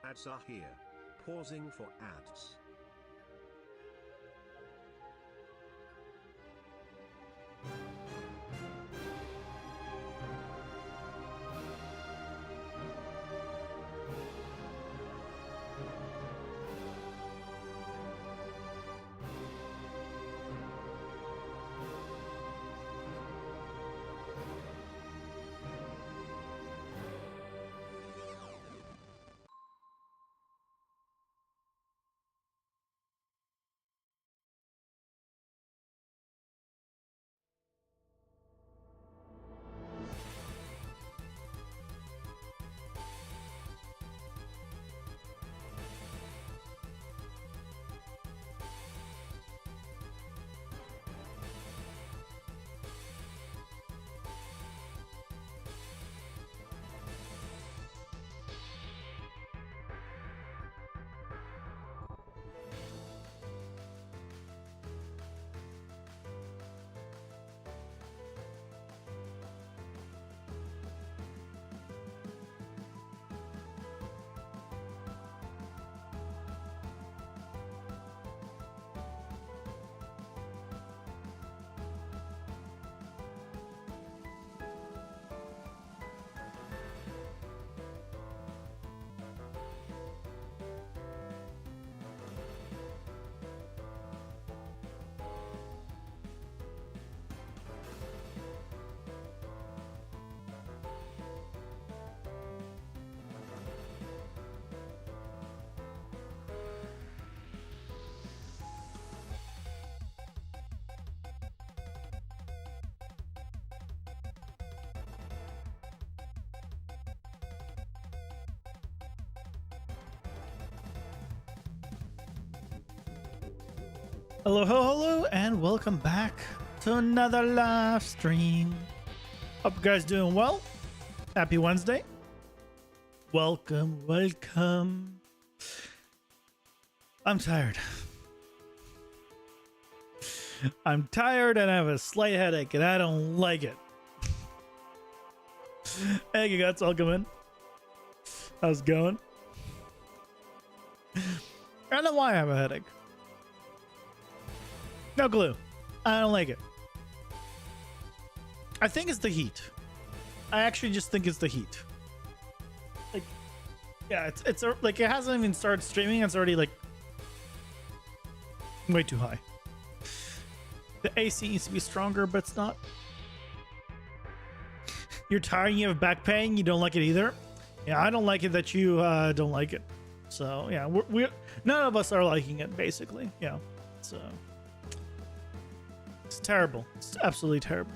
Ads are here. Pausing for ads. Hello, and welcome back to another live stream. Hope you guys doing well. Happy Wednesday. Welcome. I'm tired. I'm tired and I have a slight headache and I don't like it. Hey, you guys, welcome in. How's it going? I don't know why I have a headache. No clue. I don't like it. I think it's the heat. I actually just think it's the heat. Like, yeah, it's like it hasn't even started streaming. It's already like way too high. The AC needs to be stronger, but it's not. You're tired. You have back pain. You don't like it either. Yeah, I don't like it that you don't like it. So yeah, we're none of us are liking it basically. Yeah. So. It's terrible. It's absolutely terrible.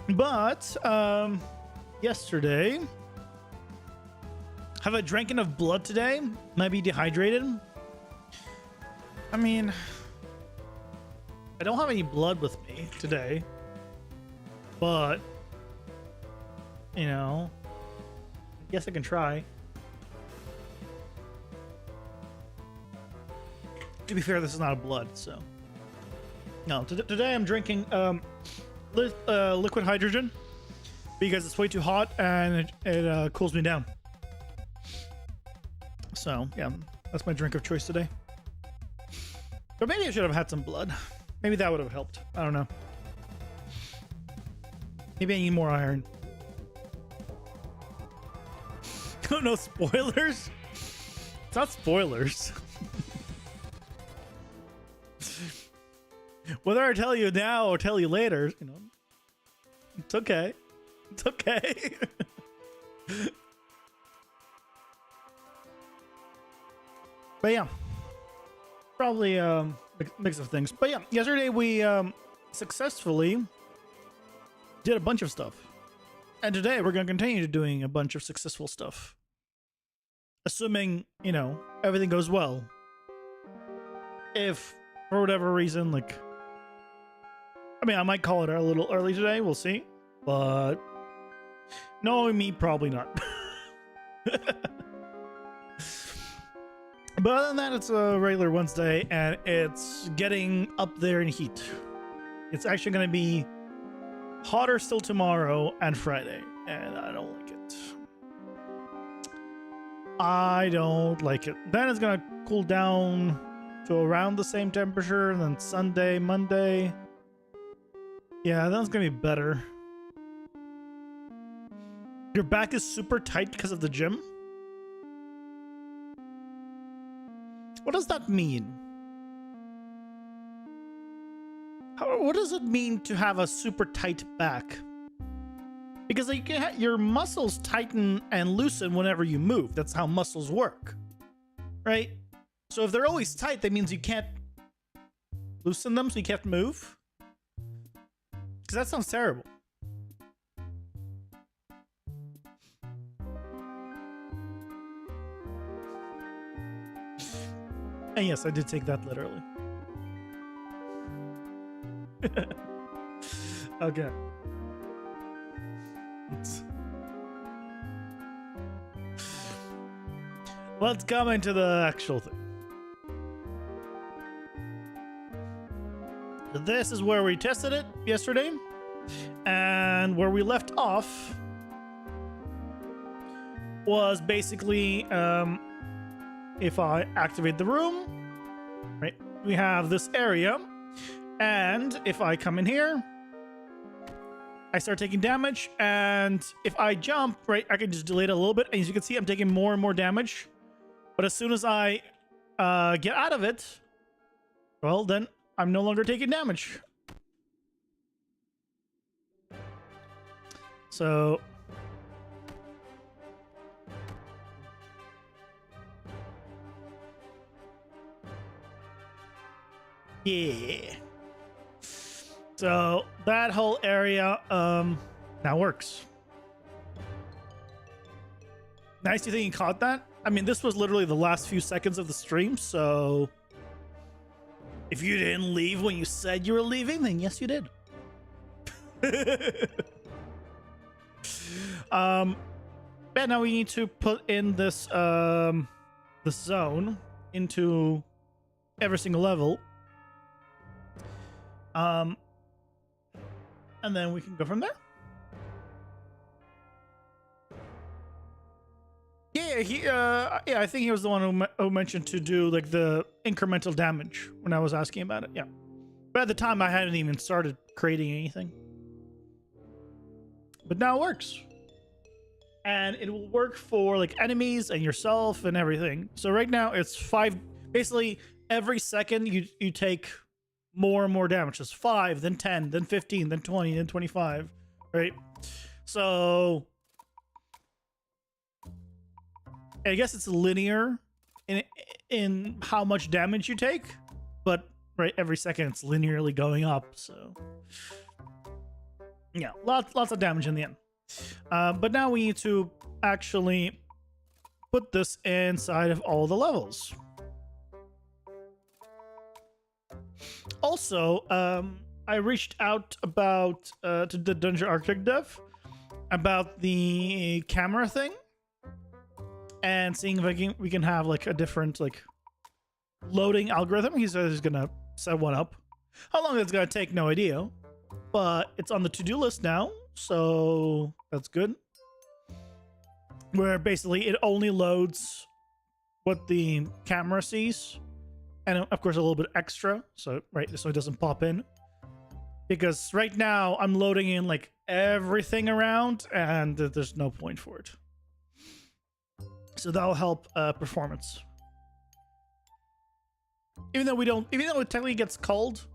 But yesterday, have I drank enough blood today? Might be dehydrated. I mean, I don't have any blood with me today, but you know, I guess I can try. To be fair, this is not a blood, so no. Today I'm drinking liquid hydrogen because it's way too hot and it cools me down. So yeah, that's my drink of choice today. But maybe I should have had some blood. Maybe that would have helped. I don't know. Maybe I need more iron. Oh no, spoilers? It's not spoilers. Whether I tell you now or tell you later, you know, it's okay. It's okay. But yeah, probably mix of things. But yeah, yesterday we successfully did a bunch of stuff, and today we're going to continue doing a bunch of successful stuff, assuming, you know, everything goes well. If for whatever reason, like, I mean, I might call it a little early today. We'll see. But knowing me, probably not. But other than that, it's a regular Wednesday, and it's getting up there in heat. It's actually going to be hotter still tomorrow and Friday, and I don't like it. I don't like it. Then it's gonna cool down to around the same temperature, and then Sunday, Monday. Yeah, that's gonna be better. Your back is super tight because of the gym? What does that mean? What does it mean to have a super tight back? Because like, your muscles tighten and loosen whenever you move. That's how muscles work, right? So if they're always tight, that means you can't loosen them, so you can't move. Because that sounds terrible. And yes, I did take that literally. Okay. Let's come into the actual thing. This is where we tested it yesterday, and where we left off was basically if I activate the room, right, we have this area, and if I come in here, I start taking damage, and if I jump, right, I can just delay it a little bit, and as you can see, I'm taking more and more damage. But as soon as I get out of it, well, then I'm no longer taking damage. So yeah. So that whole area now works. Nice, you think you caught that? I mean, this was literally the last few seconds of the stream, so if you didn't leave when you said you were leaving, then yes, you did. But now we need to put in this this zone into every single level. And then we can go from there. Yeah, I think he was the one who mentioned to do like the incremental damage when I was asking about it. Yeah, but at the time I hadn't even started creating anything. But now it works, and it will work for like enemies and yourself and everything. So right now it's 5. Basically, every second you take more and more damage. It's 5, then 10, then 15, then 20, then 25. Right. So I guess it's linear in how much damage you take, but right every second it's linearly going up. So yeah, lots of damage in the end. But now we need to actually put this inside of all the levels. Also, I reached out about to the Dungeon Architect dev about the camera thing, and seeing if we can have like a different like loading algorithm. He says he's gonna set one up. How long it's gonna take, no idea, but it's on the to-do list now, so that's good. Where basically it only loads what the camera sees, and of course a little bit extra, so right, so it doesn't pop in. Because right now I'm loading in like everything around, and there's no point for it. So that'll help performance. Even though it technically gets culled,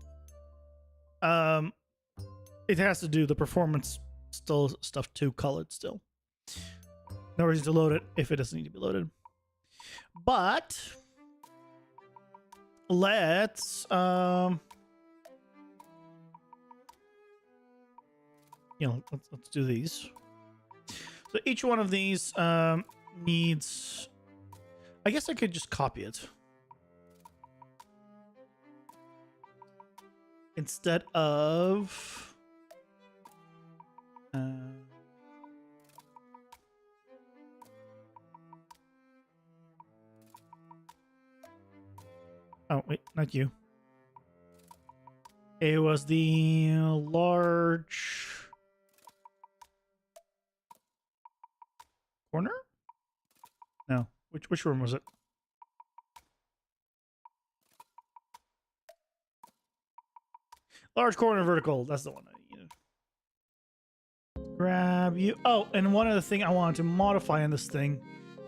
it has to do the performance still stuff to cull it still. No reason to load it if it doesn't need to be loaded. But let's let's do these. So each one of these needs, I guess I could just copy it instead of oh wait, not you. It was the large corner. No, Which room was it? Large corner vertical. That's the one I needed. Grab you. Oh, and one other thing I wanted to modify on this thing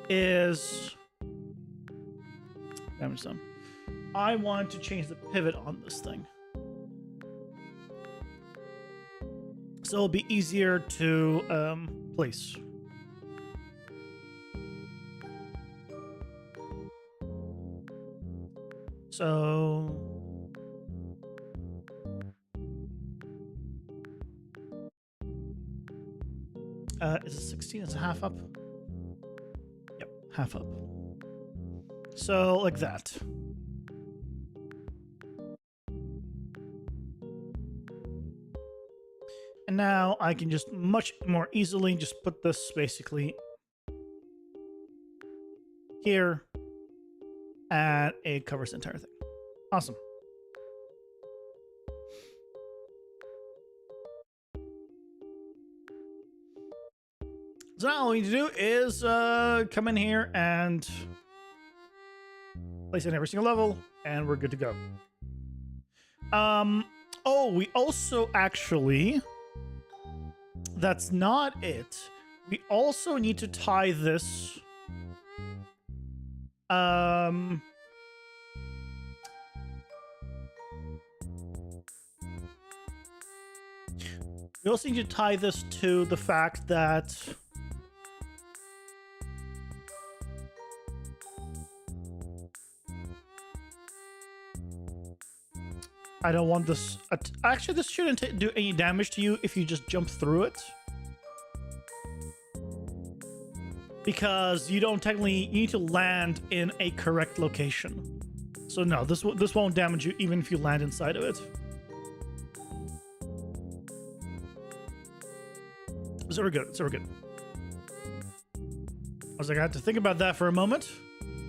is damage zone. I want to change the pivot on this thing, so it'll be easier to place. So is it 16? Is it half up? Yep, half up. So like that. And now I can just much more easily just put this basically here, and it covers the entire thing. Awesome. So now all we need to do is come in here and place it in every single level, and we're good to go. Oh, we also actually, that's not it. We also need to tie this. We also need to tie this to the fact that I don't want this. Actually, this shouldn't do any damage to you if you just jump through it, because you don't technically, you need to land in a correct location. So no, this won't damage you even if you land inside of it. So we're good. So we're good. I was like, I had to think about that for a moment,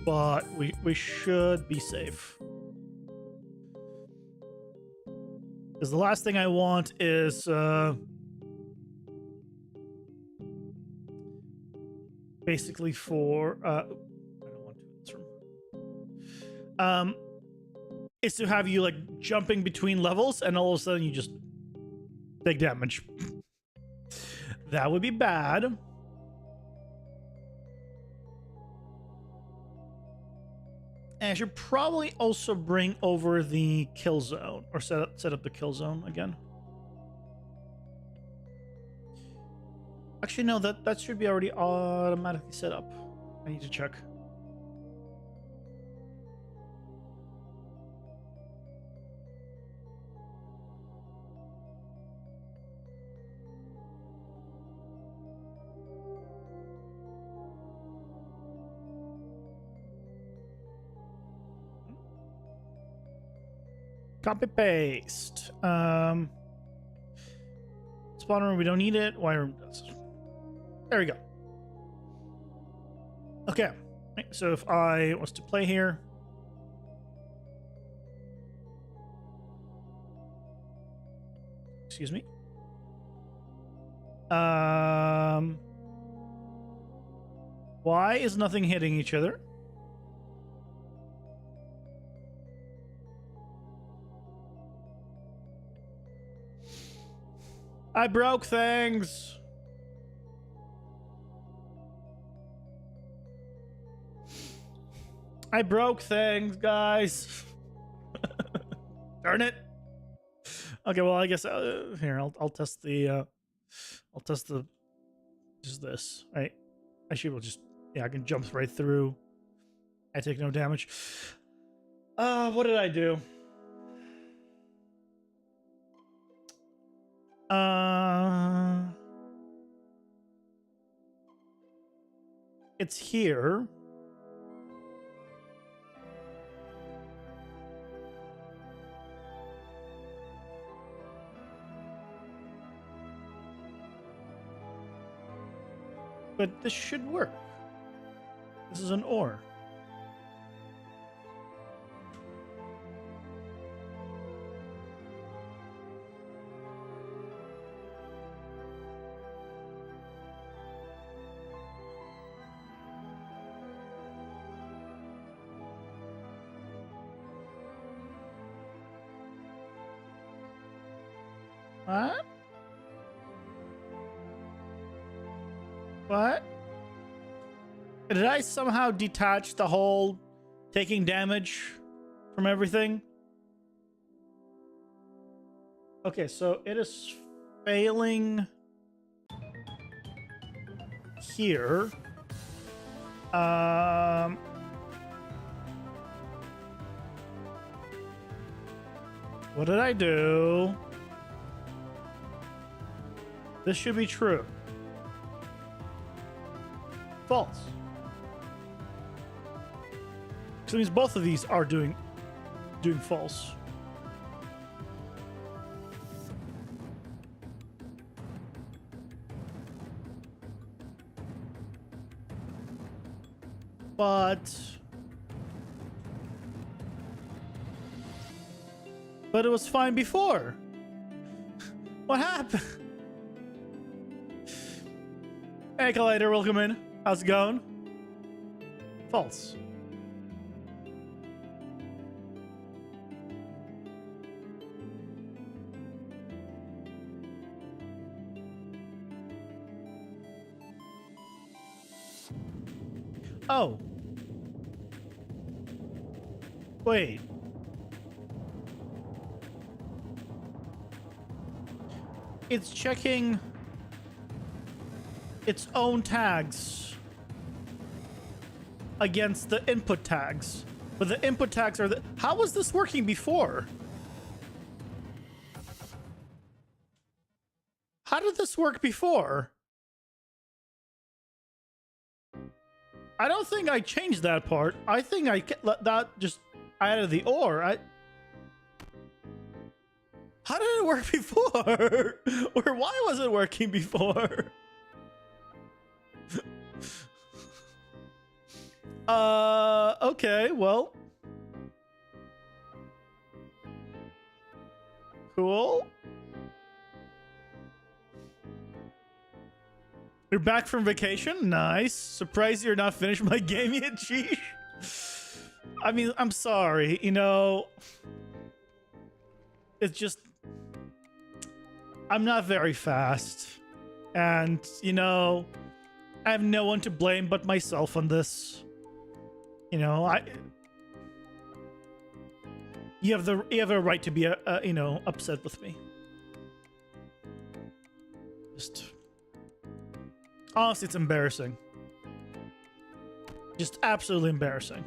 but we should be safe. Because the last thing I want is basically for I don't want to in this room. Is to have you like jumping between levels and all of a sudden you just take damage. That would be bad. And I should probably also bring over the kill zone, or set up the kill zone again. Actually, no, that should be already automatically set up. I need to check. Copy paste. Spawner room, we don't need it. Wire room does. There we go. Okay. So if I was to play here. Excuse me. Why is nothing hitting each other? I broke things. I broke things, guys. Darn it. Okay, well, I guess here I'll test the just this. Right? I should will just, yeah, I can jump right through. I take no damage. What did I do? It's here. But this should work. This is an ore. What? What? Did I somehow detach the whole taking damage from everything? Okay, so it is failing here. What did I do? This should be true. False. So it means both of these are doing false. But it was fine before. What happened? Hey, Collider, welcome in. How's it going? False. Oh. Wait. It's checking its own tags against the input tags. But the input tags are the... How was this working before? How did this work before? I don't think I changed that part. I think I that just added the or. How did it work before? Or why was it working before? Okay, well. Cool. You're back from vacation? Nice. Surprised you're not finished my game yet, Sheesh. I mean, I'm sorry, you know. It's just... I'm not very fast. And, you know, I have no one to blame but myself on this. You know, you have a right to be, you know, upset with me. Just... Honestly, it's embarrassing. Just absolutely embarrassing.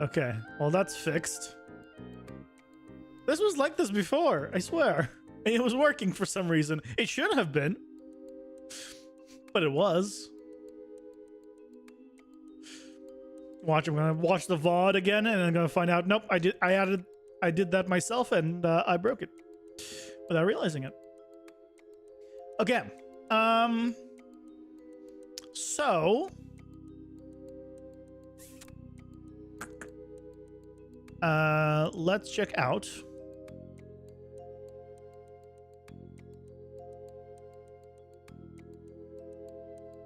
Okay, well that's fixed. This was like this before, I swear. And it was working for some reason. It should have been. But it was. Watch, I'm gonna watch the VOD again and I'm gonna find out, nope, I did that myself and I broke it without realizing it. Okay. So let's check out.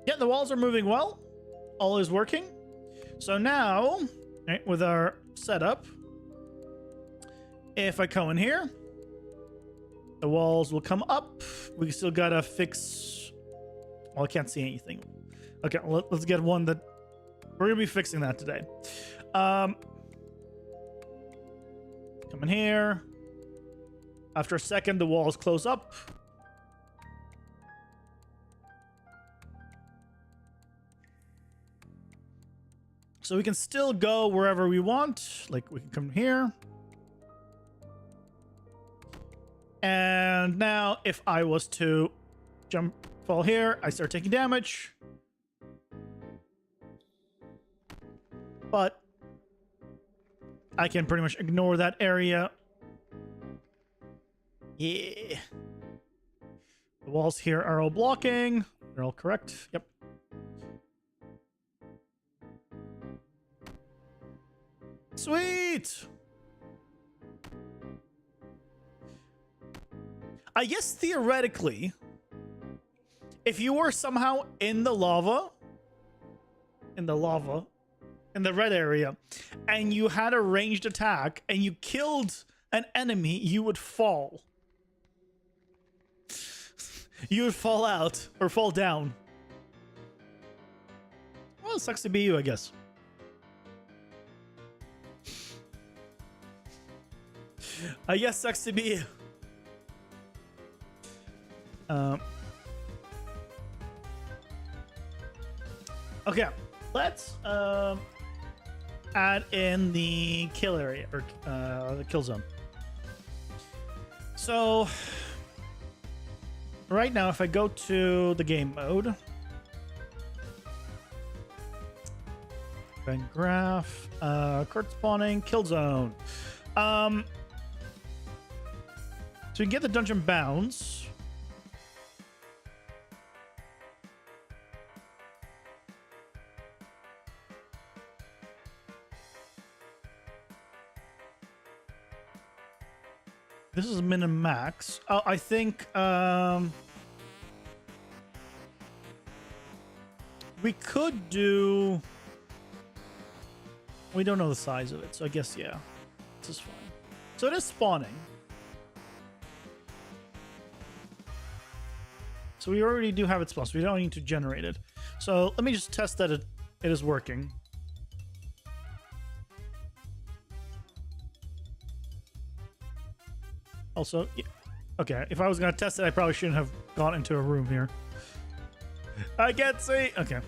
Yeah, the walls are moving well. All is working. So now, right, with our setup, if I go in here, the walls will come up. We still gotta fix... Well, I can't see anything. Okay, let's get one that... We're gonna be fixing that today. Come in here. After a second, the walls close up. So we can still go wherever we want. Like, we can come here. And now, if I was to fall here, I start taking damage. But I can pretty much ignore that area. Yeah. The walls here are all blocking. They're all correct. Yep. Sweet! I guess theoretically, if you were somehow in the lava, in the red area, and you had a ranged attack, and you killed an enemy, you would fall. You would fall out or fall down. Well, it sucks to be you, I guess. I guess sucks to be you. Okay, let's add in the kill area or the kill zone. So right now, if I go to the game mode, then graph, card spawning, kill zone. So you can get the dungeon bounds. This is min and max. Oh, I think we could do. We don't know the size of it, so I guess yeah, this is fine. So it is spawning. So we already do have it spawned, so we don't need to generate it. So let me just test that it is working. Also, yeah. Okay, if I was going to test it, I probably shouldn't have gone into a room here. I can't see. Okay.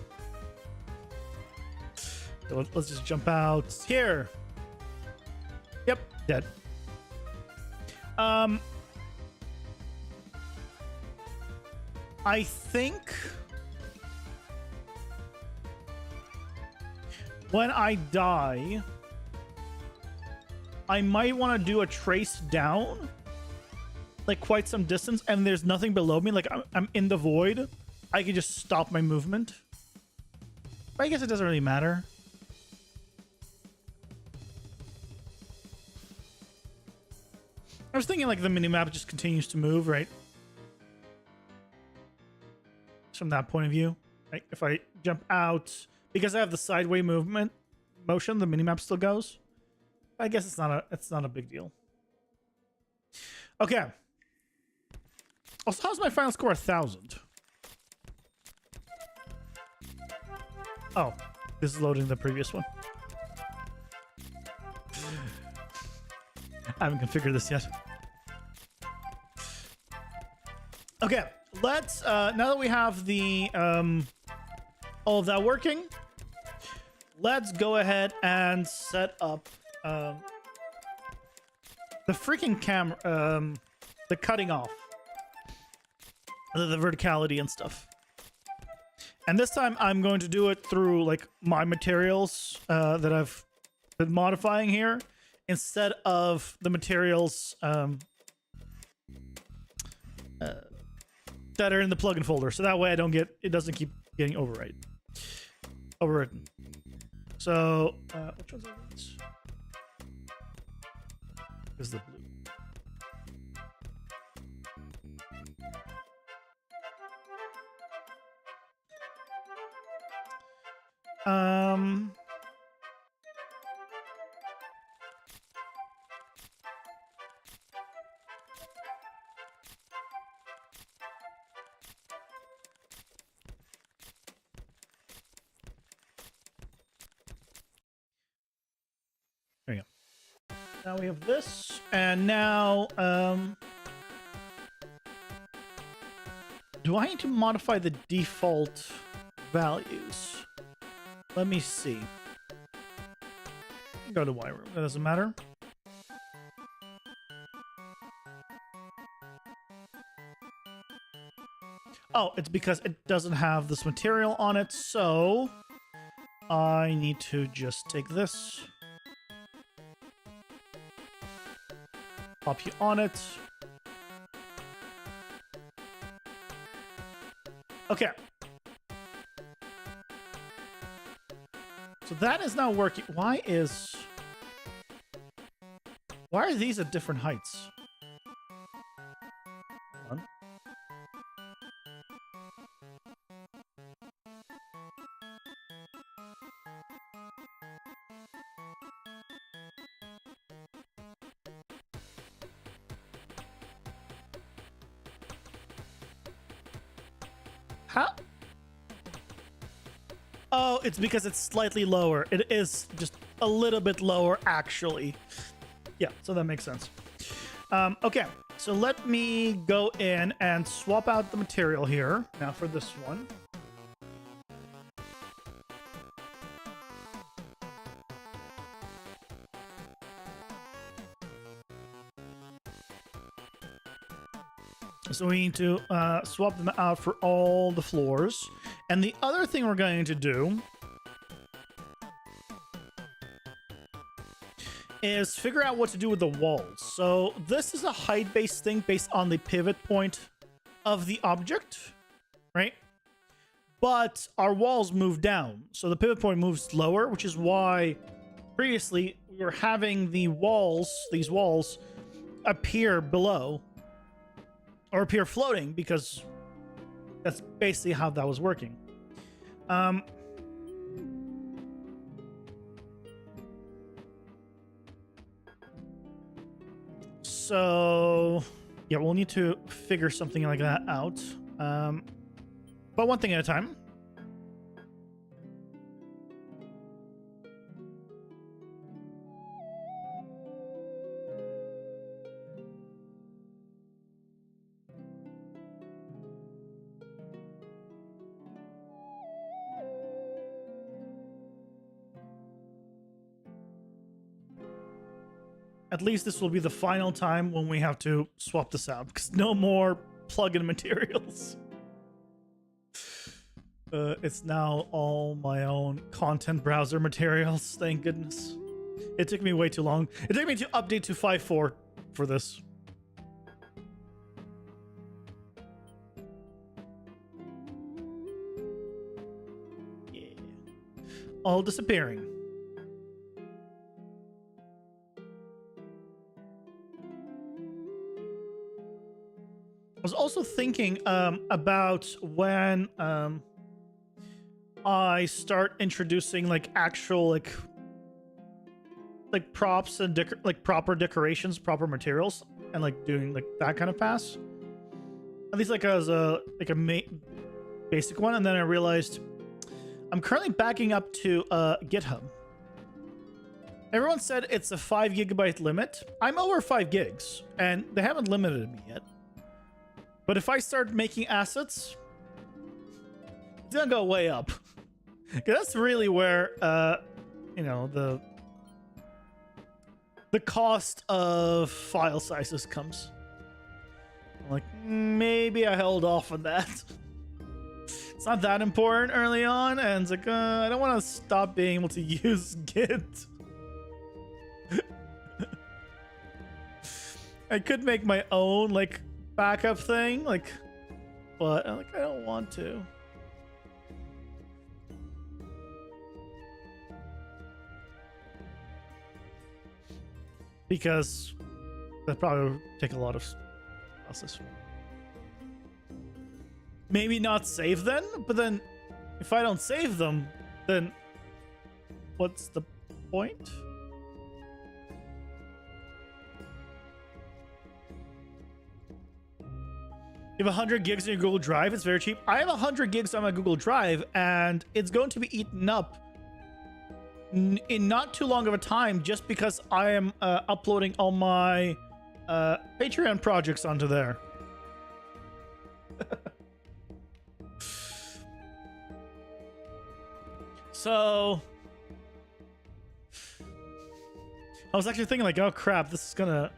So let's just jump out here. Yep, dead. I think when I die, I might want to do a trace down, like quite some distance, and there's nothing below me. Like I'm in the void. I can just stop my movement. But I guess it doesn't really matter. I was thinking like the minimap just continues to move, right? From that point of view, right? If I jump out, because I have the sideway movement motion, the minimap still goes. I guess it's not a big deal. Okay. Also, how's my final score? 1,000. Oh, this is loading the previous one. I haven't configured this yet. Okay, let's now that we have the all of that working, let's go ahead and set up the freaking camera, the cutting off, the verticality and stuff. And this time I'm going to do it through like my materials that I've been modifying here, instead of the materials that are in the plugin folder. So that way it doesn't keep getting overwritten. So which ones are these? This is the blue. There you go. Now we have this, and now do I need to modify the default values? Let me see. Go to Y room. That doesn't matter. Oh, it's because it doesn't have this material on it, so I need to just take this, pop you on it. Okay. So that is not working. Why are these at different heights? Hold on. How? Oh, it's because it's slightly lower. It is just a little bit lower, actually. Yeah, so that makes sense. Okay, so let me go in and swap out the material here. Now for this one. So we need to swap them out for all the floors. And the other thing we're going to do is figure out what to do with the walls. So this is a height-based thing based on the pivot point of the object, right? But our walls move down. So the pivot point moves lower, which is why previously we were having the walls, these walls, appear below or appear floating, because that's basically how that was working. So yeah, we'll need to figure something like that out. But one thing at a time. At least this will be the final time when we have to swap this out, because no more plug-in materials. It's now all my own content browser materials, thank goodness. It took me way too long. It took me to update to 5.4 for this. Yeah. All disappearing. I was also thinking about when I start introducing like actual like props and like proper decorations, proper materials, and like doing like that kind of pass. At least like as a basic one, and then I realized I'm currently backing up to GitHub. Everyone said it's a 5 GB limit. I'm over 5 gigs, and they haven't limited me yet. But if I start making assets, it's gonna go way up. That's really where, you know, the cost of file sizes comes. I'm like, maybe I held off on that. It's not that important early on, and it's like, I don't want to stop being able to use Git. I could make my own, like, backup thing, like, but like, I don't want to. Because that probably would take a lot of process. Maybe not save then, but then if I don't save them, then what's the point? You have 100 gigs in your Google Drive. It's very cheap. I have 100 gigs on my Google Drive, and it's going to be eaten up in not too long of a time, just because I am uploading all my Patreon projects onto there. So I was actually thinking like, oh crap, this is gonna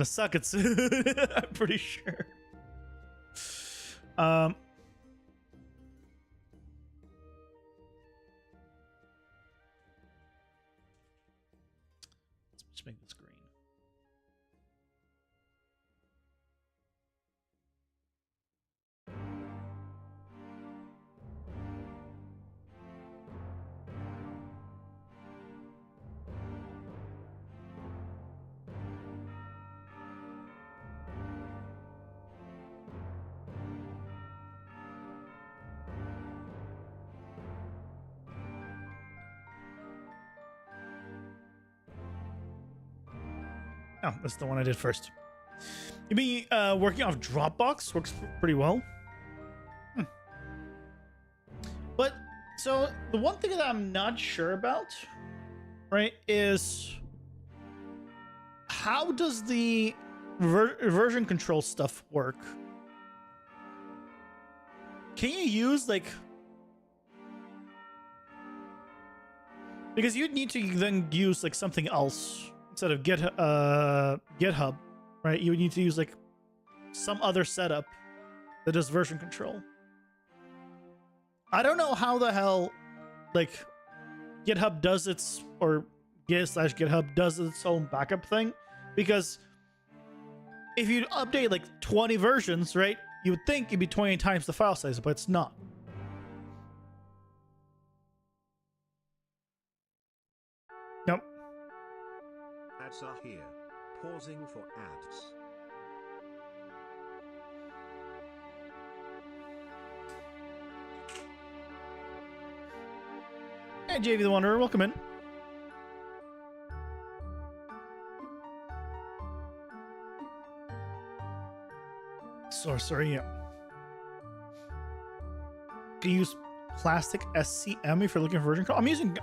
suck it soon. I'm pretty sure. Let's just make this green. Oh, that's the one I did first. You mean working off Dropbox works pretty well. But so the one thing that I'm not sure about, right, is how does the version control stuff work? Can you use like, because you'd need to then use like something else instead of GitHub, right? You would need to use like some other setup that does version control. I don't know how the hell like GitHub does its, or Git/GitHub does its own backup thing, because if you update like 20 versions, right, you would think it'd be 20 times the file size, but it's not. Nope. Ads are here. Pausing for ads. Hey, JV the Wanderer, welcome in. Sorry, yeah. Can you use plastic SCM if you're looking for version control? I'm using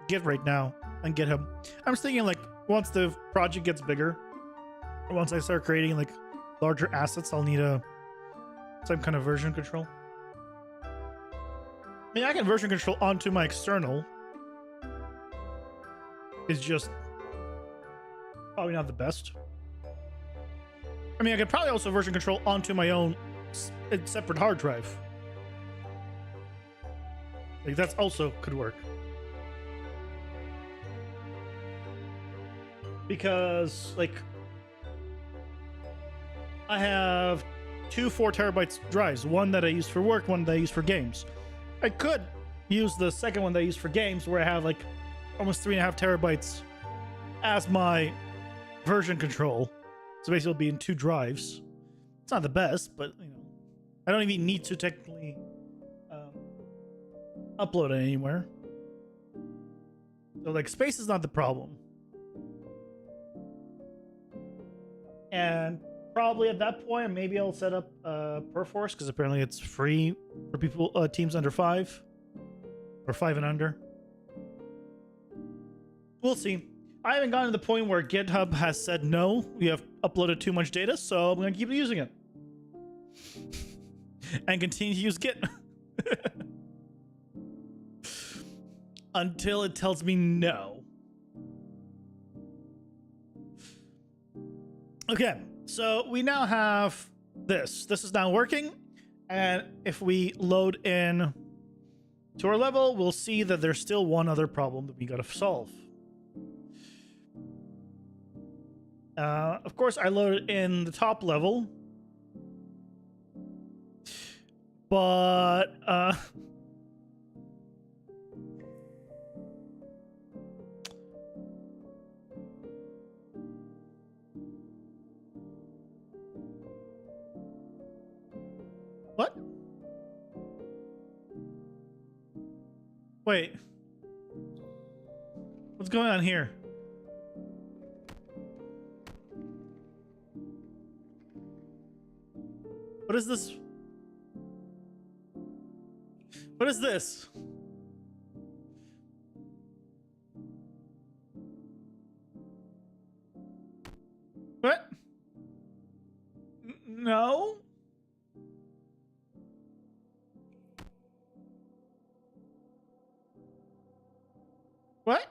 Git right now on GitHub. I'm just thinking like once the project gets bigger, once I start creating like larger assets, I'll need some kind of version control. I mean, I can version control onto my external. It's just probably not the best. I mean, I could probably also version control onto my own separate hard drive. Like, that's also could work. Because, like, I have two 4 terabytes drives. One that I use for work, one that I use for games. I could use the second one that I use for games, where I have, like, almost 3.5 terabytes as my version control. So basically it'll be in 2 drives. It's not the best, but, you know, I don't even need to technically upload it anywhere. So, like, space is not the problem. And probably at that point, maybe I'll set up Perforce, because apparently it's free for people, teams under 5 or 5 and under. We'll see. I haven't gotten to the point where GitHub has said no, you have uploaded too much data, so I'm going to keep using it. And continue to use Git. Until it tells me no. Okay, so we now have this. This is now working. And if we load in to our level, we'll see that there's still one other problem that we got to solve. Of course, I loaded in the top level, but what? Wait, what's going on here? What is this? What is this? What? No? What?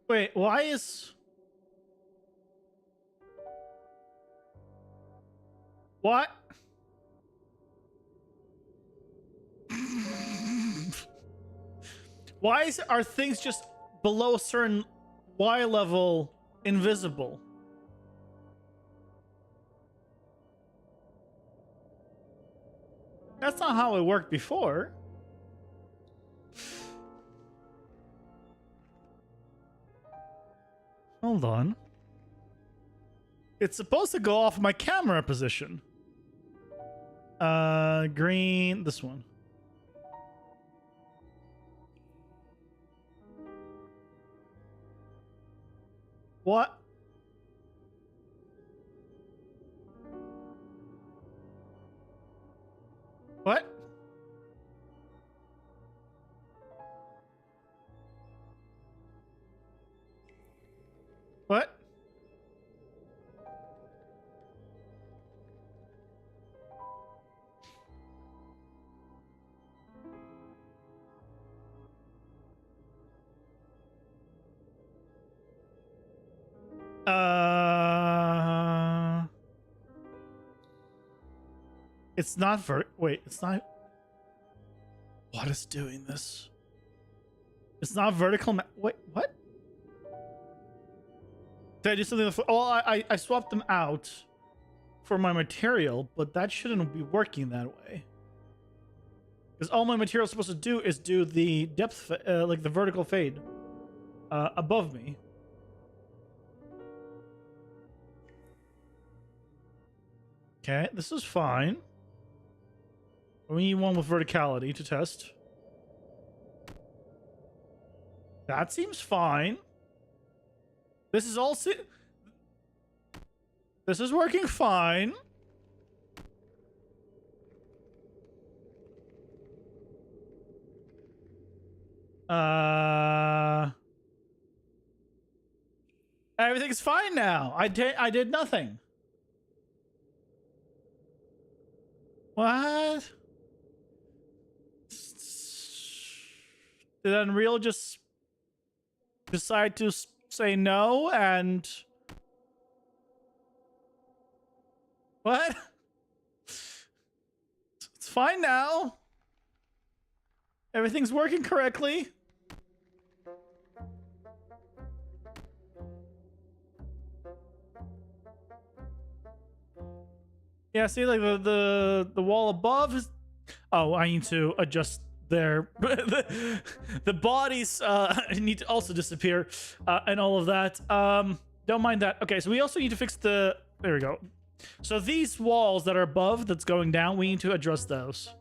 Wait, why is... What? Why are things just below a certain Y level invisible? That's not how it worked before. Hold on. It's supposed to go off my camera position. Green, this one. What? What? What? It's not wait, it's not. What is doing this? It's not vertical. Wait, what? Did I do something? Oh, I swapped them out for my material, but that shouldn't be working that way. Because all my material is supposed to do is do the depth, like the vertical fade, above me. Okay, this is fine. We need one with verticality to test. That seems fine. This is all this is working fine. Everything's fine now. I did nothing. What? Did Unreal just decide to say no and... What? It's fine now. Everything's working correctly. Yeah, see, like the wall above is... Oh, I need to adjust their... the bodies need to also disappear and all of that. Don't mind that. Okay, so we also need to fix the... There we go. So these walls that are above that's going down, we need to address those.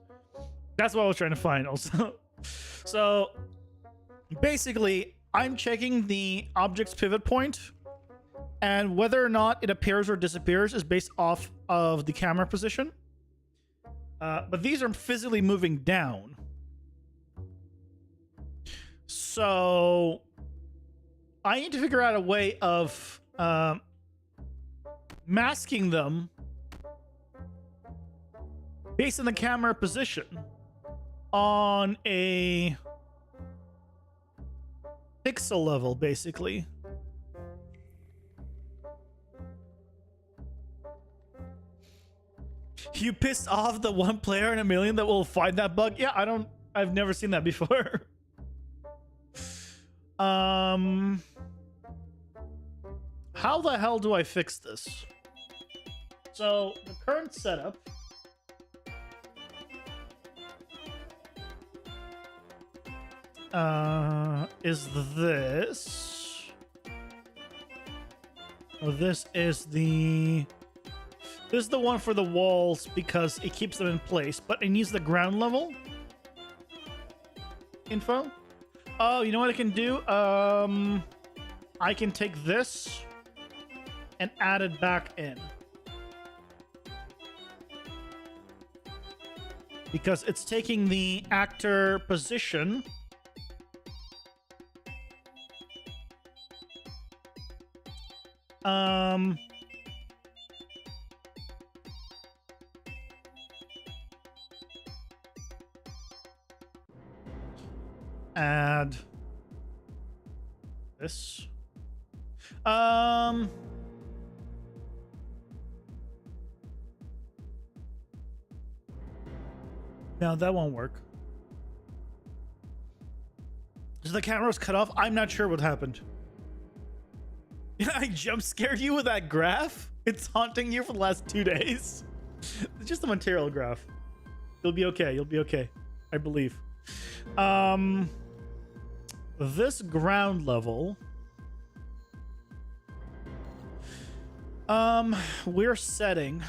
That's what I was trying to find also. So basically, I'm checking the object's pivot point, and whether or not it appears or disappears is based off of the camera position. But these are physically moving down. So I need to figure out a way of masking them based on the camera position on a pixel level, basically. You pissed off the one player in a million that will find that bug? Yeah, I've never seen that before. How the hell do I fix this? So the current setup is this. Oh, this is the one for the walls because it keeps them in place, but it needs the ground level info. Oh, you know what I can do? I can take this and add it back in. Because it's taking the actor position add this. No, that won't work. So the camera was cut off? I'm not sure what happened. I jump scared you with that graph? It's haunting you for the last 2 days. It's just a material graph. You'll be okay. You'll be okay. I believe. This ground level. We're setting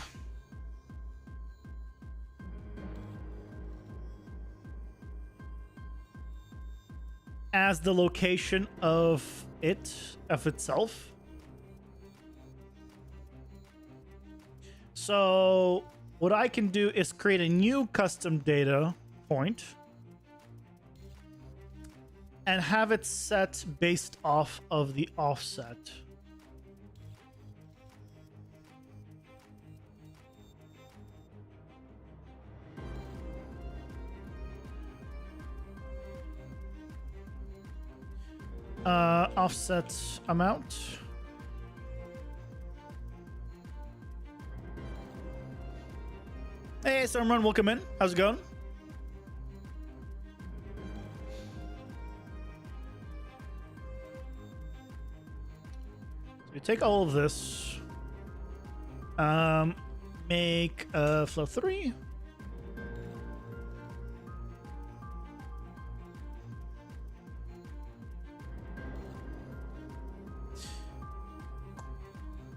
as the location of itself. So what I can do is create a new custom data point and have it set based off of the offset. Offset amount. Hey, Stormrun, welcome in. How's it going? So we take all of this, make flow 3.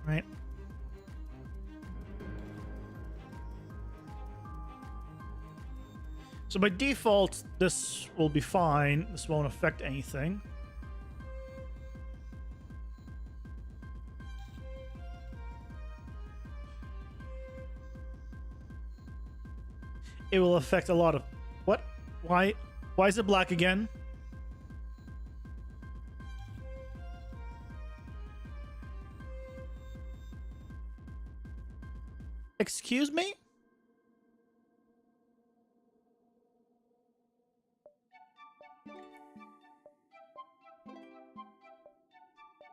Right. So by default, this will be fine. This won't affect anything. It will affect a lot of... What? Why is it black again? Excuse me?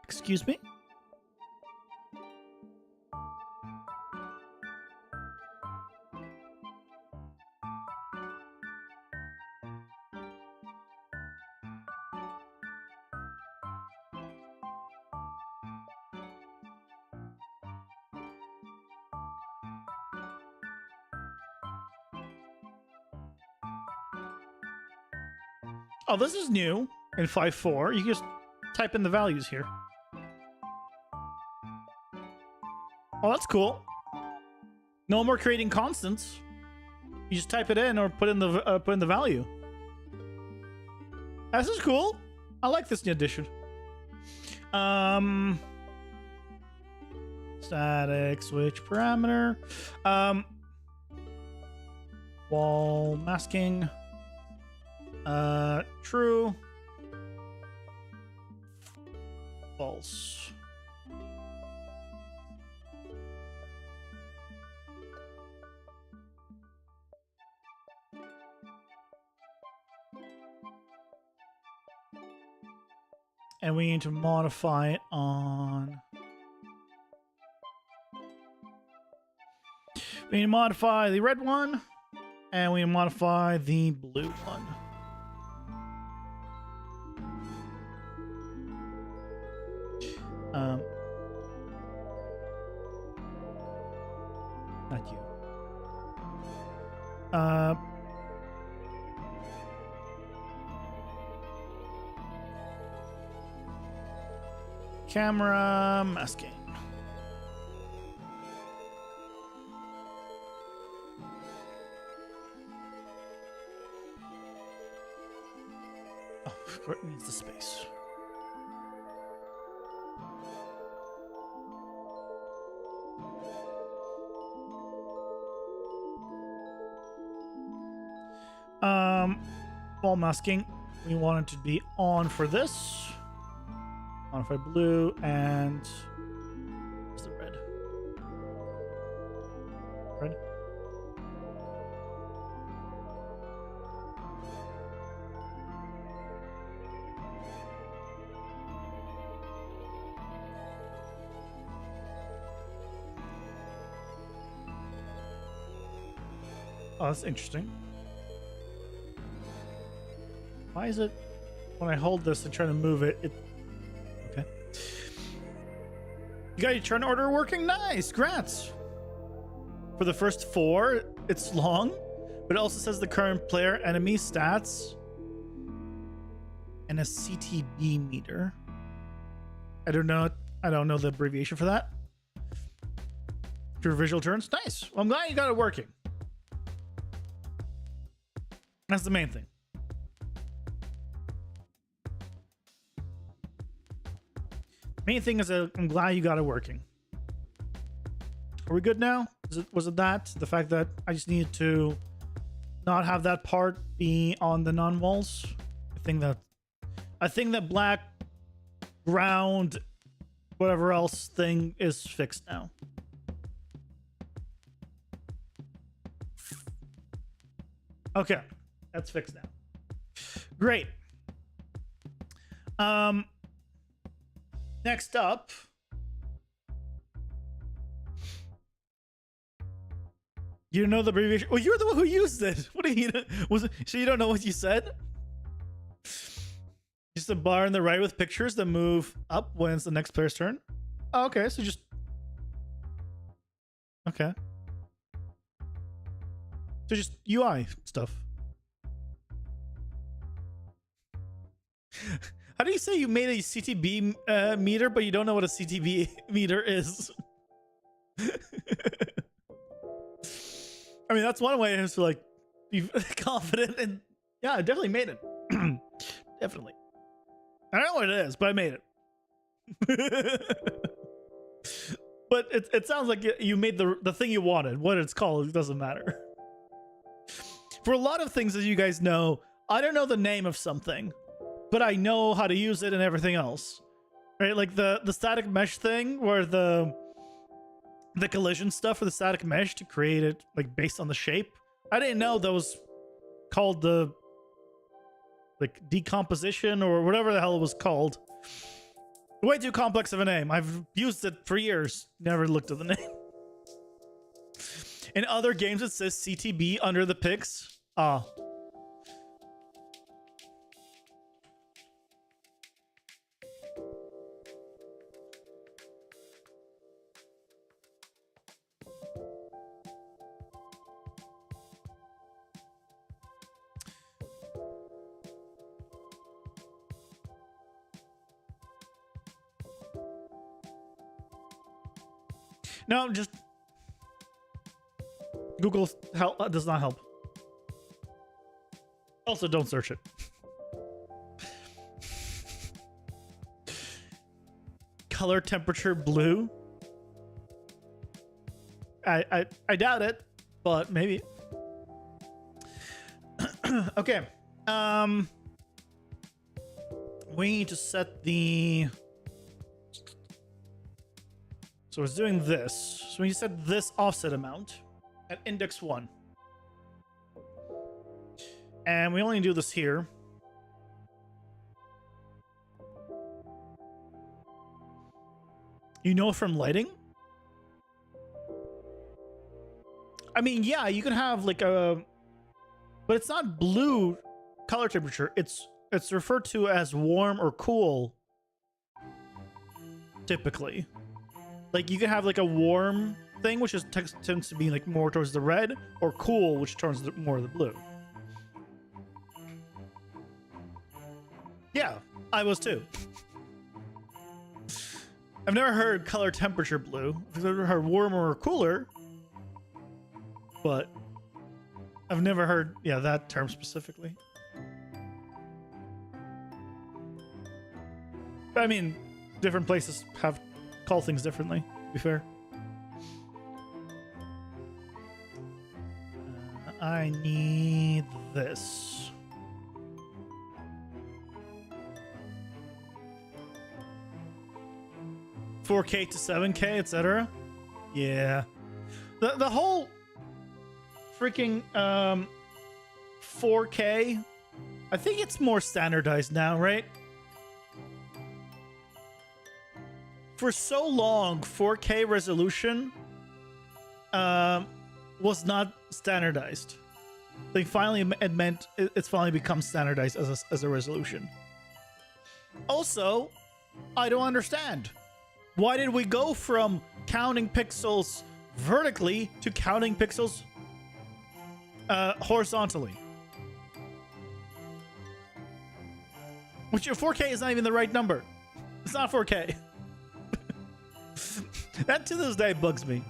Excuse me? Oh, this is new in 5.4. You can just type in the values here. Oh, that's cool. No more creating constants. You just type it in or put in the value. This is cool. I like this new addition. Static switch parameter. Wall masking. True. False. And we need to modify it on... We need to modify the red one, and we modify the blue one. Not you. Camera masking. Oh, where needs the space? Wall masking. We want it to be on for this. Modify blue and where's the red? Red. Oh, that's interesting. Why is it when I hold this and try to move it, okay. You got your turn order working? Nice, grats. For the first 4, it's long, but it also says the current player enemy stats and a CTB meter. I don't know the abbreviation for that. Your visual turns? Nice. Well, I'm glad you got it working. That's the main thing. Main thing is I'm glad you got it working. Are we good now? Was it that? The fact that I just needed to not have that part be on the non-walls? I think that black ground, whatever else thing is fixed now. Okay, that's fixed now. Great. Next up, you know the abbreviation. Oh, you're the one who used it. What do you mean? Was it, so you don't know what you said? Just a bar on the right with pictures that move up when it's the next player's turn. Oh, okay, so just okay. So just UI stuff. How do you say you made a CTB meter, but you don't know what a CTB meter is? I mean, that's one way to like be confident, and yeah, I definitely made it. Definitely. I don't know what it is, but I made it. But it sounds like you made the thing you wanted. What it's called, it doesn't matter. For a lot of things, as you guys know, I don't know the name of something, but I know how to use it and everything else. Right? Like the static mesh thing, where the collision stuff for the static mesh to create it like based on the shape. I didn't know that was called the like decomposition or whatever the hell it was called. Way too complex of a name. I've used it for years. Never looked at the name. In other games, it says CTB under the pics. Ah. No, just Google help does not help. Also, don't search it. Color temperature blue. I doubt it, but maybe. Okay. We need to set the. So it's doing this. So we set this offset amount at index 1. And we only do this here. You know from lighting? I mean, yeah, you can have like a... But it's not blue color temperature. It's referred to as warm or cool. Typically. Like you can have like a warm thing, which tends to be like more towards the red, or cool, which turns more the blue. Yeah, I was too. I've never heard color temperature blue. I've never heard warmer or cooler, but I've never heard that term specifically. But I mean, different places call things differently, to be fair. I need this. $4K to $7K, etc. Yeah. The whole freaking 4K, I think it's more standardized now, right? For so long, 4K resolution was not standardized. They finally it's finally become standardized as a resolution. Also, I don't understand. Why did we go from counting pixels vertically to counting pixels horizontally? Which 4K is not even the right number. It's not 4K. That to this day bugs me.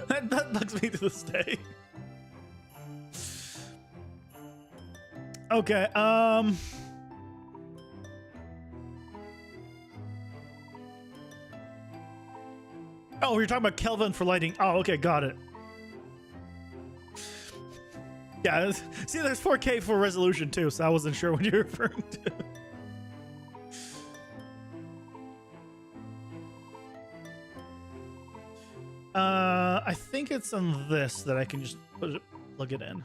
that bugs me to this day. Okay, Oh, you're talking about Kelvin for lighting. Oh, okay, got it. Yeah, see, there's 4K for resolution too, so I wasn't sure what you're referring to. I think it's on this that I can just plug it in.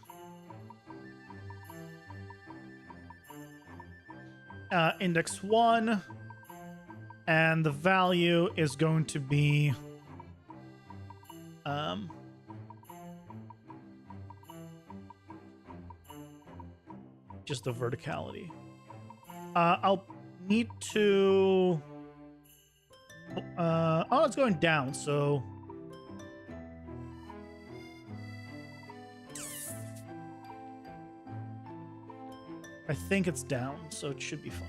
Index 1, and the value is going to be just the verticality. I'll need to oh, it's going down, so I think it's down, so it should be fine.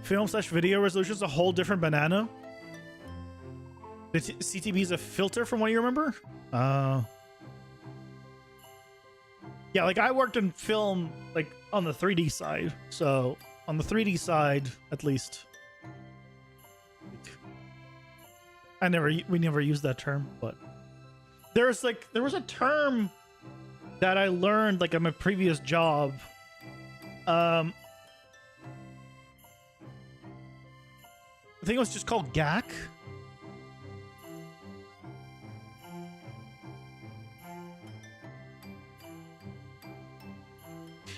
Film/video resolution is a whole different banana. The CTB is a filter from what you remember? Yeah, like I worked in film like on the 3D side. So on the 3D side, at least. We never used that term, but there was a term that I learned like at my previous job. I think it was just called GAC.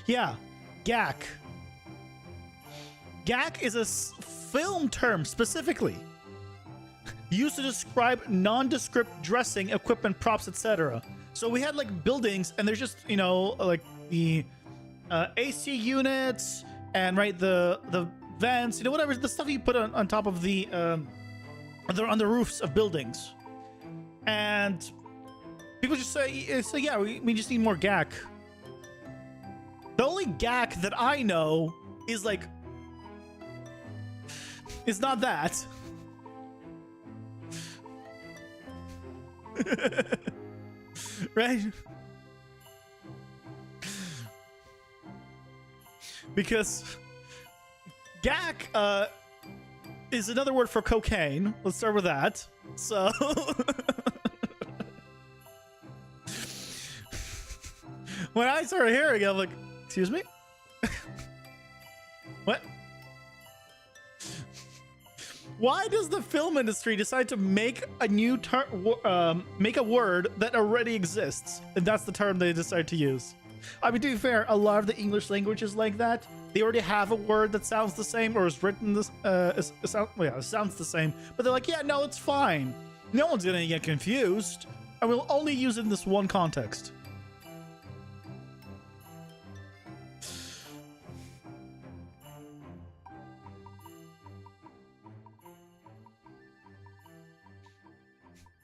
Yeah, GAC. GAC is a film term specifically used to describe nondescript dressing, equipment, props, etc. So we had like buildings, and there's just, you know, like the AC units and right the vents, you know, whatever the stuff you put on top of the on the roofs of buildings. And people just say, so yeah, we just need more GAC. The only GAC that I know is like, it's not that. Right? Because GAC is another word for cocaine. Let's start with that. So when I started hearing it, I'm like, excuse me? What? Why does the film industry decide to make a new make a word that already exists, and that's the term they decide to use? I mean, to be fair, a lot of the English language is like that. They already have a word that sounds the same or is written this. It sounds the same, but they're like, yeah, no, it's fine. No one's gonna get confused, and we'll only use it in this one context.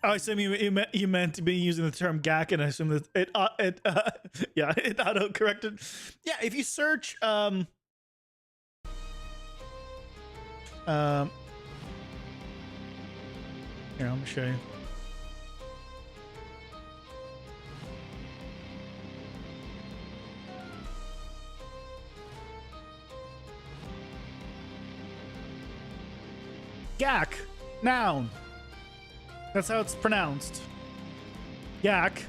I assume you meant to be using the term GAC, and I assume that it auto corrected. Yeah, if you search here, I'm gonna show you. GAC, noun. That's how it's pronounced. GAC.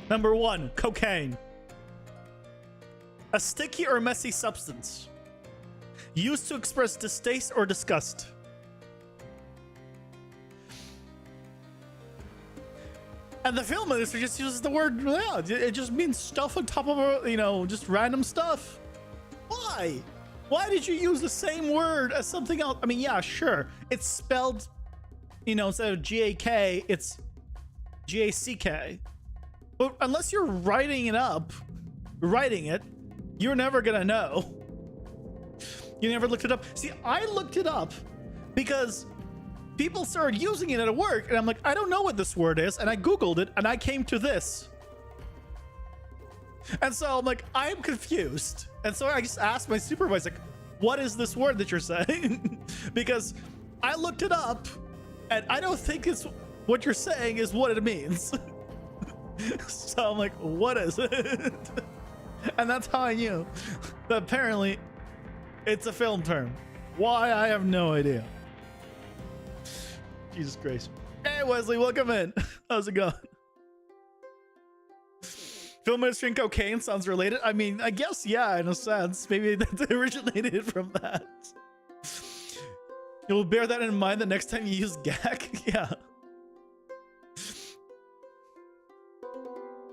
Number 1, cocaine. A sticky or messy substance used to express distaste or disgust. And the film industry just uses the word, yeah, it just means stuff on top of, you know, just random stuff. Why? Why did you use the same word as something else? I mean, yeah, sure. It's spelled, you know, instead of GAK, it's GACK. But unless you're writing it, you're never gonna know. You never looked it up. See, I looked it up because people started using it at work, and I'm like, I don't know what this word is, and I Googled it, and I came to this. And so I'm like, I'm confused. And so I just asked my supervisor, like, what is this word that you're saying? Because I looked it up, and I don't think it's what you're saying is what it means. So I'm like, what is it? And that's how I knew that apparently It's a film term. Why? I have no idea. Jesus Christ. Hey, Wesley, welcome in. How's it going? Film industry and cocaine sounds related. I mean, I guess, yeah, in a sense. Maybe that originated from that. You'll bear that in mind the next time you use GAC. Yeah.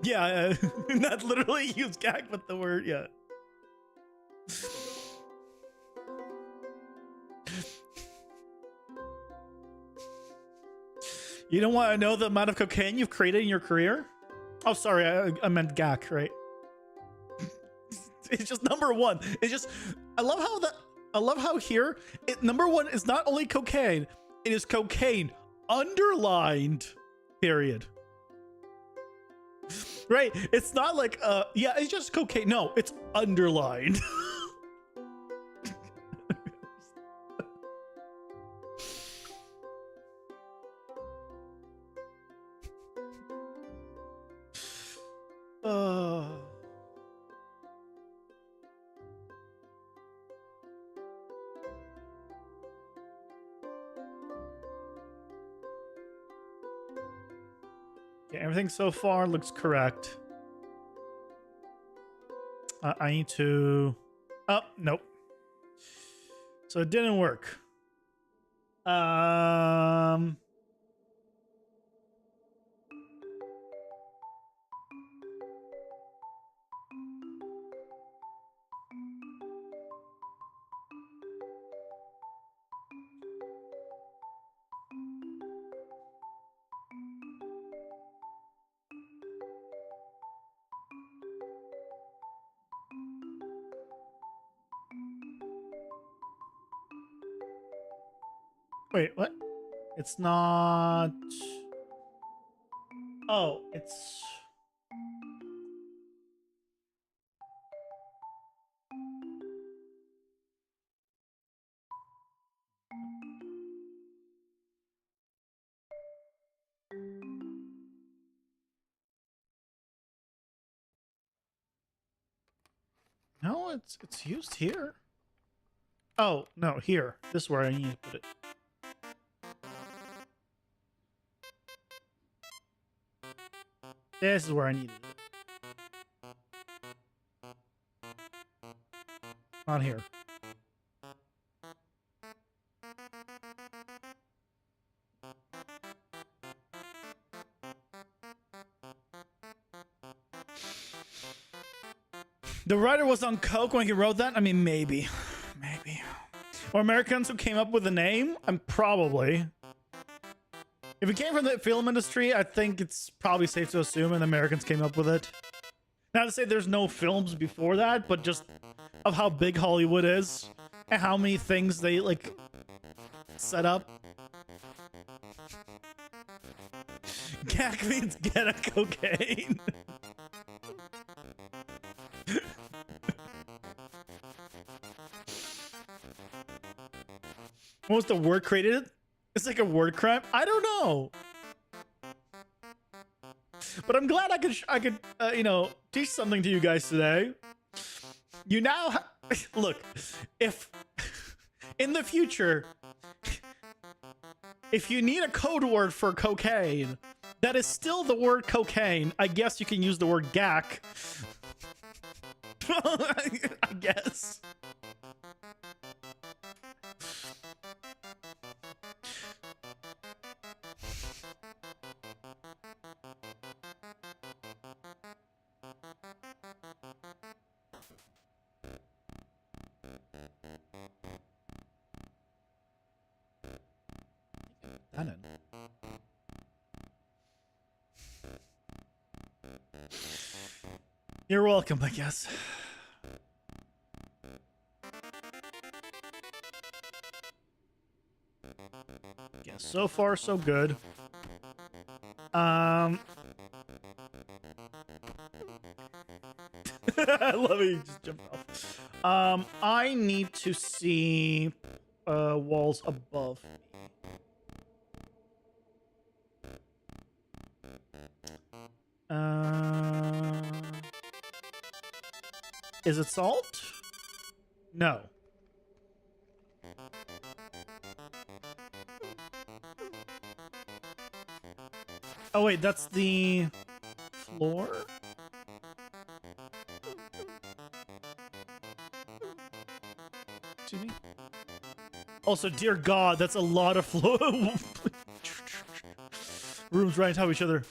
Yeah, not literally use GAC, but the word, yeah. You don't want to know the amount of cocaine you've created in your career? Oh, sorry, I meant GAC, right? It's just number one. It's just, I love how here, number one is not only cocaine, it is cocaine underlined, period. Right? It's not like, yeah, it's just cocaine. No, it's underlined. Okay, everything so far looks correct. I need to... Oh, nope. So it didn't work. Wait, what? It's not... Oh, it's... No, it's used here. Oh, no, here. This is where I need to put it. This is where I needed it. Not here. The writer was on coke when he wrote that? I mean, maybe. Maybe. Or Americans who came up with the name? I'm probably. If it came from the film industry, I think it's probably safe to assume and Americans came up with it. Not to say there's no films before that, but just of how big Hollywood is and how many things they, like, set up. Gak means get a cocaine. What was the word created? It's like a word crime. I don't know, but I'm glad I could you know, teach something to you guys today. You now look, if in the future, if you need a code word for cocaine that is still the word cocaine, I guess you can use the word GAC. I guess. You're welcome, I guess. Yeah, so far so good. I love it. You just jumped off. I need to see walls above me. Is it salt? No. Oh wait, that's the floor? Excuse me? Also, dear God, that's a lot of floor. Rooms right on top of each other.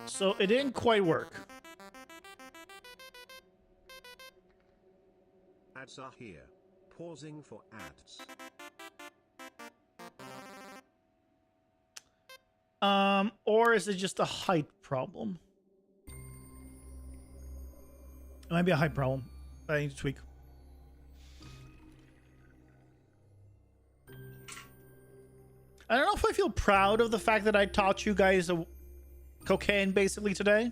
So it didn't quite work. Ads are here. Pausing for ads. Or is it just a height problem? It might be a height problem that I need to tweak. I don't know if I feel proud of the fact that I taught you guys cocaine basically today.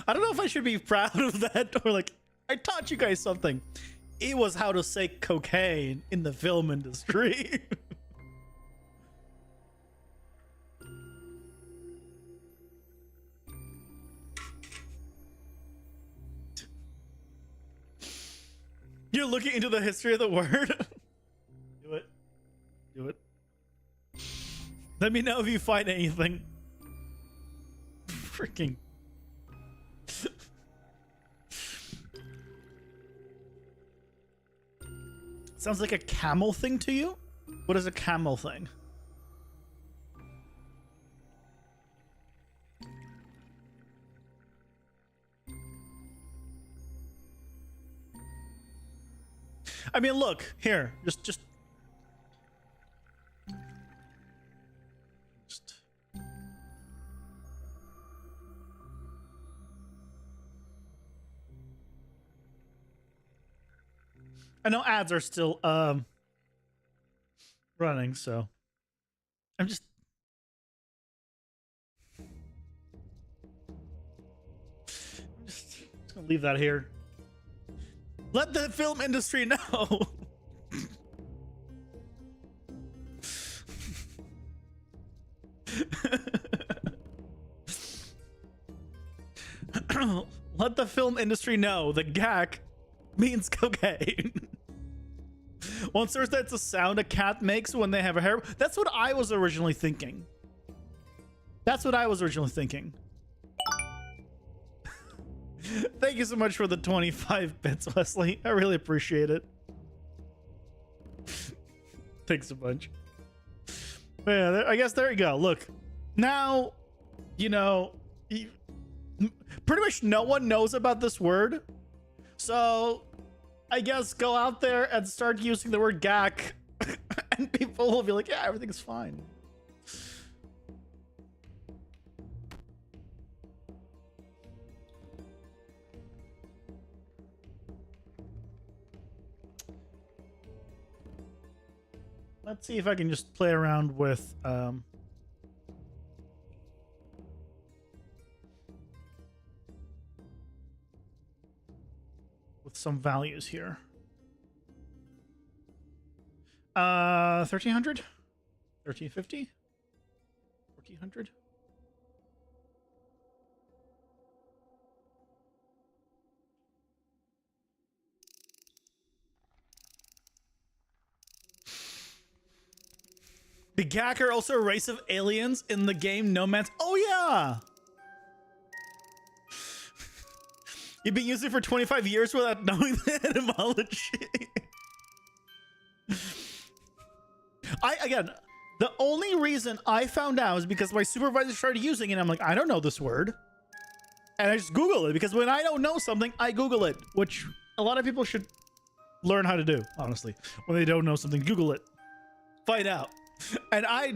I don't know if I should be proud of that or like, I taught you guys something. It was how to say cocaine in the film industry. You're looking into the history of the word. Do it. Do it. Let me know if you find anything. Freaking. Sounds like a camel thing to you? What is a camel thing? I mean, look, here, just I know ads are still running, so I'm just gonna leave that here. Let the film industry know. Let the film industry know the gack means cocaine. Once there's that's a sound a cat makes when they have a hair. That's what I was originally thinking. That's what I was originally thinking. Thank you so much for the 25 bits, Wesley. I really appreciate it. Thanks a bunch. But yeah, I guess there you go. Look, now, you know, pretty much no one knows about this word. So I guess go out there and start using the word gack and people will be like, yeah, everything's fine. Let's see if I can just play around with some values here. 1300, 1350, 1400. The Gak are also a race of aliens in the game No Man's. Oh yeah. You've been using it for 25 years without knowing the etymology. Again, the only reason I found out is because my supervisor started using it and I'm like, I don't know this word. And I just Google it because when I don't know something, I Google it, which a lot of people should learn how to do, honestly. When they don't know something, Google it. Find out. And I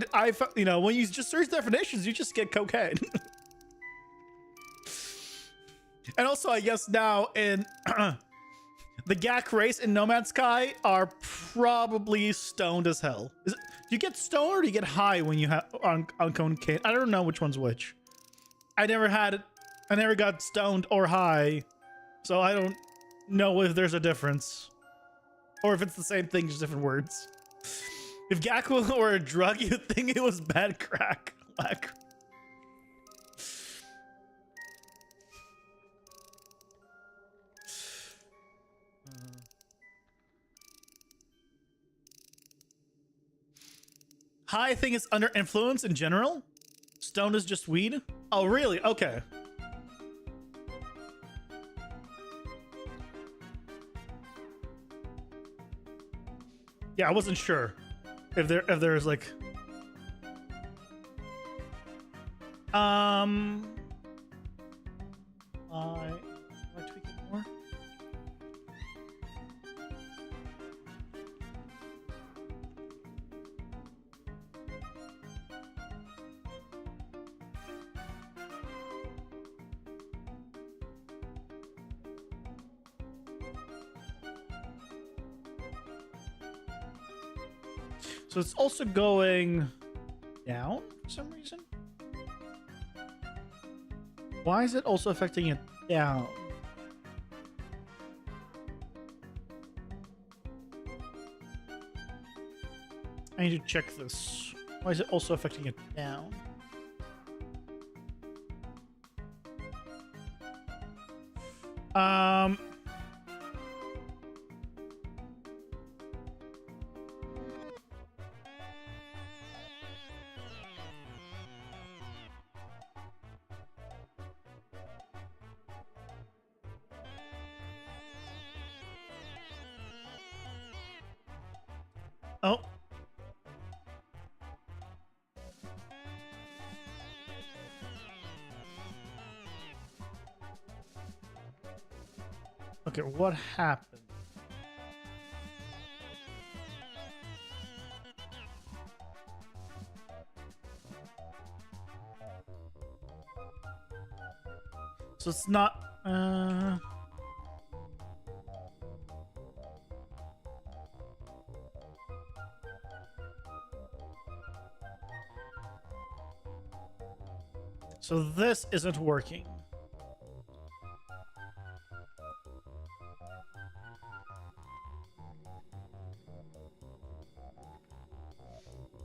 you know, when you just search definitions, you just get cocaine. And also, I guess now in the Gak race in No Man's Sky are probably stoned as hell. Do you get stoned or do you get high when you have on cocaine? I don't know which one's which. I never got stoned or high, so I don't know if there's a difference or if it's the same thing, just different words. If Gak were a drug, you'd think it was bad crack. High thing is under influence in general. Stone is just weed. Oh, really? Okay. Yeah, I wasn't sure if there's like I tweak it more. So it's also going down for some reason. Why is it also affecting it down? I need to check this. Why is it also affecting it down? Oh. Okay, what happened? So it's not so this isn't working.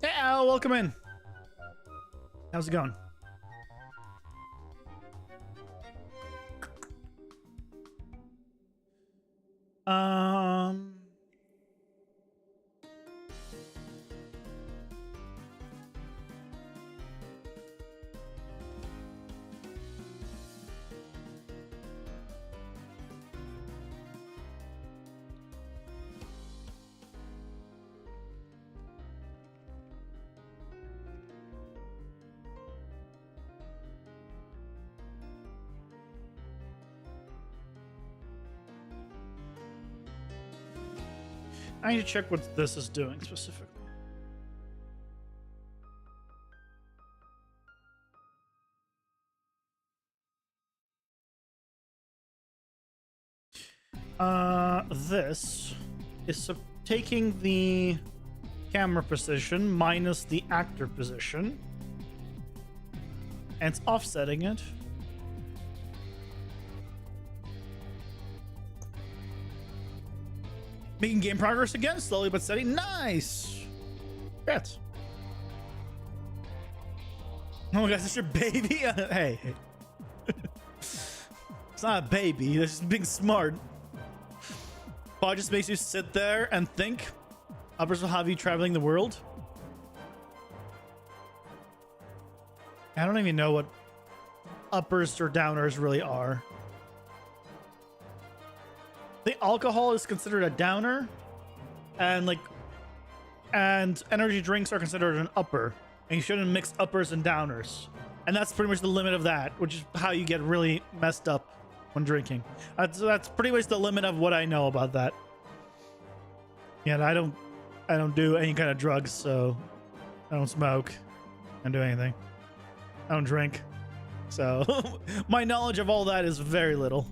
Hey Al, welcome in. How's it going? I need to check what this is doing specifically. This is taking the camera position minus the actor position, and it's offsetting it. Making game progress again, slowly but steady. Nice. Congrats. Oh my gosh, is this your baby? Hey. It's not a baby. This is being smart. Pod just makes you sit there and think. Uppers will have you traveling the world. I don't even know what uppers or downers really are. The alcohol is considered a downer, and energy drinks are considered an upper, and you shouldn't mix uppers and downers. And that's pretty much the limit of that, which is how you get really messed up when drinking. That's pretty much the limit of what I know about that. Yeah, I don't do any kind of drugs, so I don't smoke. I don't do anything. I don't drink. So my knowledge of all that is very little.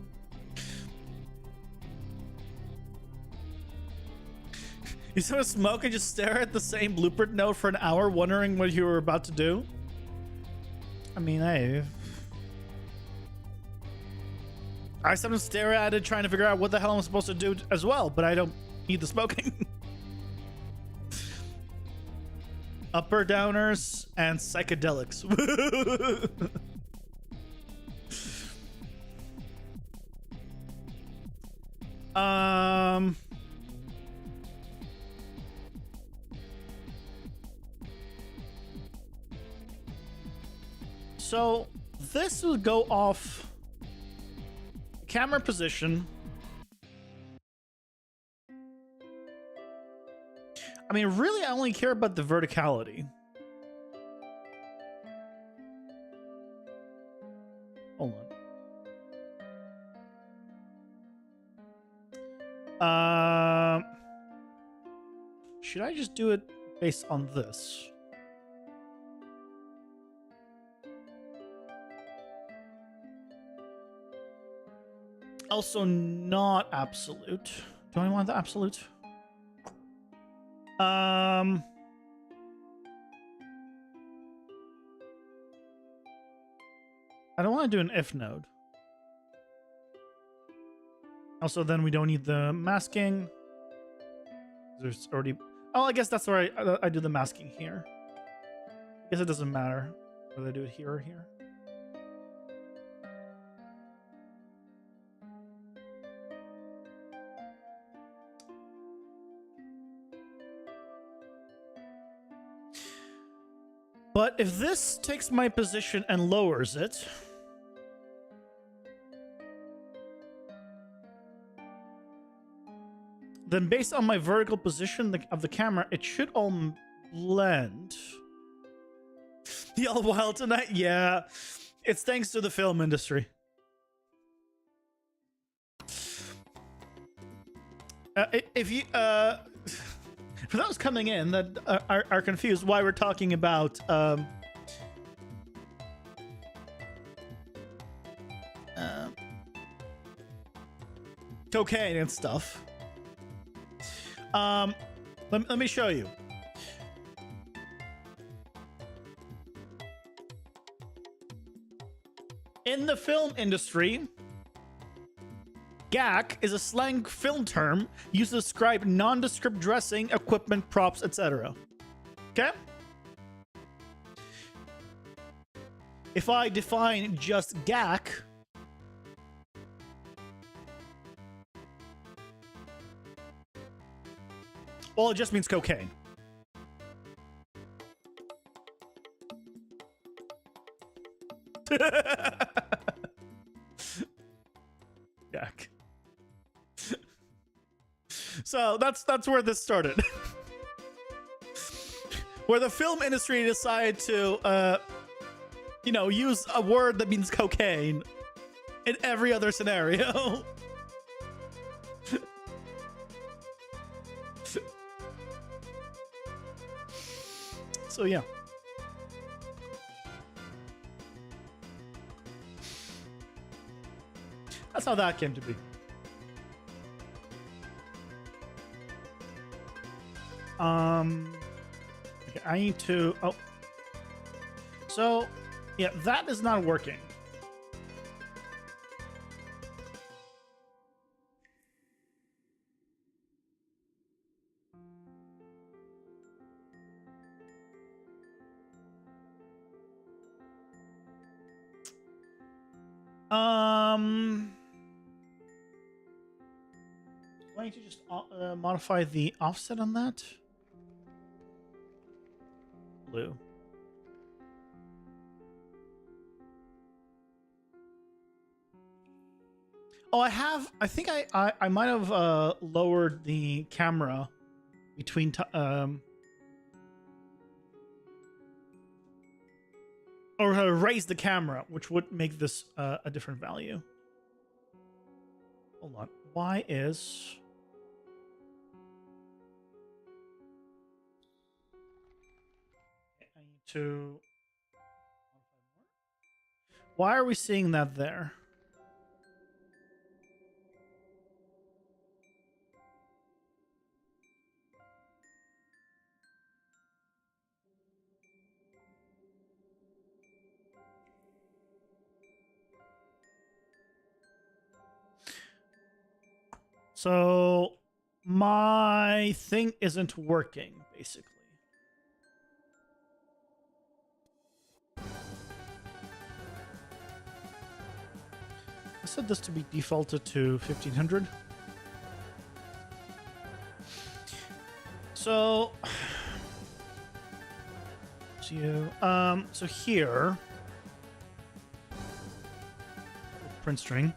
You just want to smoke and just stare at the same blueprint note for an hour wondering what you were about to do? I mean, hey. I sometimes stare at it trying to figure out what the hell I'm supposed to do as well, but I don't need the smoking. Upper downers and psychedelics. So this will go off camera position. I mean, really, I only care about the verticality. Hold on. Should I just do it based on this? Also not absolute. Do I want the absolute? I don't want to do an if node. Also, then we don't need the masking. There's already... Oh, I guess that's where I do the masking here. I guess it doesn't matter whether I do it here or here. But if this takes my position and lowers it, then based on my vertical position of the camera, it should all blend. The all wild tonight? Yeah, it's thanks to the film industry. If you for those coming in that are confused why we're talking about cocaine and stuff, let me show you. In the film industry, GAC is a slang film term used to describe nondescript dressing, equipment, props, etc. Okay? If I define just GAC, well, it just means cocaine. GAC. So that's where this started. Where the film industry decided to use a word that means cocaine in every other scenario. So yeah. That's how that came to be. Okay, I need to... Oh. So, yeah, that is not working. Do I need to just modify the offset on that? Blue. Oh, I think I might have lowered the camera between or raised the camera, which would make this a different value. Hold on. Y is... I need to... Why are we seeing that there? So my thing isn't working, basically. I set this to be defaulted to 1500. So so here print string.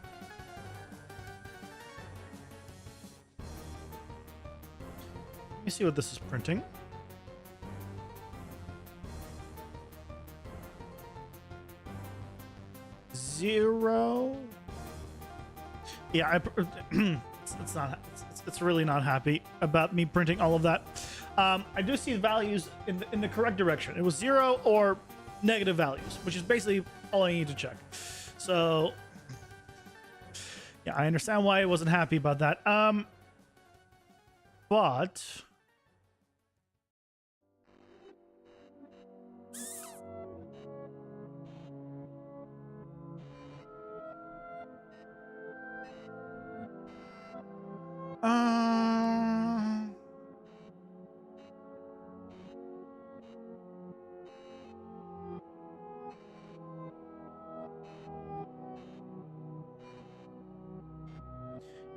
Let me see what this is printing. Zero. Yeah, it's really not happy about me printing all of that. I do see the values in the correct direction. It was 0 or negative values, which is basically all I need to check. So yeah, I understand why I wasn't happy about that. But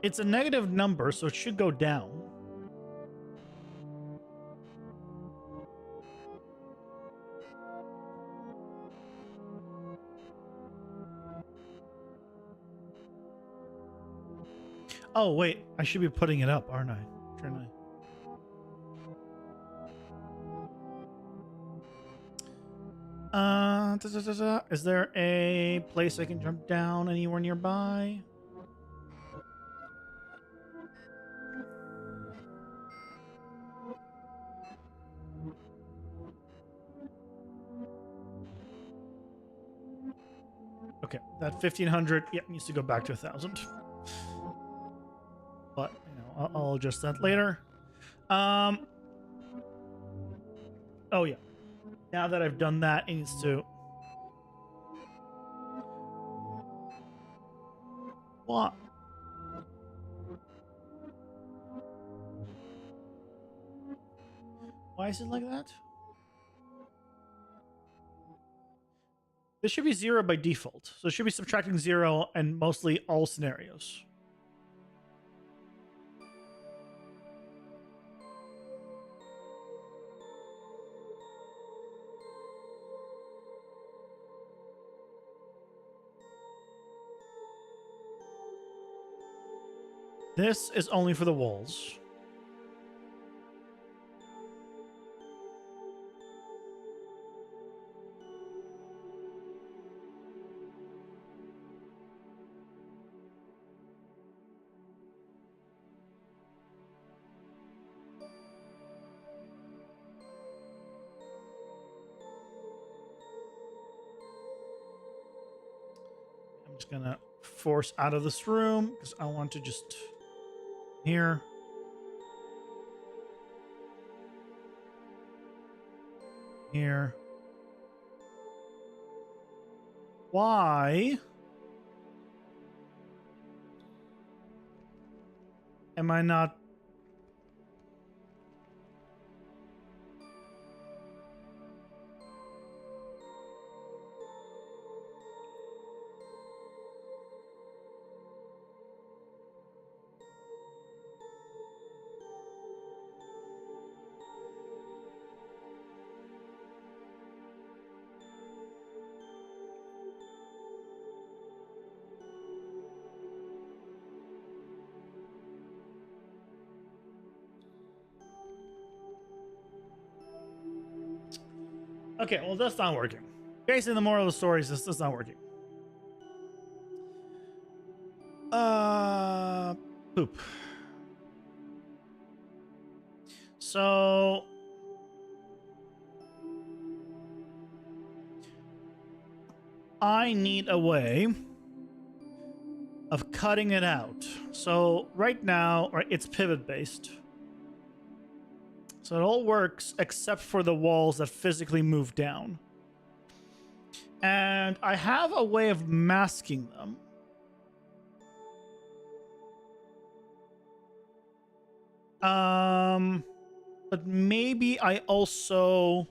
it's a negative number, so it should go down. Oh, wait. I should be putting it up, aren't I? Shouldn't I? Is there a place I can jump down anywhere nearby? Okay, that 1500, yeah, needs to go back to 1000. But, you know, I'll adjust that later. Oh yeah. Now that I've done that, it needs to... What? Why is it like that? This should be 0 by default. So it should be subtracting 0 in mostly all scenarios. This is only for the walls. I'm just gonna force out of this room because I want to just here. Here. Why am I not? Okay, well, that's not working. Basically, the moral of the story is this not working. Poop. So I need a way of cutting it out. So right now, it's pivot based. So it all works except for the walls that physically move down. And I have a way of masking them. But maybe I also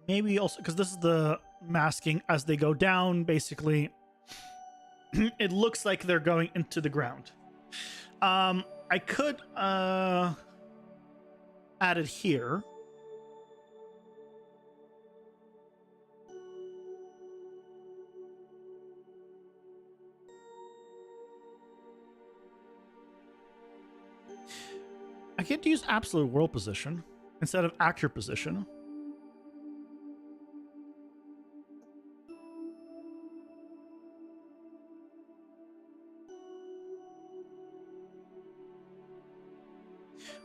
maybe also, because this is the masking as they go down, basically. It looks like they're going into the ground. I could add it here. I could use absolute world position instead of accurate position.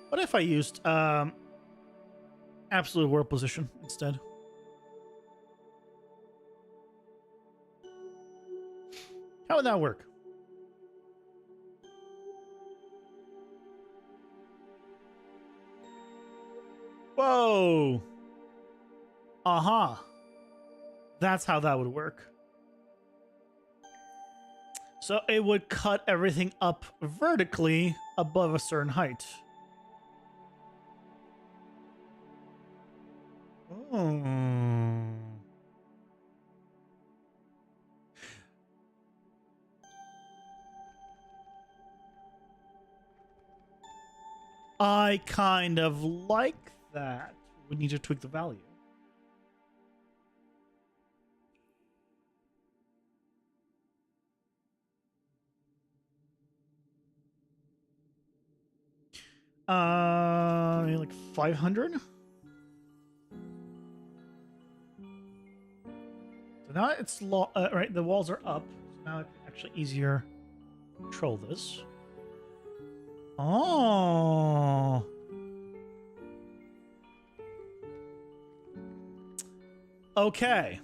What if I used absolute world position instead? How would that work? Whoa. Uh-huh. That's how that would work. So it would cut everything up vertically above a certain height. Oh. I kind of like that. We need to tweak the value. Like 500. So now it's right. The walls are up. So now it's actually easier to control this. Oh. Okay.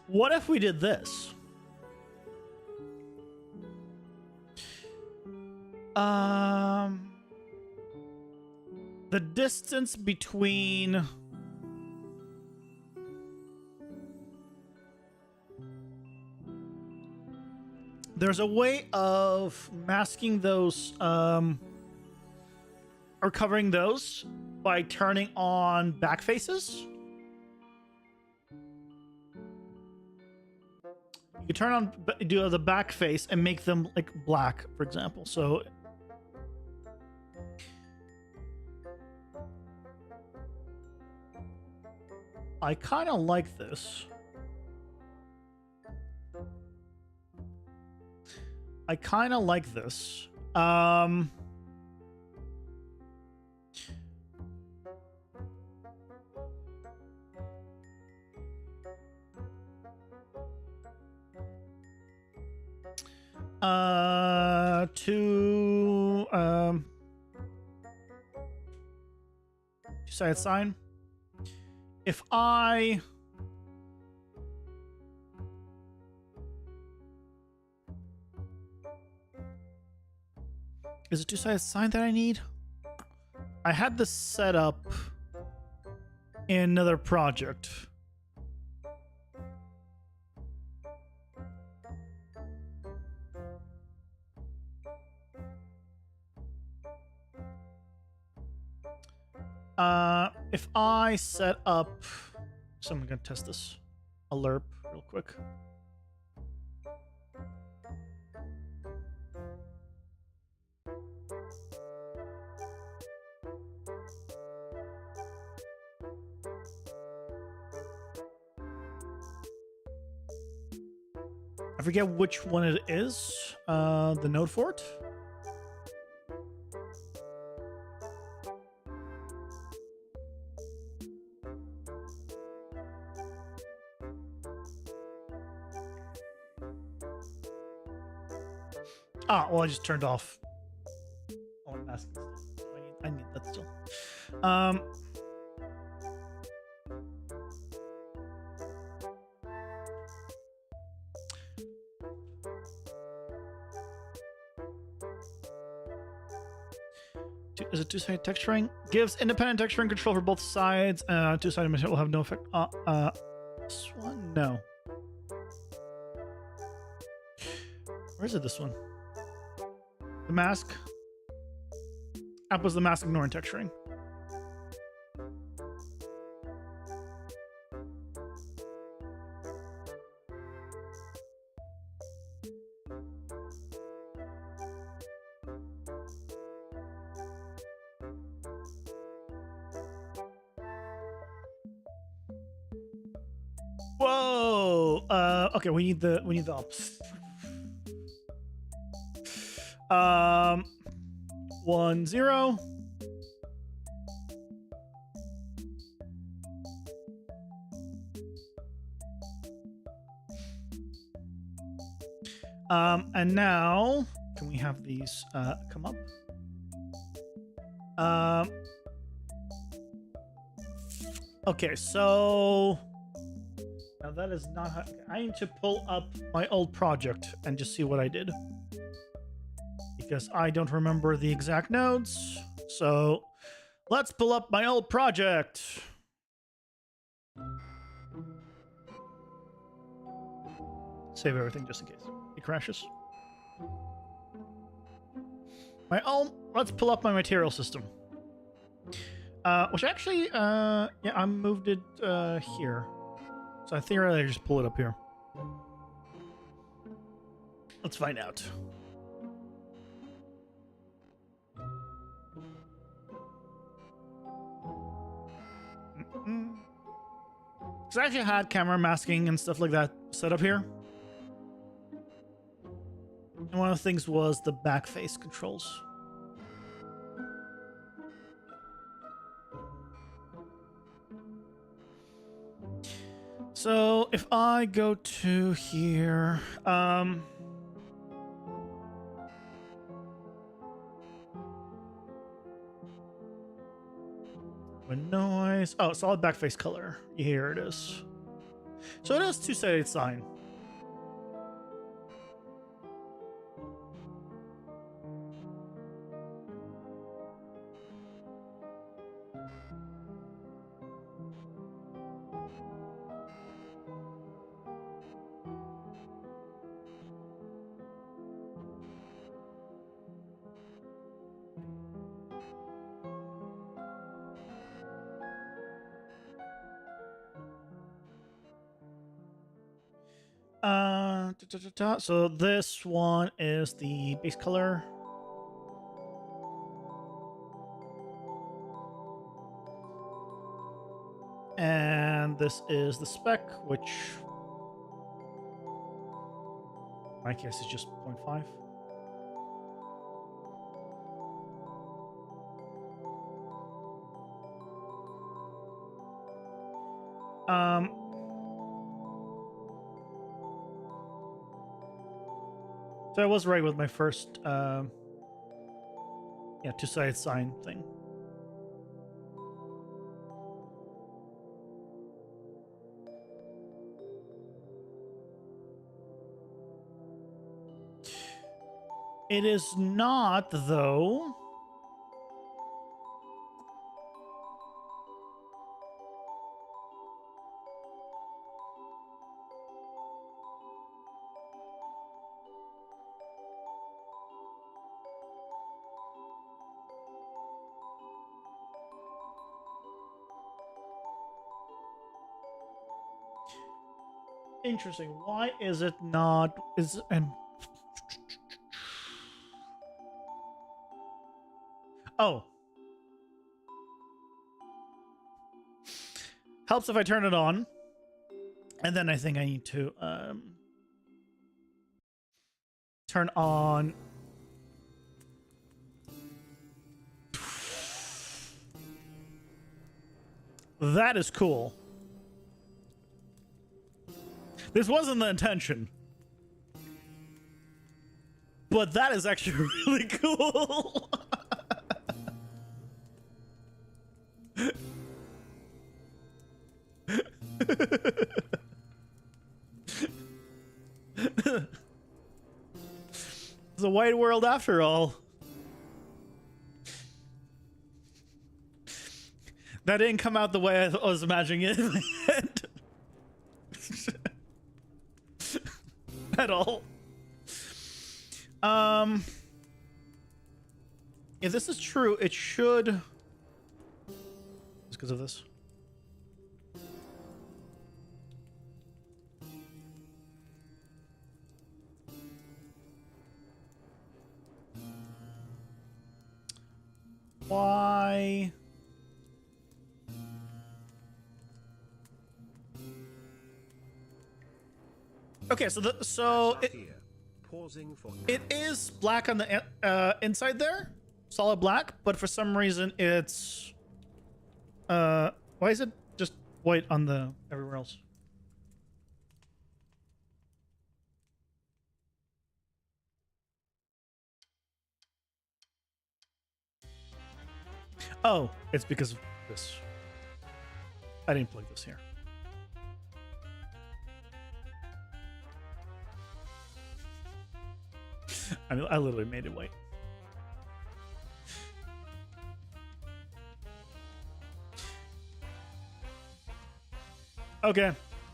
What if we did this? The distance between there's a way of masking those or covering those by turning on back faces. You turn on do the back face and make them like black, for example. So I kind of like this. I kind of like this. Two-sided sign. If I is it two-sided sign that I need? I had this set up in another project. If I set up, so I'm gonna test this alert real quick. I forget which one it is. The node for it. Ah, well, I just turned off. Oh, I'm asking stuff. I need that still. Is it two-sided texturing? Gives independent texturing control for both sides. Two-sided material will have no effect. This one? No. Where is it, this one? The mask? App was the mask ignoring texturing. okay, we need the ops. 1 0. And now can we have these come up? Okay, so now that is not how I need to pull up my old project and just see what I did, because I don't remember the exact nodes. So let's pull up my old project. Save everything just in case it crashes. Let's pull up my material system. Which actually, yeah, I moved it here. So I theoretically I just pull it up here. Let's find out. Because I actually had camera masking and stuff like that set up here. And one of the things was the back face controls. So if I go to here, when noise, oh, solid back face color. Here it is. So it is two-sided sign. So this one is the base color. And this is the spec, which in my case is just 0.5. So I was right with my first, yeah, two-sided sign thing. It is not, though. Interesting. Why is it not? Oh. Helps if I turn it on. And then I think I need to turn on. That is cool. This wasn't the intention. But that is actually really cool. It's a wide world after all. That didn't come out the way I was imagining it in my head. At all. If this is true, it should... Just because of this. Why? Okay, so Here. Pausing for it is black on the inside there, solid black, but for some reason it's why is it just white on the everywhere else? Oh, it's because of this. I didn't plug this here. I mean, I literally made it white. Okay,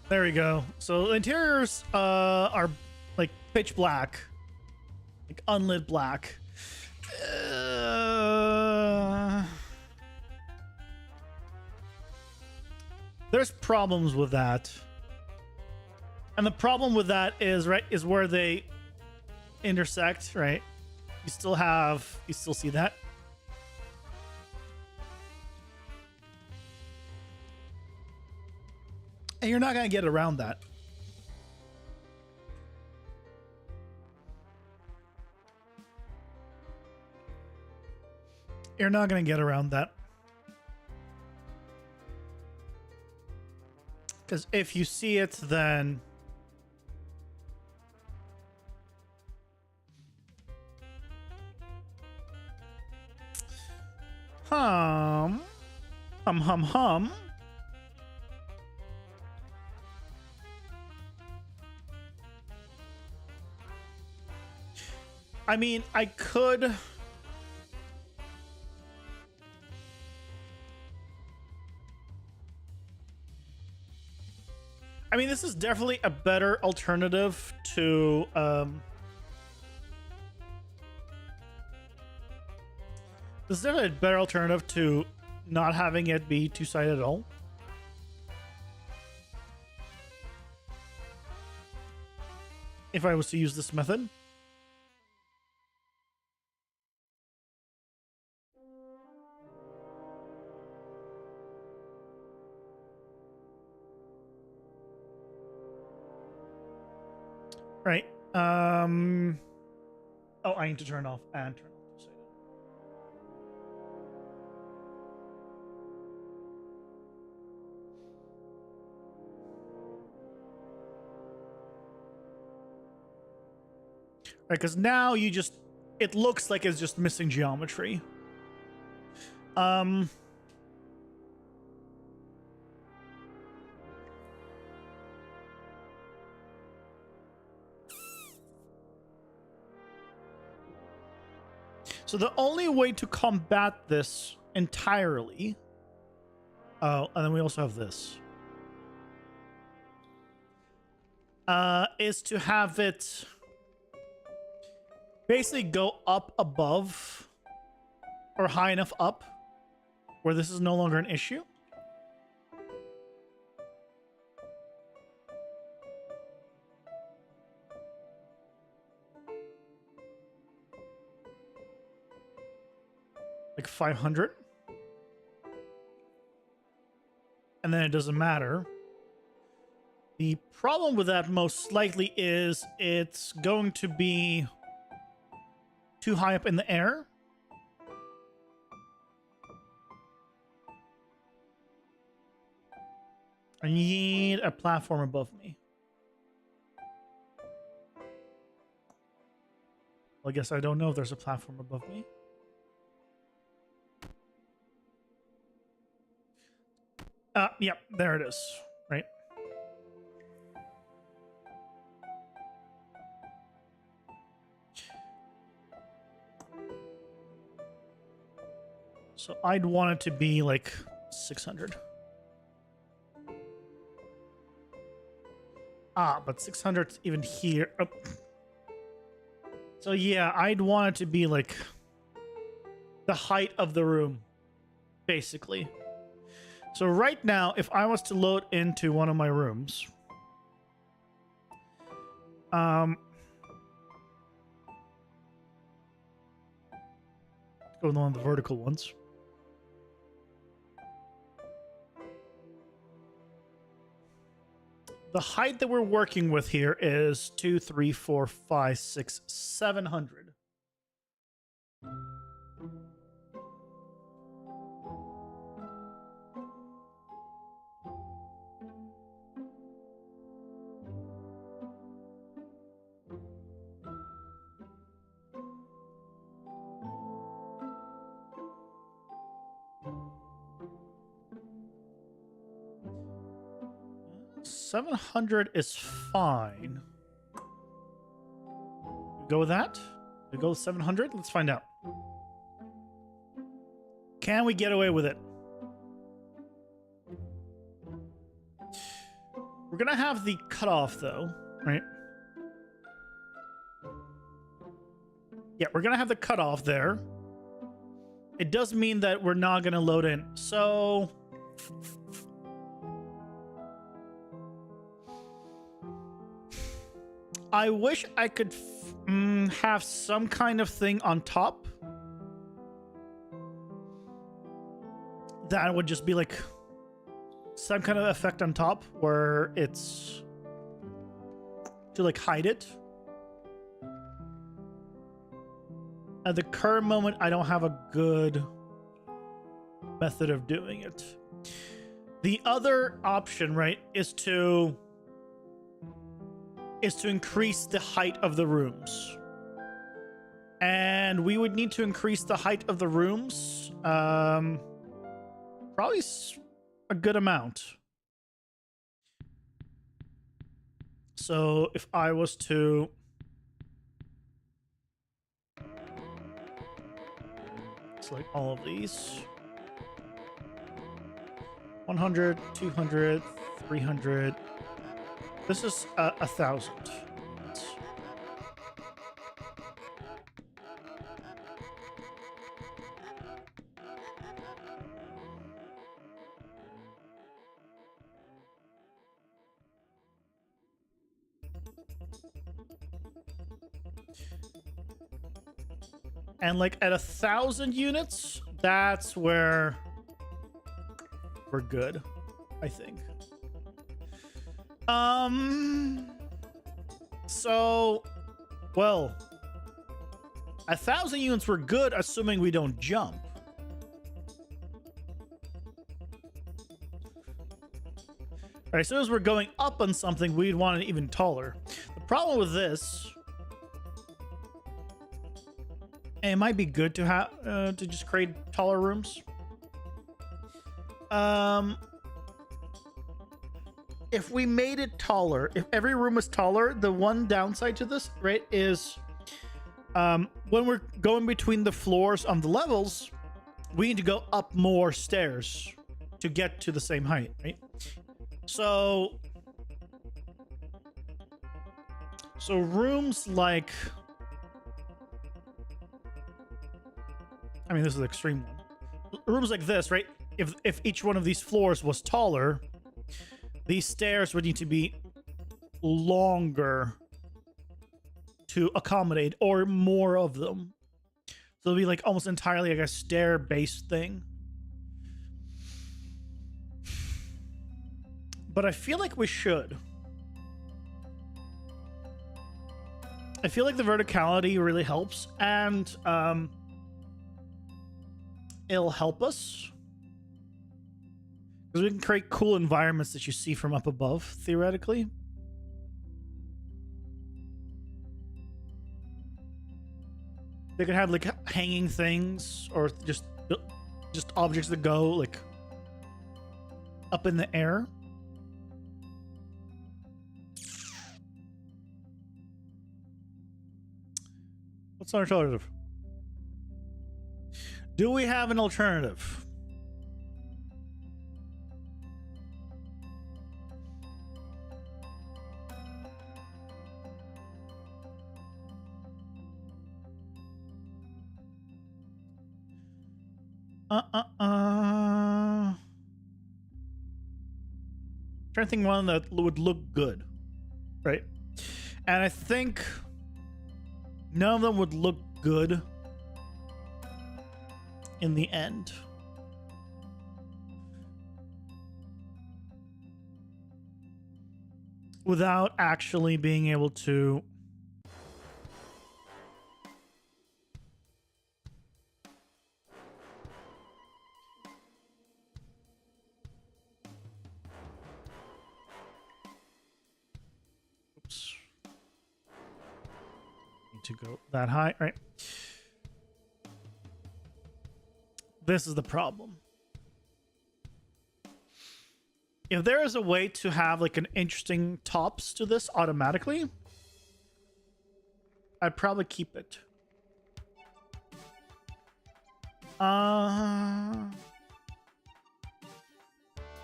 there we go. So the interiors are like pitch black, like unlit black. There's problems with that, and the problem with that is is where they intersect. Right, you still see that. And you're not going to get around that. You're not going to get around that. Because if you see it, then... Hum. I mean, I could... I mean, this is definitely a better alternative to... This is definitely a better alternative to not having it be two-sided at all. If I was to use this method. Right. Oh, I need to turn off and turn off this. Right, because now it looks like it's just missing geometry. So the only way to combat this entirely... Oh, and then we also have this. Is to have it basically go up above or high enough up where this is no longer an issue. Like 500. And then it doesn't matter. The problem with that most likely is it's going to be too high up in the air. I need a platform above me. Well, I guess I don't know if there's a platform above me. Yep, there it is. Right. So I'd want it to be like 600. But 600 even here. Oh. So yeah, I'd want it to be like the height of the room, basically. So right now, if I was to load into one of my rooms, go with one of the vertical ones. The height that we're working with here is 2, 3, 4, 5, 6, 700. $700 is fine. We go with that? We go with 700? Let's find out. Can we get away with it? We're gonna have the cutoff though, right? Yeah, we're gonna have the cutoff there. It does mean that we're not gonna load in. So I wish I could have some kind of thing on top that would just be like some kind of effect on top where it's to like hide it. At the current moment, I don't have a good method of doing it. The other option, right, is to increase the height of the rooms. And we would need to increase the height of the rooms probably a good amount. So if I was to select all of these, 100, 200, 300, this is 1,000. And like at 1,000 units, that's where we're good, I think. So, well, 1,000 units were good, assuming we don't jump. All right, as soon as we're going up on something, we'd want it even taller. The problem with this, and it might be good to have to just create taller rooms. If we made it taller, if every room was taller, the one downside to this, right, is when we're going between the floors on the levels, we need to go up more stairs to get to the same height, right? So rooms like, I mean, this is an extreme one. Rooms like this, right? If each one of these floors was taller, these stairs would need to be longer to accommodate, or more of them. So it'll be like almost entirely like a stair-based thing. But I feel like we should. I feel like the verticality really helps, and it'll help us. Because we can create cool environments that you see from up above, theoretically. They could have like hanging things, or just objects that go like up in the air. What's an alternative? Do we have an alternative? Trying to think one that would look good, right? And I think none of them would look good in the end. without actually being able to oops. Need to go that high, right? This is the problem. If there is a way to have like an interesting tops to this automatically, I'd probably keep it. Because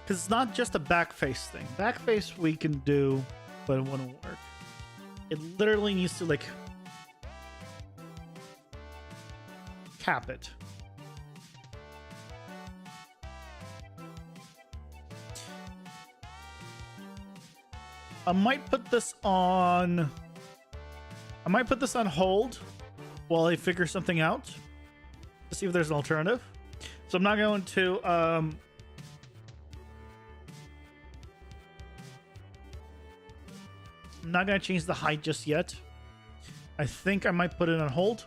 it's not just a back face thing. Back face we can do, but it wouldn't work. It literally needs to like cap it. I might put this on hold while I figure something out to see if there's an alternative. So I'm not going to I'm not going to change the height just yet. I think I might put it on hold.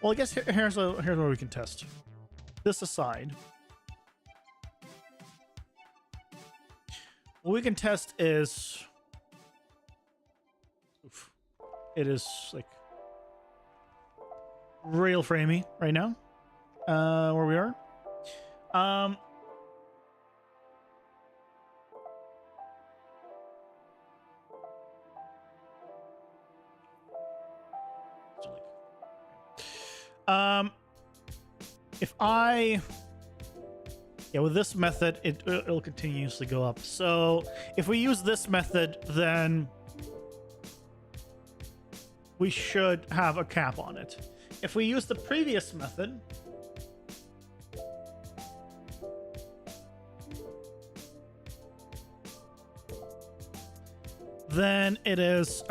Well, I guess here's where we can test. This aside, what we can test is, it is like real framey right now, where we are. If with this method, it'll continuously go up. So if we use this method, then we should have a cap on it. If we use the previous method, then it is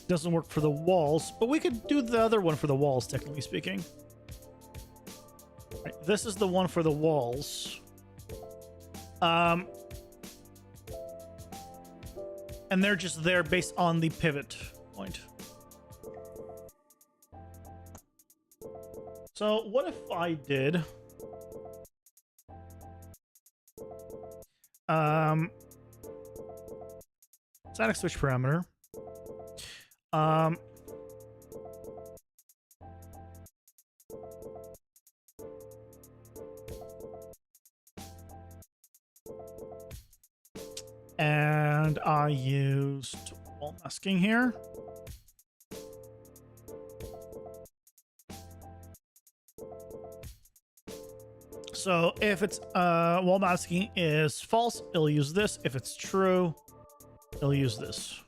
doesn't work for the walls, but we could do the other one for the walls, technically speaking. Right, this is the one for the walls. And they're just there based on the pivot point. So what if I did static switch parameter, and I used wall masking here. So if it's wall masking is false, it'll use this. If it's true, it'll use this.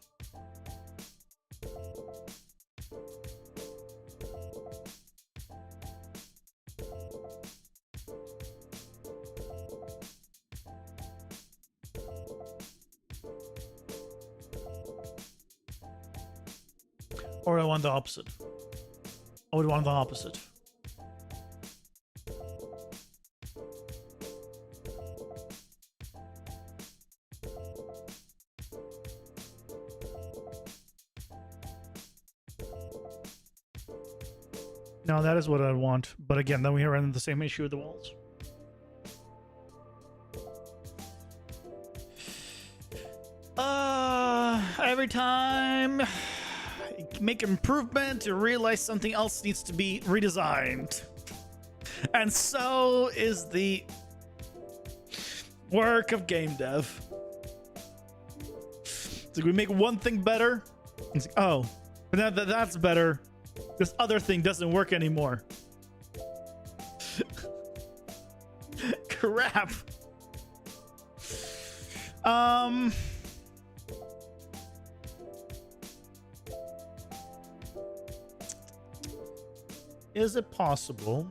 Or I want the opposite. I would want the opposite. No, that is what I want. But again, then we run into the same issue with the walls. Every time make improvement, you realize something else needs to be redesigned. And so is the work of game dev. So we make one thing better. It's like, oh, but now that that's better, this other thing doesn't work anymore. Crap. Is it possible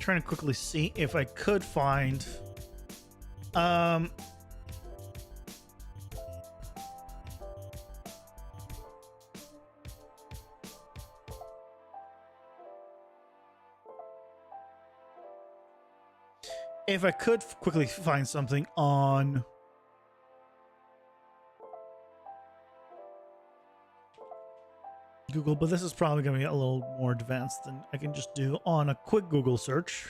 trying to quickly see if I could find if I could quickly find something on Google, but this is probably going to be a little more advanced than I can just do on a quick Google search.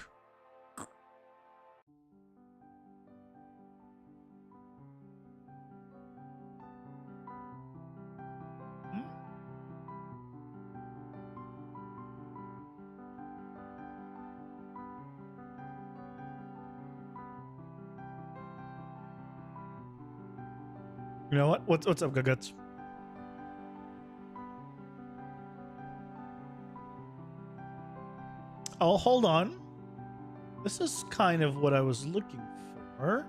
You know what? What's up, Guguts? Oh, hold on. This is kind of what I was looking for.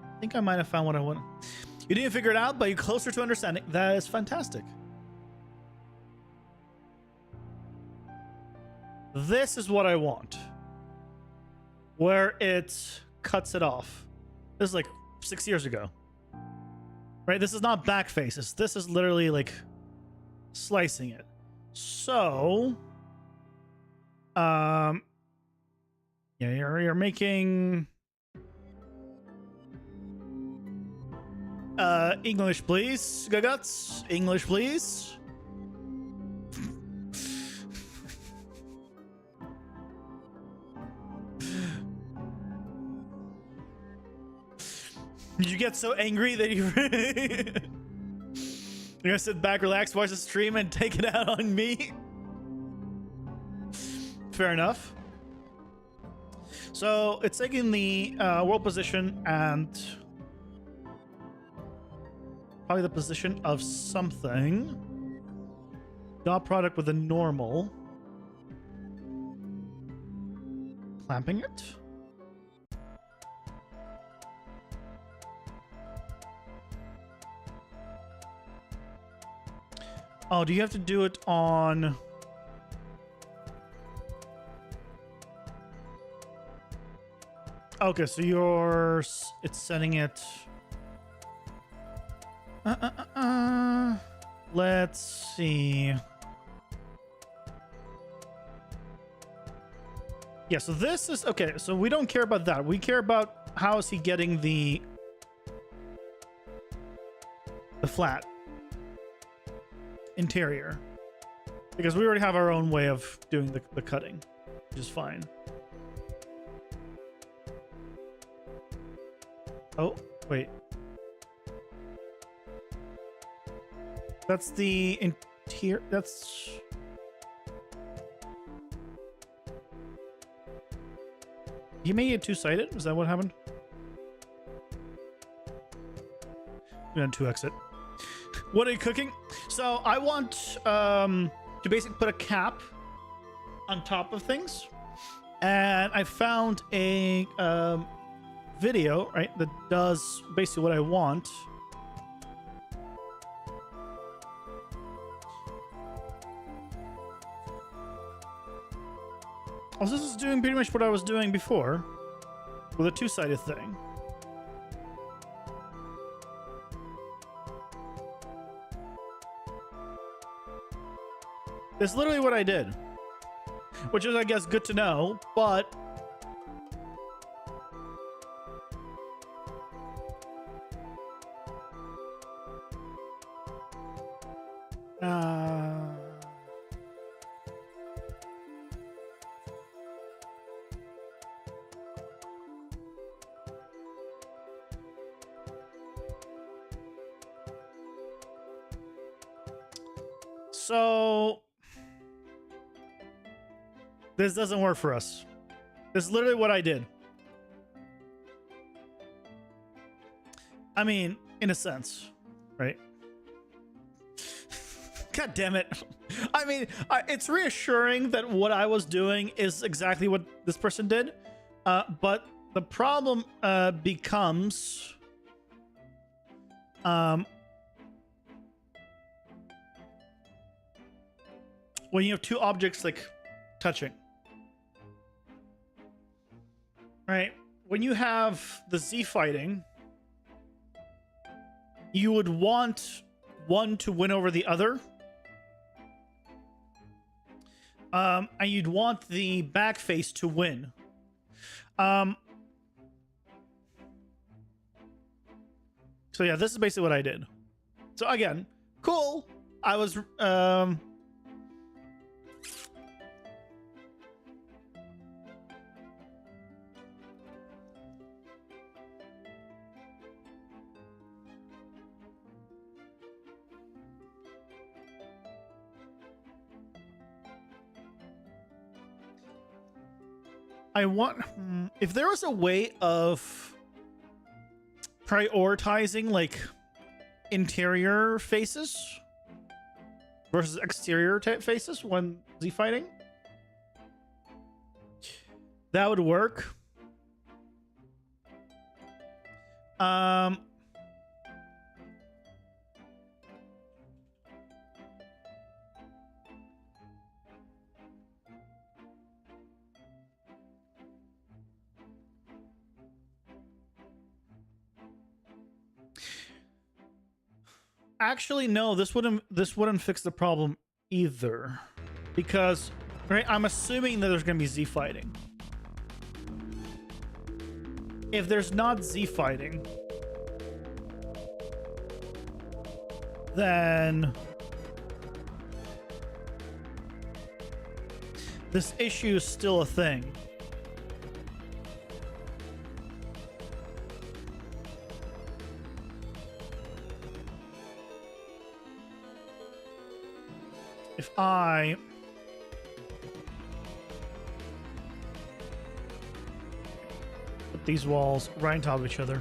I think I might have found what I want. You didn't figure it out, but you're closer to understanding. That is fantastic. This is what I want. Where it cuts it off. This is like 6 years ago. Right? This is not back faces. This is literally like slicing it. So yeah, you're making English please, Guguts. English please. Did you get so angry that you're gonna sit back, relax, watch the stream, and take it out on me? Fair enough. So it's taking the world position and probably the position of something. Dot product with a normal. Clamping it. Oh, do you have to do it on... Okay, so it's setting it... Let's see. Yeah, so this is... Okay, so we don't care about that. We care about how is he getting the flat interior, because we already have our own way of doing the cutting, which is fine. Oh, wait. That's the interior. That's... You made it two-sided? Is that what happened? I'm gonna 2x it. What are you cooking? So I want to basically put a cap on top of things, and I found a video, right, that does basically what I want. Oh, so this is doing pretty much what I was doing before with a two-sided thing. It's literally what I did, which is, I guess, good to know, but so this doesn't work for us. This is literally what I did. I mean, in a sense, right? God damn it. I mean, it's reassuring that what I was doing is exactly what this person did. But the problem becomes... when you have two objects like touching. Right? When you have the Z fighting, you would want one to win over the other. And you'd want the back face to win. So yeah, this is basically what I did. So again, cool. I was I want if there was a way of prioritizing like interior faces versus exterior faces when Z fighting, that would work. Actually, no, this wouldn't fix the problem either, because right, I'm assuming that there's gonna be Z fighting. If there's not Z fighting, then this issue is still a thing. If I put these walls right on top of each other.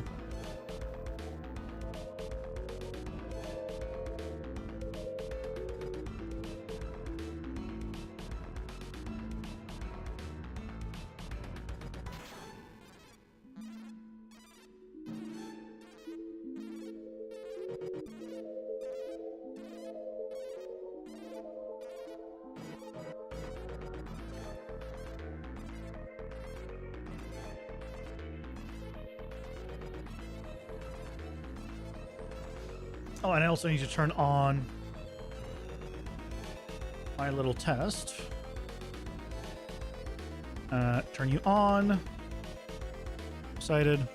Oh, and I also need to turn on my little test. Turn you on. Excited.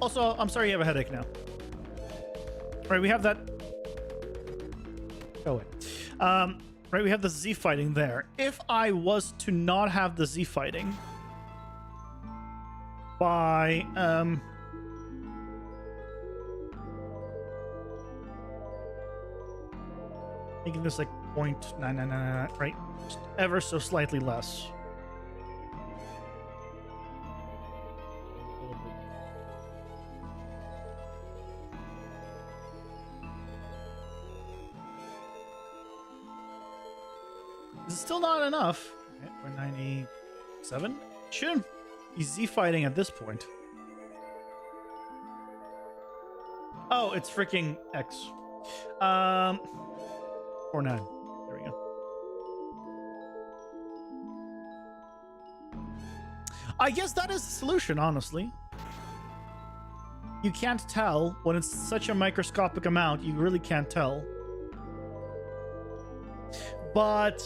Also, I'm sorry you have a headache now. Right, we have that. Oh, wait. Right, we have the Z fighting there. If I was to not have the Z fighting, by making this like 0.999, right? Just ever so slightly less. Is it still not enough? Okay, we're 97. Shouldn't be Z fighting at this point. Oh, it's freaking X. 49. There we go. I guess that is the solution, honestly. You can't tell when it's such a microscopic amount. You really can't tell. But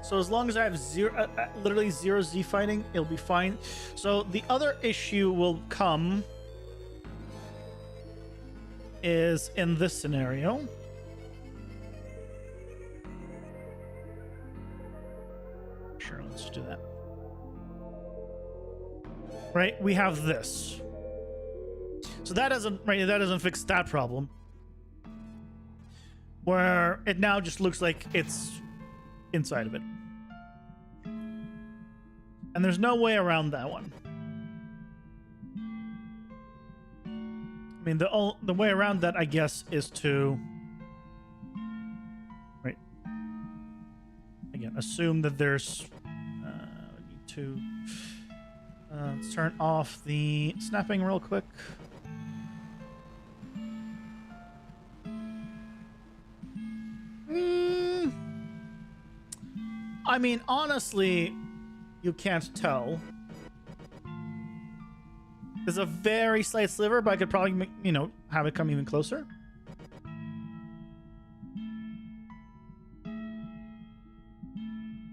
so as long as I have literally zero Z fighting, it'll be fine. So the other issue will come is in this scenario. Sure, let's do that. Right, we have this. So that doesn't fix that problem. Where it now just looks like it's inside of it. And there's no way around that one. I mean, the way around that, I guess, is to... Right. Again. assume that there's need to let's turn off the snapping real quick. I mean, honestly, you can't tell. There's a very slight sliver, but I could probably make, you know, have it come even closer.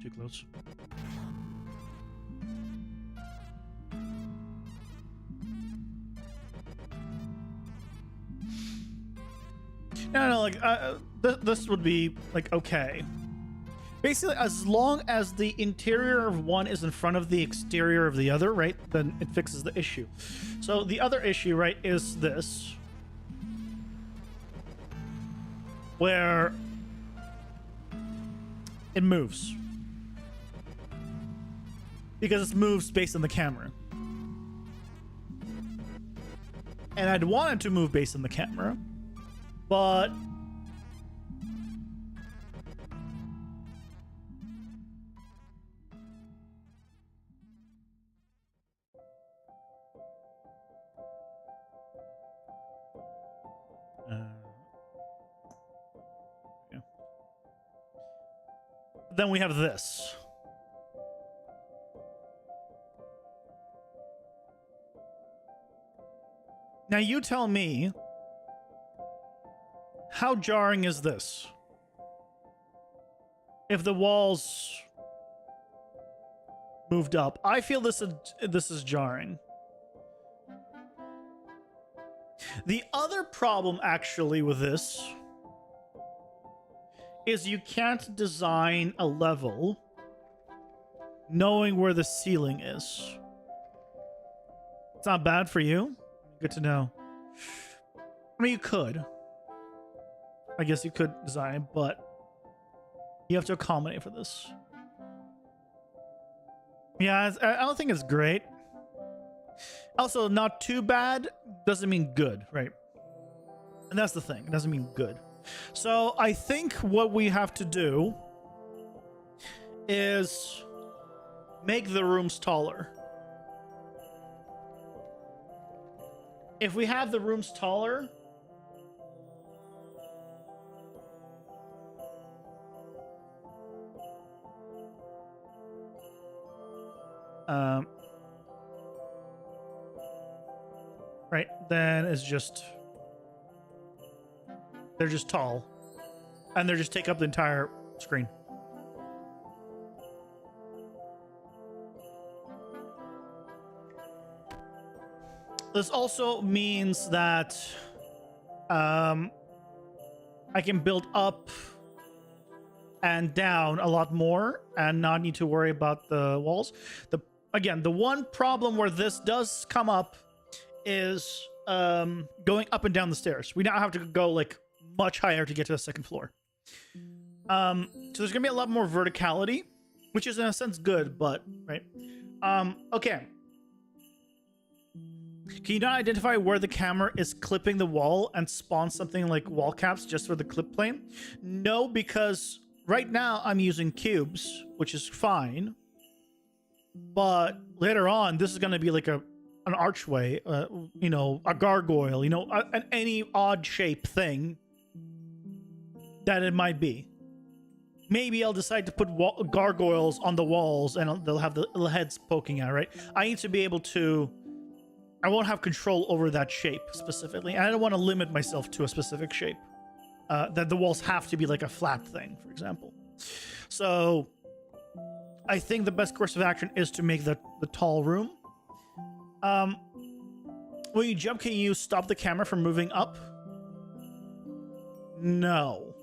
Too close. No, like this would be like okay. Basically, as long as the interior of one is in front of the exterior of the other, right, then it fixes the issue. So the other issue, right, is this, where it moves because it moves based on the camera, and I'd want it to move based on the camera, but yeah. Then we have this. Now you tell me, how jarring is this? If the walls moved up, I feel this is jarring. The other problem actually with this is you can't design a level knowing where the ceiling is. It's not bad for you. Good to know. I mean, you could. I guess you could design, but you have to accommodate for this. Yeah, I don't think it's great. Also, not too bad doesn't mean good, right? And that's the thing. It doesn't mean good. So I think what we have to do is make the rooms taller. If we have the rooms taller, right, then it's just, they're just tall and they just take up the entire screen. This also means that I can build up and down a lot more and not need to worry about the walls. Again, the one problem where this does come up is going up and down the stairs. We now have to go like much higher to get to the second floor. So there's gonna be a lot more verticality, which is in a sense good, but right. Okay. Can you not identify where the camera is clipping the wall and spawn something like wall caps just for the clip plane? No, because right now I'm using cubes, which is fine. But later on, this is going to be like an archway, you know, a gargoyle, you know, any odd shape thing that it might be. Maybe I'll decide to put gargoyles on the walls and they'll have the little heads poking out, right? I need to be able to... I won't have control over that shape specifically. And I don't want to limit myself to a specific shape. That the walls have to be like a flat thing, for example. So I think the best course of action is to make the tall room. When you jump, can you stop the camera from moving up? No.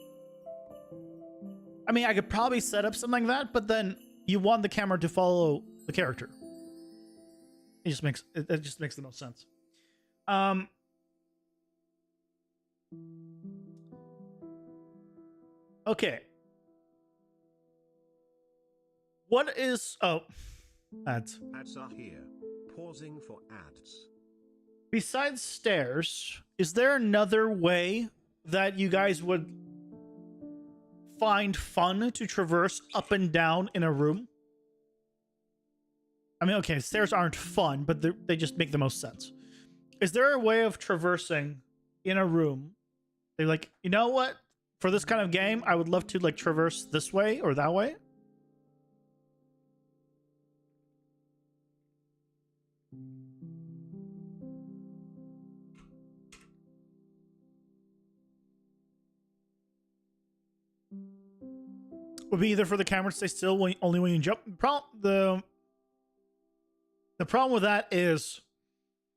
I mean, I could probably set up something like that, but then you want the camera to follow the character. It just makes the most sense. Okay. What is ads? Ads are here. Pausing for ads. Besides stairs, is there another way that you guys would find fun to traverse up and down in a room? I mean, okay, stairs aren't fun, but they just make the most sense. Is there a way of traversing in a room? They're like, you know what? For this kind of game, I would love to like traverse this way or that way. Would be either for the camera to stay still only when you jump. The problem with that is,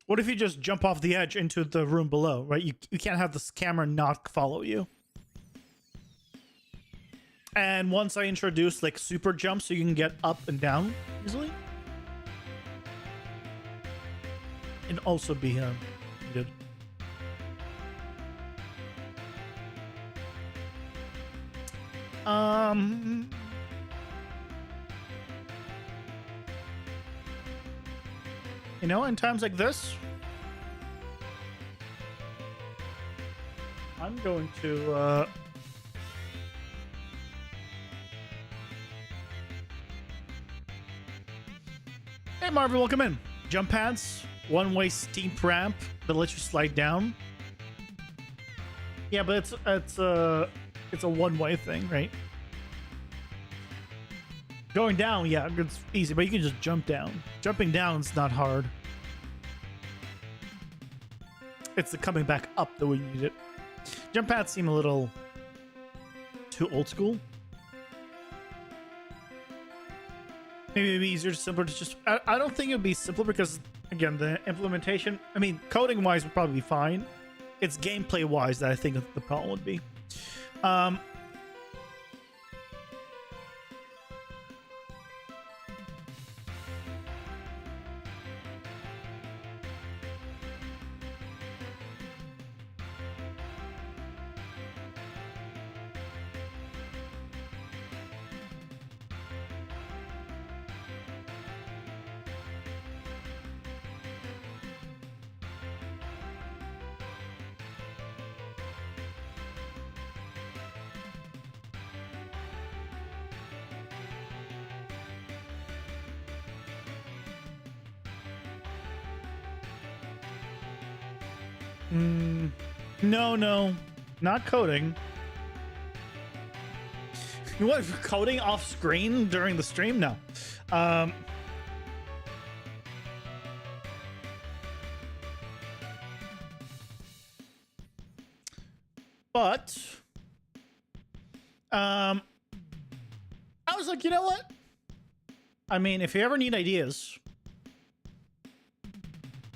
what if you just jump off the edge into the room below, right? You can't have this camera not follow you. And once I introduce like super jumps so you can get up and down easily, it'd also be good. You know, in times like this, I'm going to hey Marvin, welcome in. Jump pads, one-way steep ramp that lets you slide down. Yeah, but it's a one-way thing, right? Going down, yeah, it's easy, but you can just jump down. Jumping down is not hard. It's the coming back up that we need it. Jump pads seem a little too old school. Maybe it'd be easier, simpler to just... I don't think it would be simpler because, again, the implementation... I mean, coding-wise would probably be fine. It's gameplay-wise that I think the problem would be. No, not coding. You want coding off screen during the stream? No. But I was like, you know what? I mean, if you ever need ideas,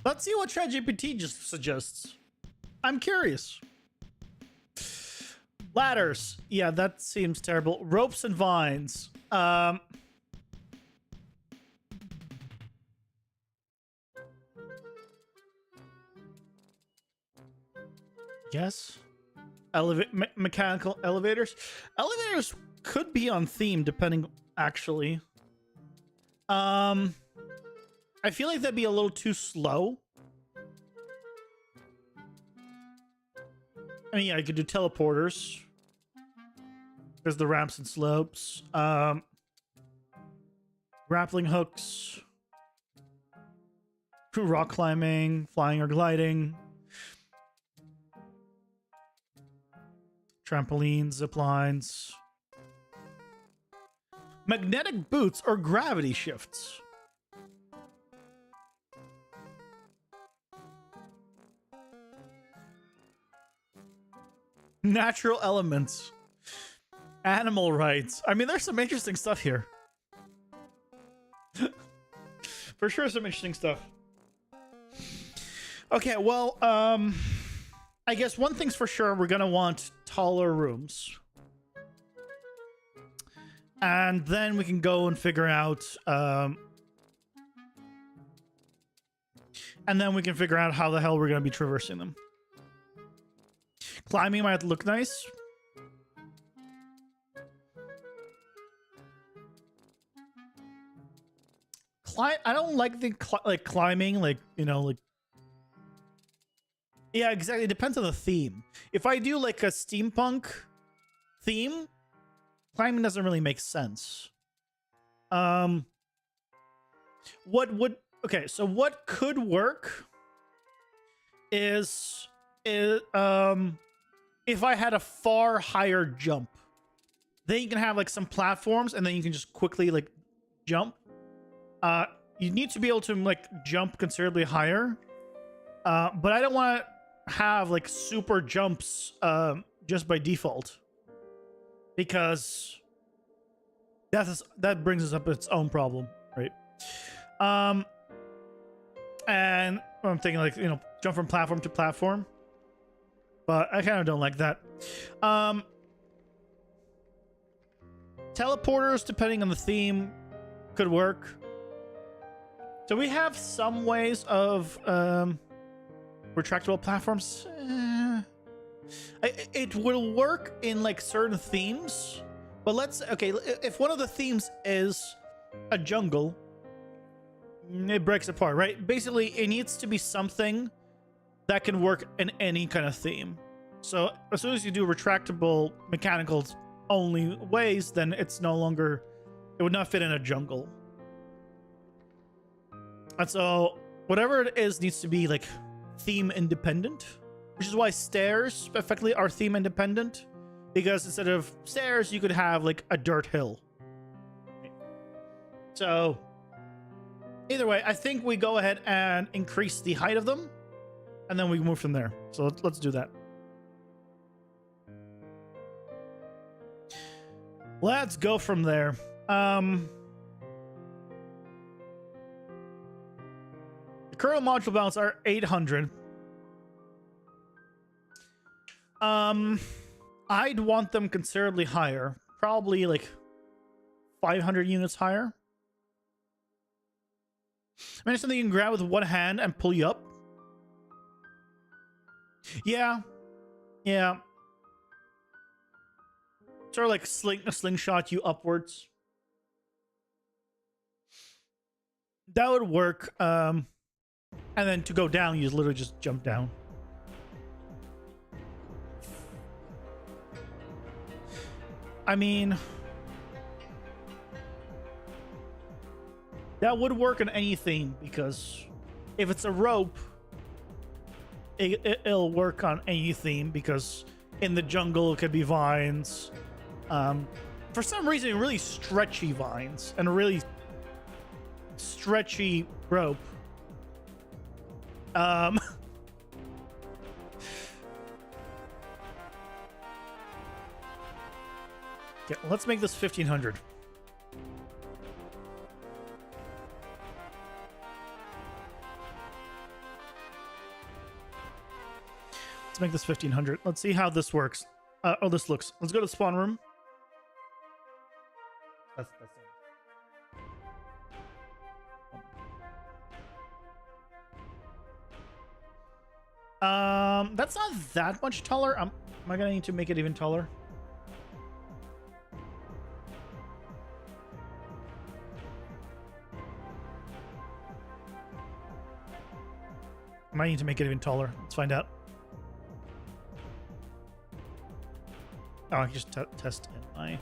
let's see what ChatGPT just suggests. I'm curious. Ladders. Yeah, that seems terrible. Ropes and vines. Yes. Mechanical elevators. Elevators could be on theme depending, actually. I feel like that'd be a little too slow. I mean, yeah, I could do teleporters. There's the ramps and slopes. Grappling hooks. Rock climbing, flying or gliding. Trampolines, zip lines. Magnetic boots or gravity shifts. Natural elements. Animal rights. I mean, there's some interesting stuff here. For sure, some interesting stuff. Okay, well, I guess one thing's for sure, we're gonna want taller rooms. And then we can go and figure out, and then we can figure out how the hell we're gonna be traversing them. Climbing might look nice. I don't like the climbing, like, you know, like. Yeah, exactly. It depends on the theme. If I do like a steampunk theme, climbing doesn't really make sense. What would okay? So what could work is if I had a far higher jump, then you can have like some platforms, and then you can just quickly like jump. You need to be able to like jump considerably higher, but I don't want to have like super jumps just by default, because that brings us up its own problem, right? And I'm thinking like, jump from platform to platform, but I kind of don't like that. Teleporters, depending on the theme, could work. So we have some ways of retractable platforms. It will work in like certain themes, but if one of the themes is a jungle, it breaks apart, right? Basically, it needs to be something that can work in any kind of theme. So as soon as you do retractable mechanical only ways, then it would not fit in a jungle. And so whatever it is needs to be like theme independent, which is why stairs effectively are theme independent, because instead of stairs, you could have like a dirt hill. So either way, I think we go ahead and increase the height of them, and then we move from there. So let's do that. Let's go from there. The current module balance are 800. I'd want them considerably higher, probably like 500 units higher. I mean, it's something you can grab with one hand and pull you up. Yeah. Sort of like a slingshot you upwards. That would work. And then to go down, you literally just jump down. I mean, that would work in any theme, because if it's a rope, it'll work on any theme, because in the jungle it could be vines. For some reason, really stretchy vines and a really stretchy rope. Okay, let's make this 1500. Let's make this 1500. Let's see how this works. This looks. Let's go to the spawn room. That's not that much taller. Am I gonna need to make it even taller? I might need to make it even taller. Let's find out. Oh, I can just test in my...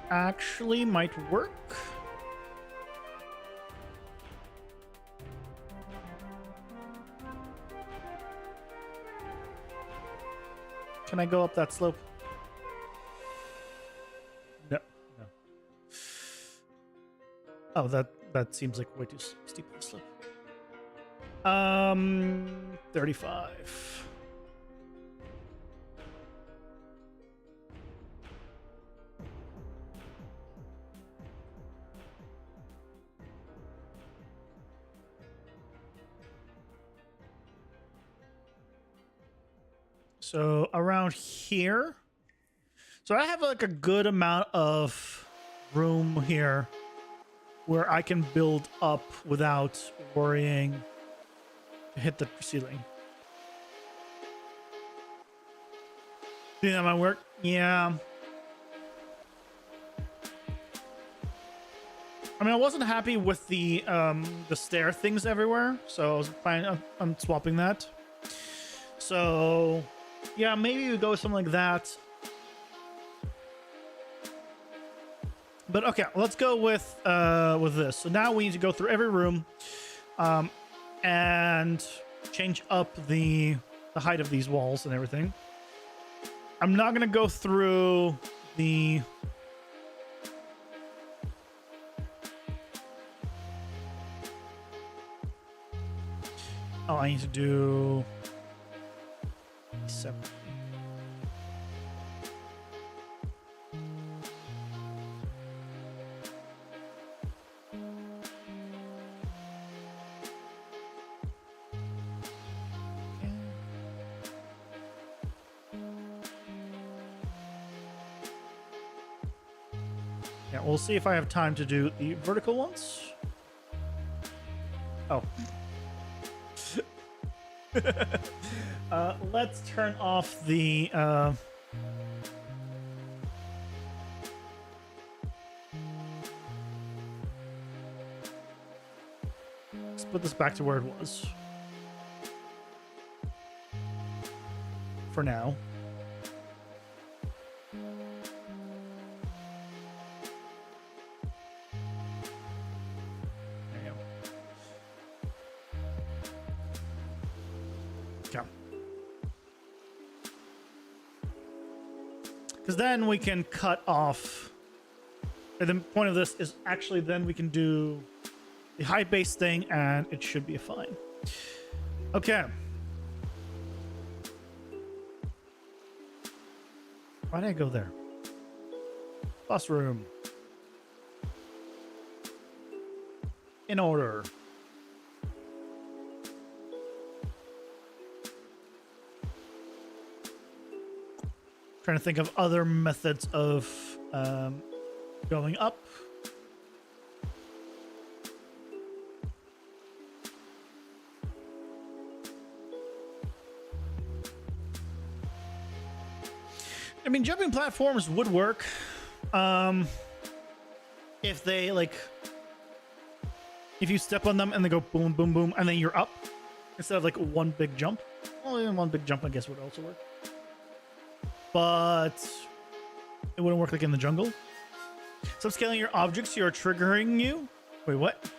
Actually might work. Can I go up that slope? No. Oh, that seems like way too steep of a slope. 35. So around here. So I have like a good amount of room here where I can build up without worrying to hit the ceiling. Do you think that might work? Yeah. I mean, I wasn't happy with the stair things everywhere, so I was planning on swapping that. So, yeah, maybe we go with something like that. But okay, let's go with this. So now we need to go through every room, and change up the height of these walls and everything. I'm not gonna go through the. Oh, I need to do separately. Yeah, we'll see if I have time to do the vertical ones. Oh. Let's turn off the let's put this back to where it was for now. There you go. Okay. Because then we can cut off. And the point of this is actually then we can do the height base thing and it should be fine. Okay. Why did I go there? Boss room. In order. Trying to think of other methods of going up. I mean, jumping platforms would work if they if you step on them and they go boom, boom, boom, and then you're up instead of like one big jump. Well, even one big jump, I guess, would also work. But it wouldn't work like in the jungle. So scaling your objects, you're triggering you. Wait, what?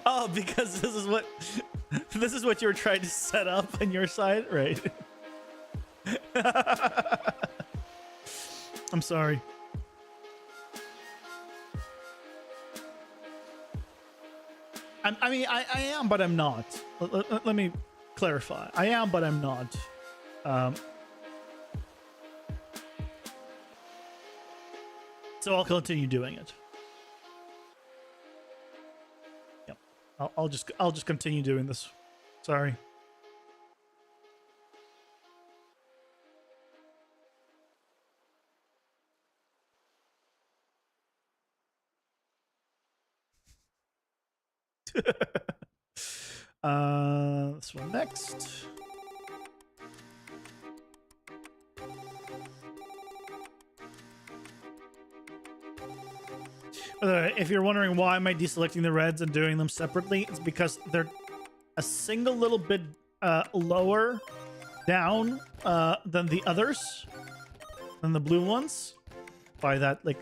Oh, because this is what you were trying to set up on your side, right? I'm sorry. I mean, I am, but I'm not. Let me clarify. I am, but I'm not. So I'll continue doing it. Yep. I'll just continue doing this. Sorry. This one next. If you're wondering why am I deselecting the reds and doing them separately, it's because they're a single little bit lower down than the others, than the blue ones, by that like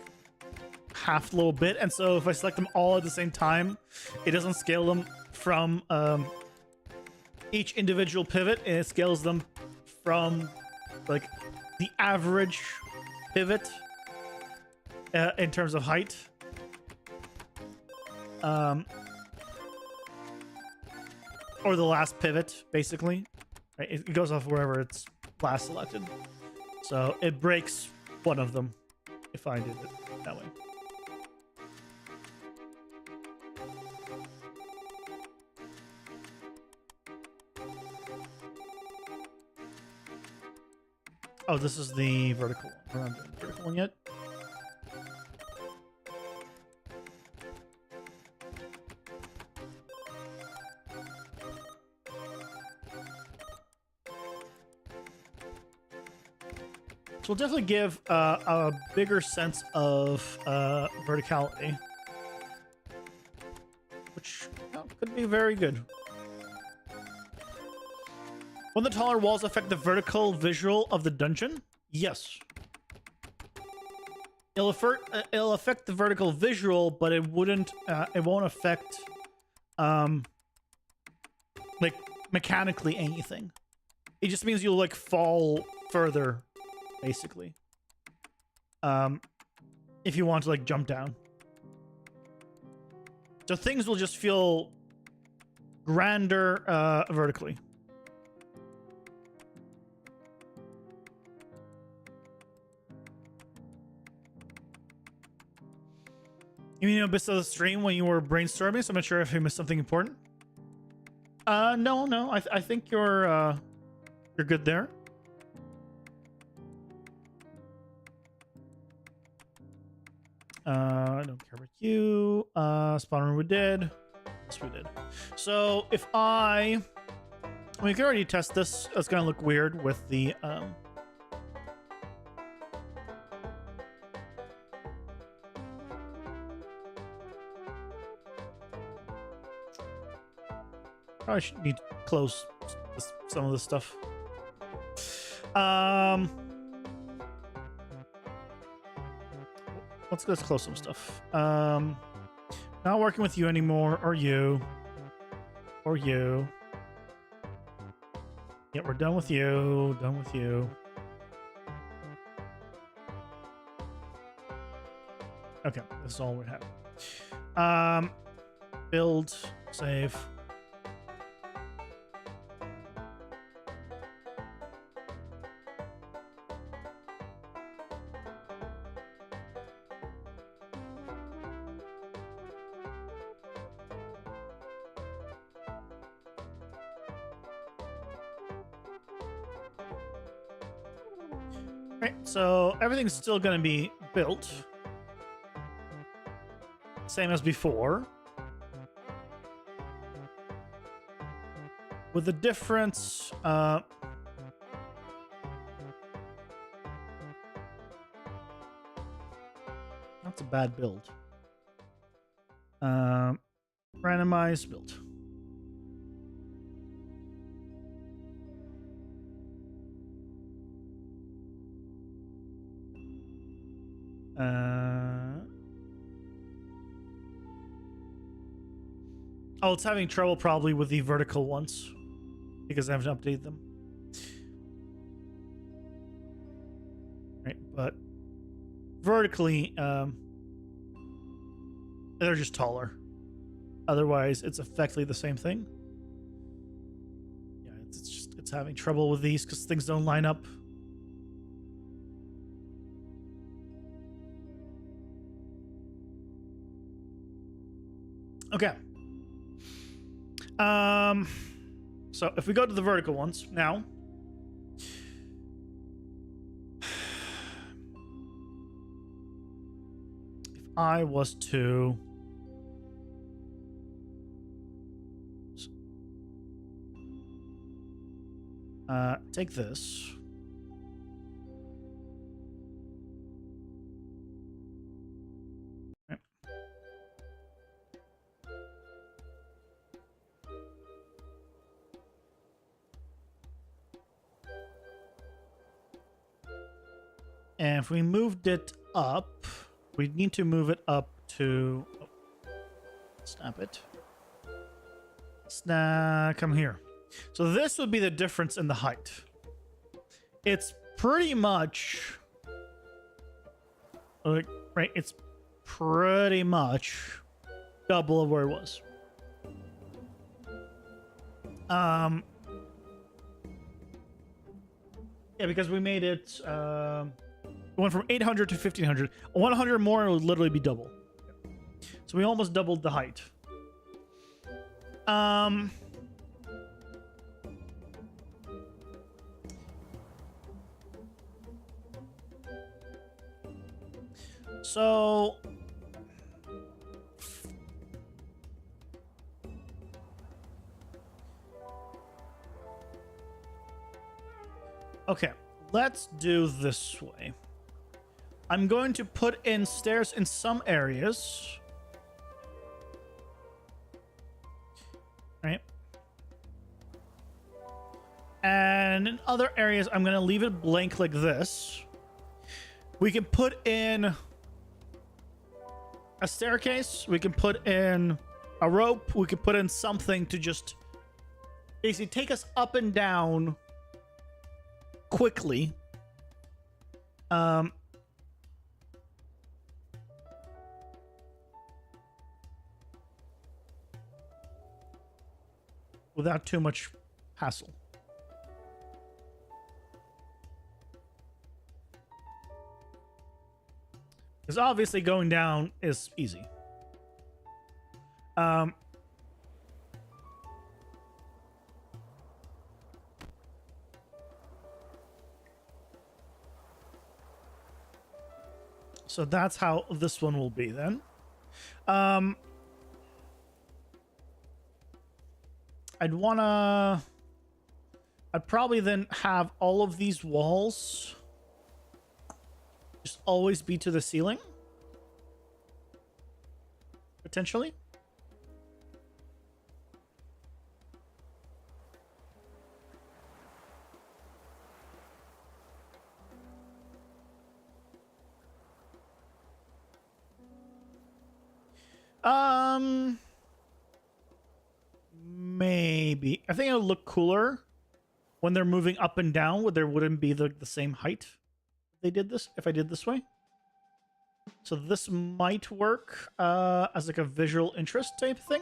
half little bit. And so if I select them all at the same time, it doesn't scale them from each individual pivot, and it scales them from like the average pivot in terms of height. Or the last pivot, basically. Right? It goes off wherever it's last selected. So it breaks one of them if I did it that way. Oh, this is the vertical one. We're not doing the vertical one yet. So we'll definitely give a bigger sense of verticality. be very good. Will the taller walls affect the vertical visual of the dungeon? Yes. It'll affect the vertical visual, but it wouldn't. It won't affect, like mechanically anything. It just means you'll like fall further, basically. If you want to like jump down. So things will just feel grander vertically. You mean abyss of the stream when you were brainstorming? So I'm not sure if you missed something important. No. I think you're good there. I don't care about you. Spawn room we did. Yes, we did. So if we can already test this. It's gonna look weird with the probably should need to close some of this stuff. Let's close some stuff. Not working with you anymore, or you. Yeah, we're done with you. Done with you. Okay, this is all we have. Build, save. Right, so everything's still going to be built. Same as before. With the difference, that's a bad build. Randomize build. Oh, it's having trouble probably with the vertical ones because I haven't updated them. Right, but vertically, they're just taller. Otherwise, it's effectively the same thing. Yeah, it's having trouble with these because things don't line up. Okay. So if we go to the vertical ones now, if I was to take this, and if we moved it up, we need to move it up to... Oh, snap it. Come here. So this would be the difference in the height. It's pretty much... right, it's pretty much double of where it was. Yeah, because we made it... it went from 800 to 1500. 100 more, it would literally be double. So we almost doubled the height. So... okay, let's do this way. I'm going to put in stairs in some areas. And in other areas, I'm going to leave it blank like this. We can put in a staircase. We can put in a rope. We can put in something to just basically take us up and down quickly. Without too much hassle. Because obviously going down is easy. So that's how this one will be then. I'd probably then have all of these walls just always be to the ceiling. Potentially. Maybe. I think it would look cooler when they're moving up and down, where there wouldn't be the same height. They did this if I did this way. So this might work as like a visual interest type thing.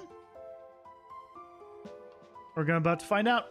We're about to find out.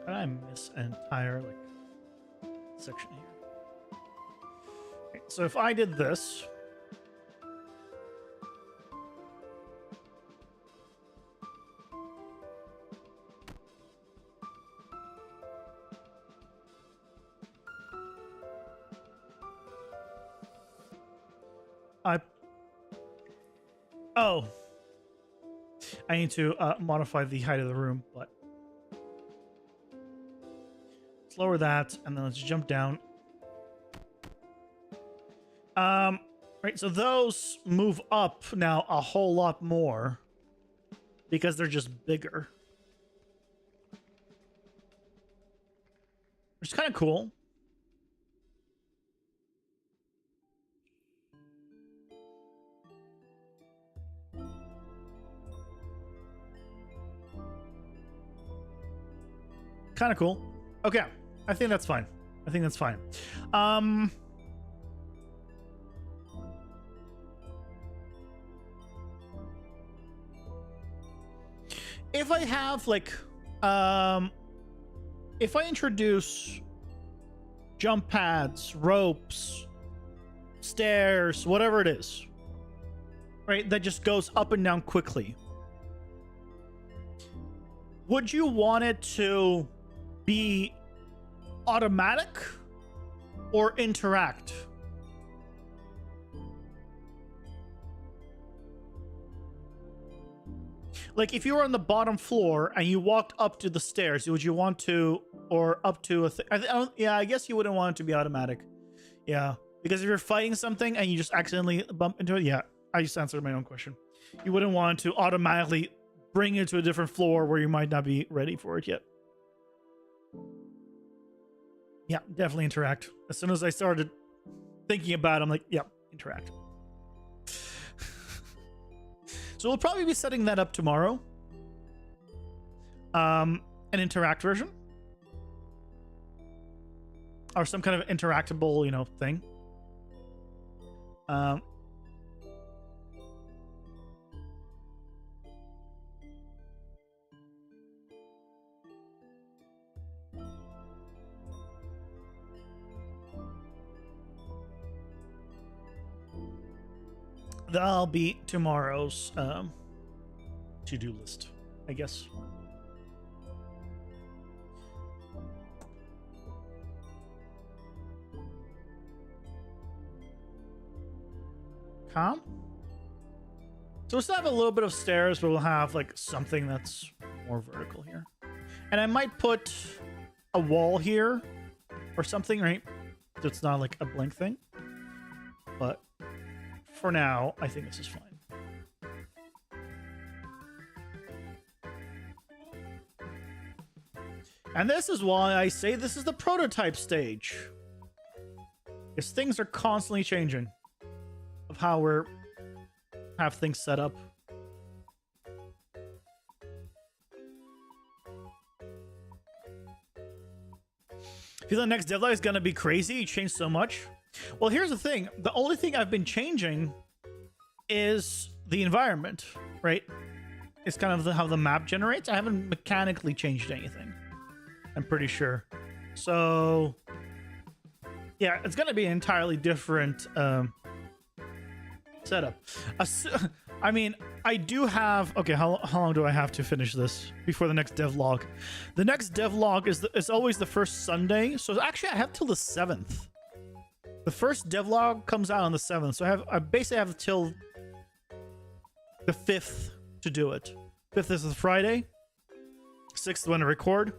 I miss an entire section here. Okay, so if I did this, I need to modify the height of the room, but let's lower that, and then let's jump down. Right, so those move up now a whole lot more because they're just bigger. Which is kind of cool. Kind of cool. Okay, I think that's fine. I think that's fine. If I have if I introduce jump pads, ropes, stairs, whatever it is, right, that just goes up and down quickly, would you want it to be automatic or interact? Like if you were on the bottom floor and you walked up to the stairs, would you want to, or up to yeah, I guess you wouldn't want it to be automatic. Yeah, because if you're fighting something and you just accidentally bump into it, yeah, I just answered my own question. You wouldn't want to automatically bring it to a different floor where you might not be ready for it yet. Yeah, definitely interact. As soon as I started thinking about it, I'm like, yeah, interact. So we'll probably be setting that up tomorrow. An interact version. Or some kind of interactable, thing. That'll be tomorrow's to-do list, I guess. calm. So we'll still have a little bit of stairs, but we'll have like something that's more vertical here. And I might put a wall here or something, right? So it's not like a blank thing. But for now, I think this is fine. And this is why I say this is the prototype stage. Because things are constantly changing of how we're have things set up. Feel the next deadline is gonna be crazy. You changed so much. Well, here's the thing. The only thing I've been changing is the environment, right? It's kind of how the map generates. I haven't mechanically changed anything, I'm pretty sure. So yeah, it's gonna be an entirely different setup. I mean, I do have... Okay, how long do I have to finish this before the next devlog? The next devlog is always the first Sunday. So actually, I have till the 7th. The first devlog comes out on the 7th. So I basically have till the 5th to do it. 5th is the Friday. 6th when I record.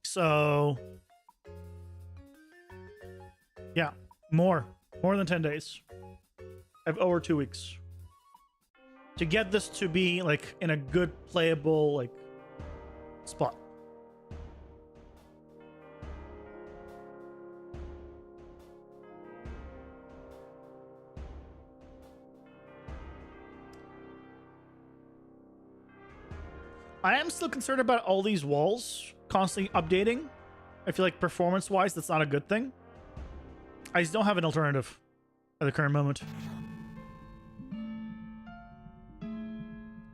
So... yeah, more than 10 days. I have over 2 weeks to get this to be like in a good playable like spot. I am still concerned about all these walls constantly updating. I feel like performance-wise, that's not a good thing. I just don't have an alternative at the current moment.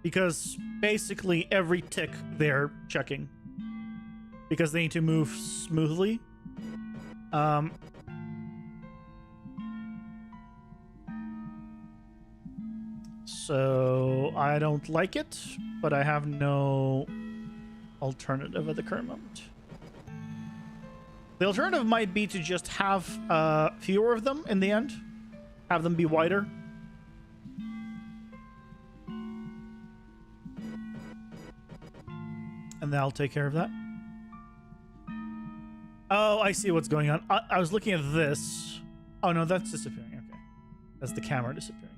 Because basically every tick they're checking. Because they need to move smoothly. So I don't like it, but I have no alternative at the current moment. The alternative might be to just have fewer of them in the end. Have them be wider. And that'll take care of that. Oh, I see what's going on. I was looking at this. Oh, no, that's disappearing. Okay. That's the camera disappearing.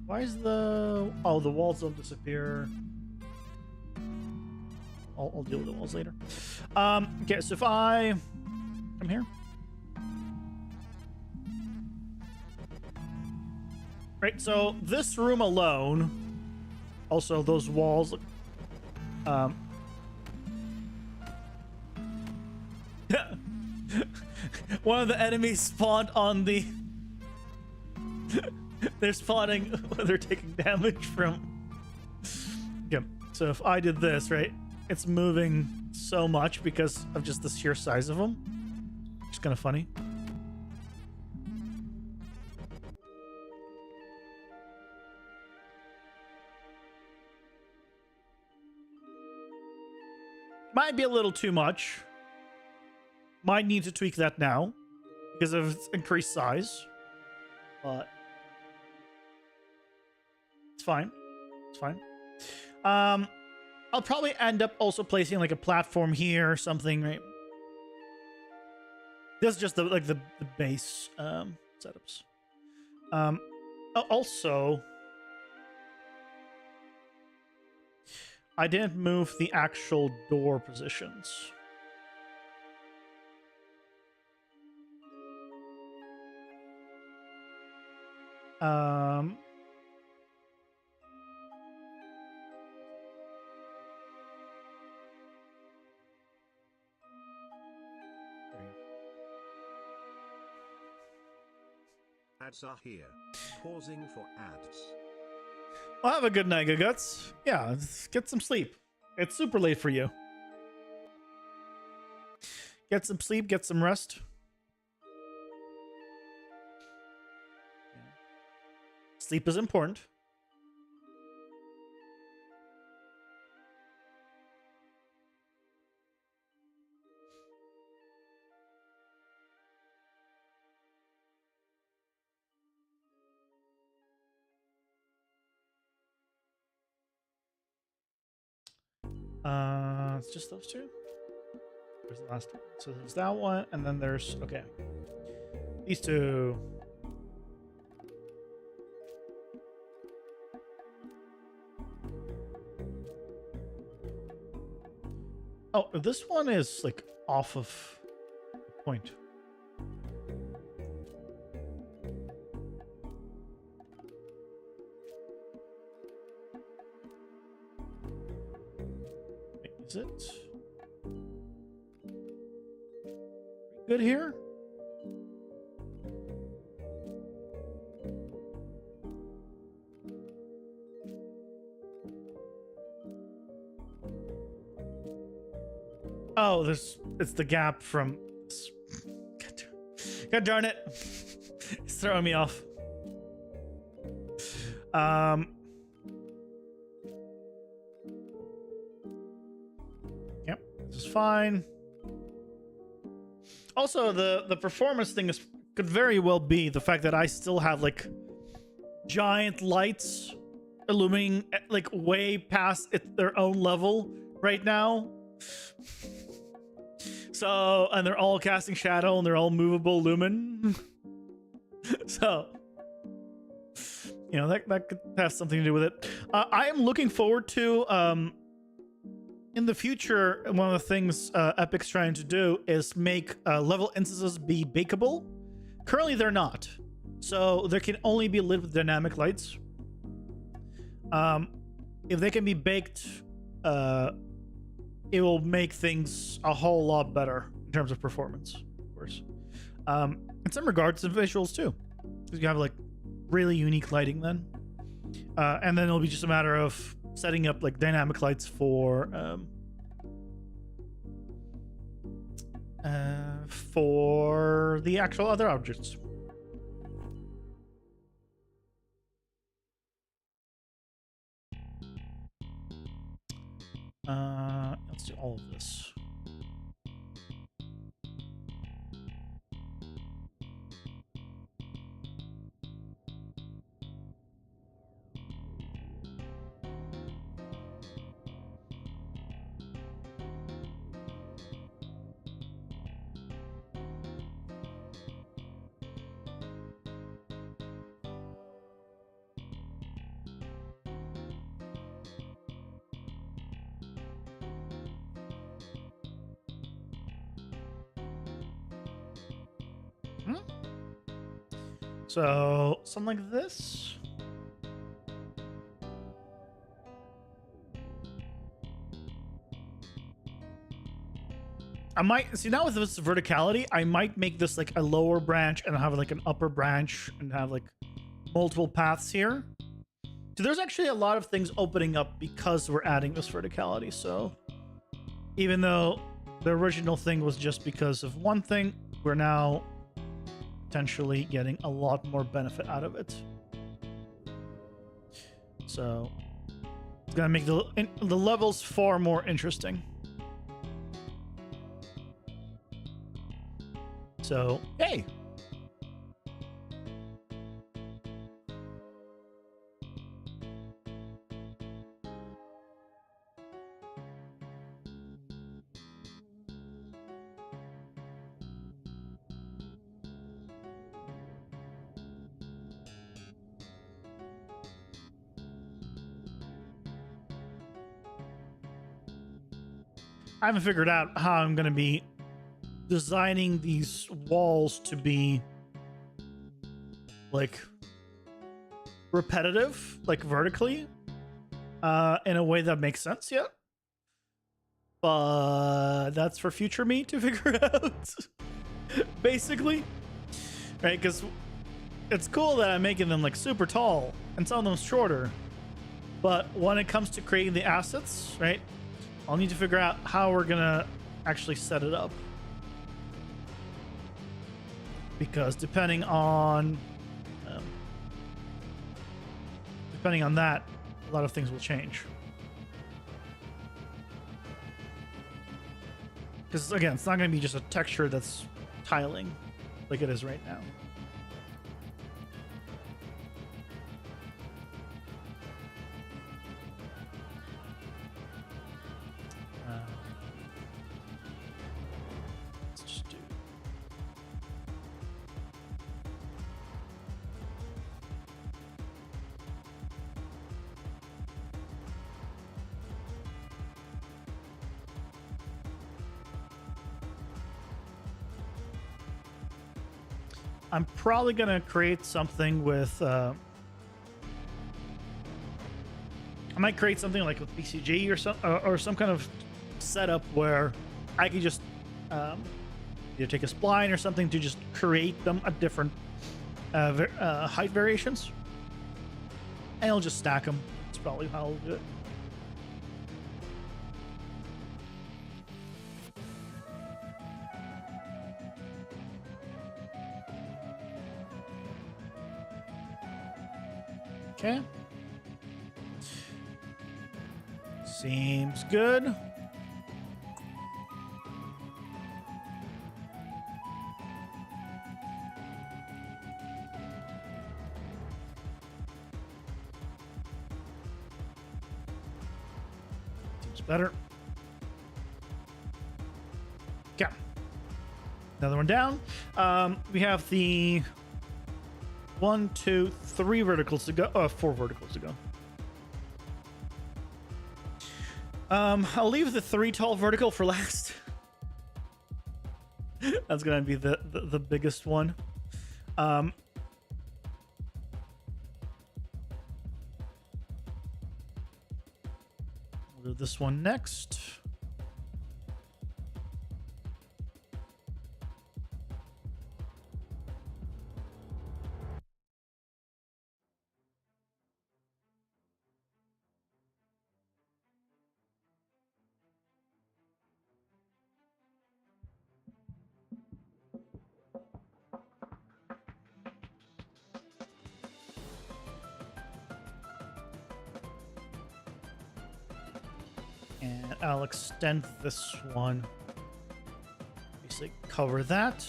Why is the... Oh, the walls don't disappear. I'll deal with the walls later. Okay, so if I come here. Right, so this room alone, also those walls, one of the enemies spawned on the... They're spawning when they're taking damage from... Okay, so if I did this, right, it's moving so much because of just the sheer size of them. It's kind of funny. Might be a little too much. Might need to tweak that now because of its increased size. But it's fine. It's fine. I'll probably end up also placing like a platform here or something, right? This is just the the base setups. Also, I didn't move the actual door positions. Ads are here. Pausing for ads. Well, have a good night, Guts. Yeah, get some sleep. It's super late for you. Get some sleep, get some rest. Sleep is important. It's just those two. There's the last one. So there's that one, and then there's okay. These two. Oh, this one is like off of the point. Wait, is it good here? Oh, it's the gap from. God darn it! It's throwing me off. Yep, this is fine. Also, the performance thing could very well be the fact that I still have like giant lights illuminating like way past their own level right now. So, and they're all casting shadow and they're all movable lumen. So, you know, that could have something to do with it. I am looking forward to, in the future, one of the things Epic's trying to do is make level instances be bakeable. Currently, they're not. So, they can only be lit with dynamic lights. If they can be baked, it will make things a whole lot better in terms of performance, of course. In some regards, the visuals too, because you have like really unique lighting then, and then it'll be just a matter of setting up like dynamic lights for the actual other objects. Let's do all of this. So, something like this. I might see now with this verticality, I might make this like a lower branch and have like an upper branch and have like multiple paths here. So there's actually a lot of things opening up because we're adding this verticality. So even though the original thing was just because of one thing, we're now potentially getting a lot more benefit out of it. So it's gonna make the levels far more interesting. So hey, I haven't figured out how I'm going to be designing these walls to be like repetitive, like vertically, in a way that makes sense yet. But that's for future me to figure out, basically. Right? Because it's cool that I'm making them like super tall and some of them shorter. But when it comes to creating the assets, right? I'll need to figure out how we're gonna actually set it up. Because depending on that, a lot of things will change. Because again, it's not gonna be just a texture that's tiling like it is right now. I'm probably gonna create something with. I might create something like with BCG or some kind of setup where I can just either take a spline or something to just create them at different height variations, and I'll just stack them. That's probably how I'll do it. Okay. Seems good. Seems better. Okay. Another one down. We have the 1, 2, 3 verticals to go. 4 verticals to go. I'll leave the 3 tall vertical for last. That's gonna be the biggest one. We'll do this one next. And I'll extend this one. Basically cover that.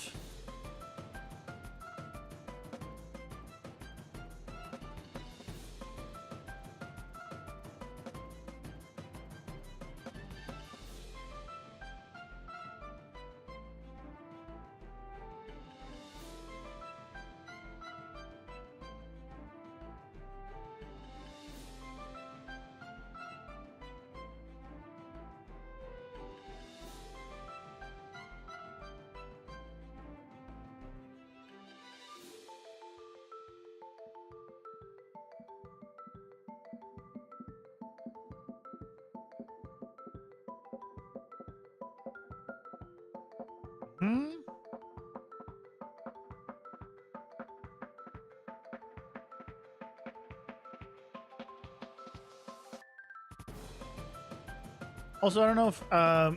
Also, I don't know if I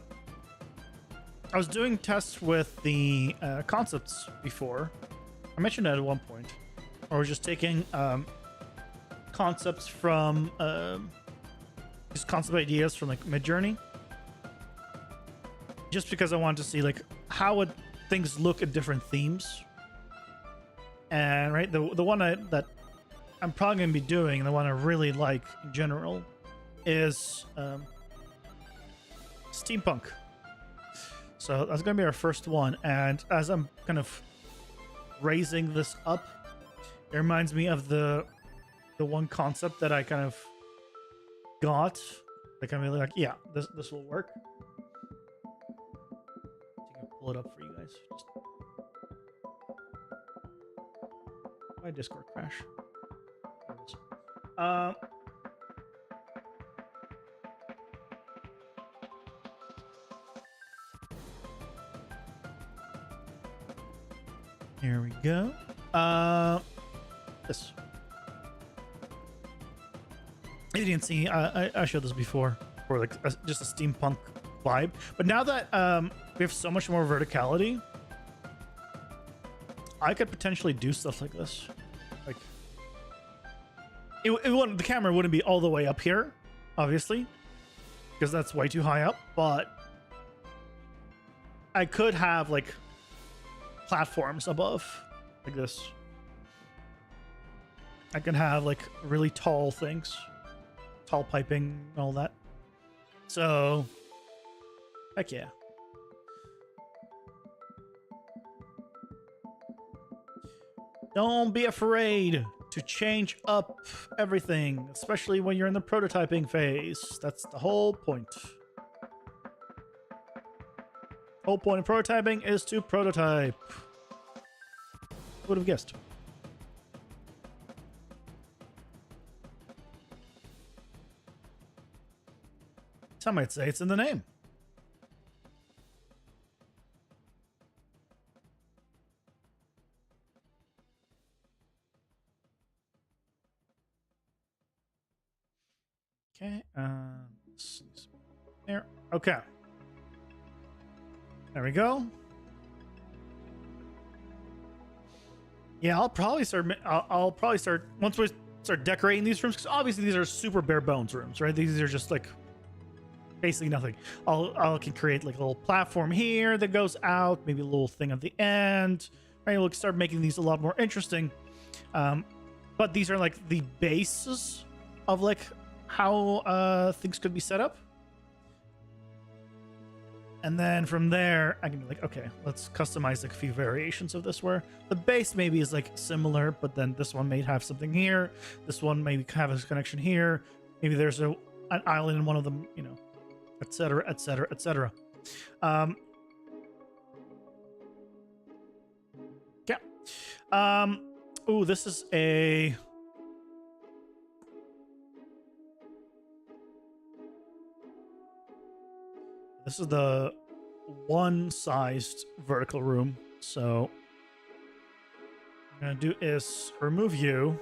was doing tests with the concepts before. I mentioned that at one point. Or just taking concepts from just concept ideas from like Midjourney. Just because I wanted to see like how would things look at different themes. And right, the one that I'm probably gonna be doing, the one I really like in general, is Steampunk. So that's gonna be our first one, and as I'm kind of raising this up, it reminds me of the one concept that I kind of got. Like I'm really like, yeah, this will work. I can pull it up for you guys. Just... my Discord crash. There it is. Here we go. This. If you didn't see, I showed this before, for like just a steampunk vibe. But now that we have so much more verticality, I could potentially do stuff like this. Like, it wouldn't, the camera wouldn't be all the way up here, obviously, because that's way too high up. But I could have like platforms above, like this. I can have like really tall things, tall piping, and all that. So, heck yeah. Don't be afraid to change up everything, especially when you're in the prototyping phase. That's the whole point. Whole point of prototyping is to prototype. Who would have guessed? Some might say it's in the name. Okay, there. Okay. There we go. Yeah, I'll probably start once we start decorating these rooms, because obviously these are super bare bones rooms, right? These are just like basically nothing. I can create like a little platform here that goes out, maybe a little thing at the end. Right, we'll start making these a lot more interesting. But these are like the bases of like how things could be set up. And then from there, I can be like, okay, let's customize like a few variations of this where the base maybe is like similar, but then this one may have something here. This one maybe have a connection here. Maybe there's an island in one of them, you know, etc., etc., etc. Yeah. Oh, this is a... This is the one-sized vertical room. So what I'm going to do is remove you.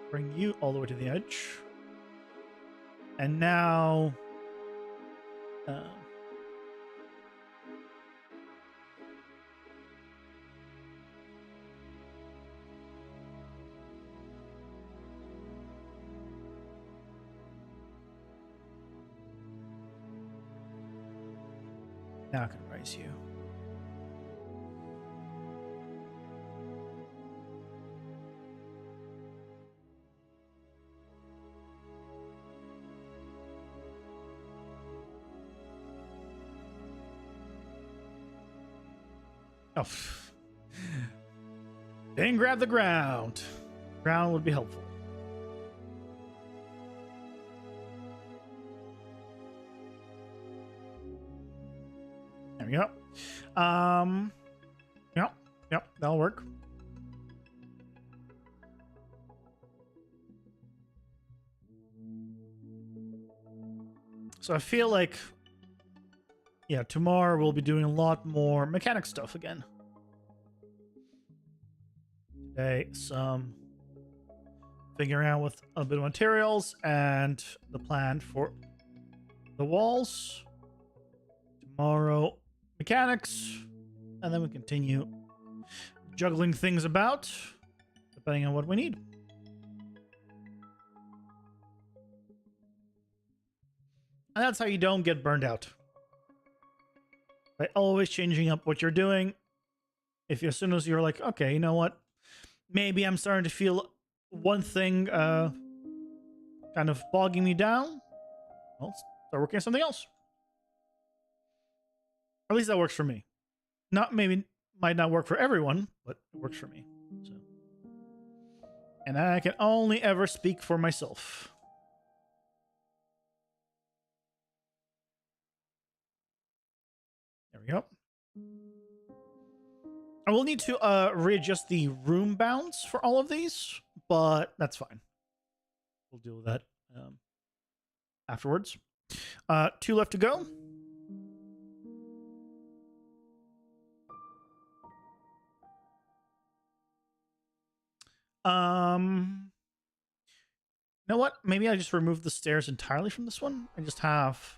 Bring you all the way to the edge. And now... now I can raise you. Oh. Didn't grab the ground. Ground would be helpful. There we go. Yep, that'll work. So I feel like, yeah, tomorrow we'll be doing a lot more mechanic stuff again. Today, some figuring out with a bit of materials and the plan for the walls. Tomorrow, mechanics, and then we continue juggling things about, depending on what we need. And that's how you don't get burned out. By always changing up what you're doing. If as soon as you're like, okay, you know what? Maybe I'm starting to feel one thing kind of bogging me down. Well, start working on something else. Or at least that works for me. Might not work for everyone, but it works for me. So, and I can only ever speak for myself. There we go. I will need to readjust the room bounds for all of these, but that's fine. We'll deal with that afterwards. 2 left to go. You know what? Maybe I just remove the stairs entirely from this one and just have...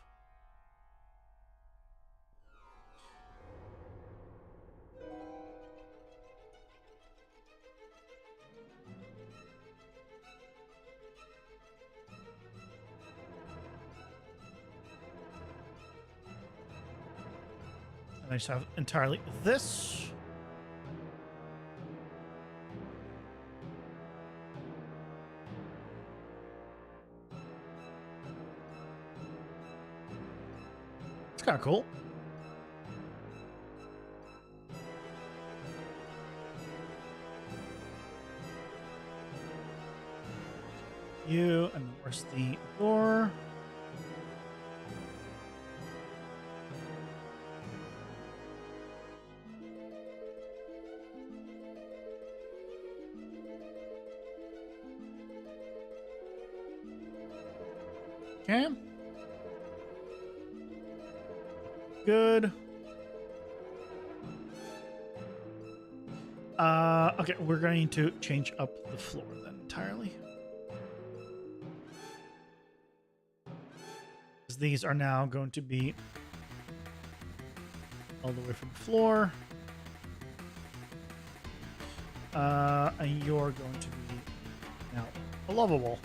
and I just have entirely this. It's kind of cool. You, and where's the door? Okay. Good. Okay, we're going to change up the floor then entirely. These are now going to be all the way from the floor. And you're going to be now a lava wall.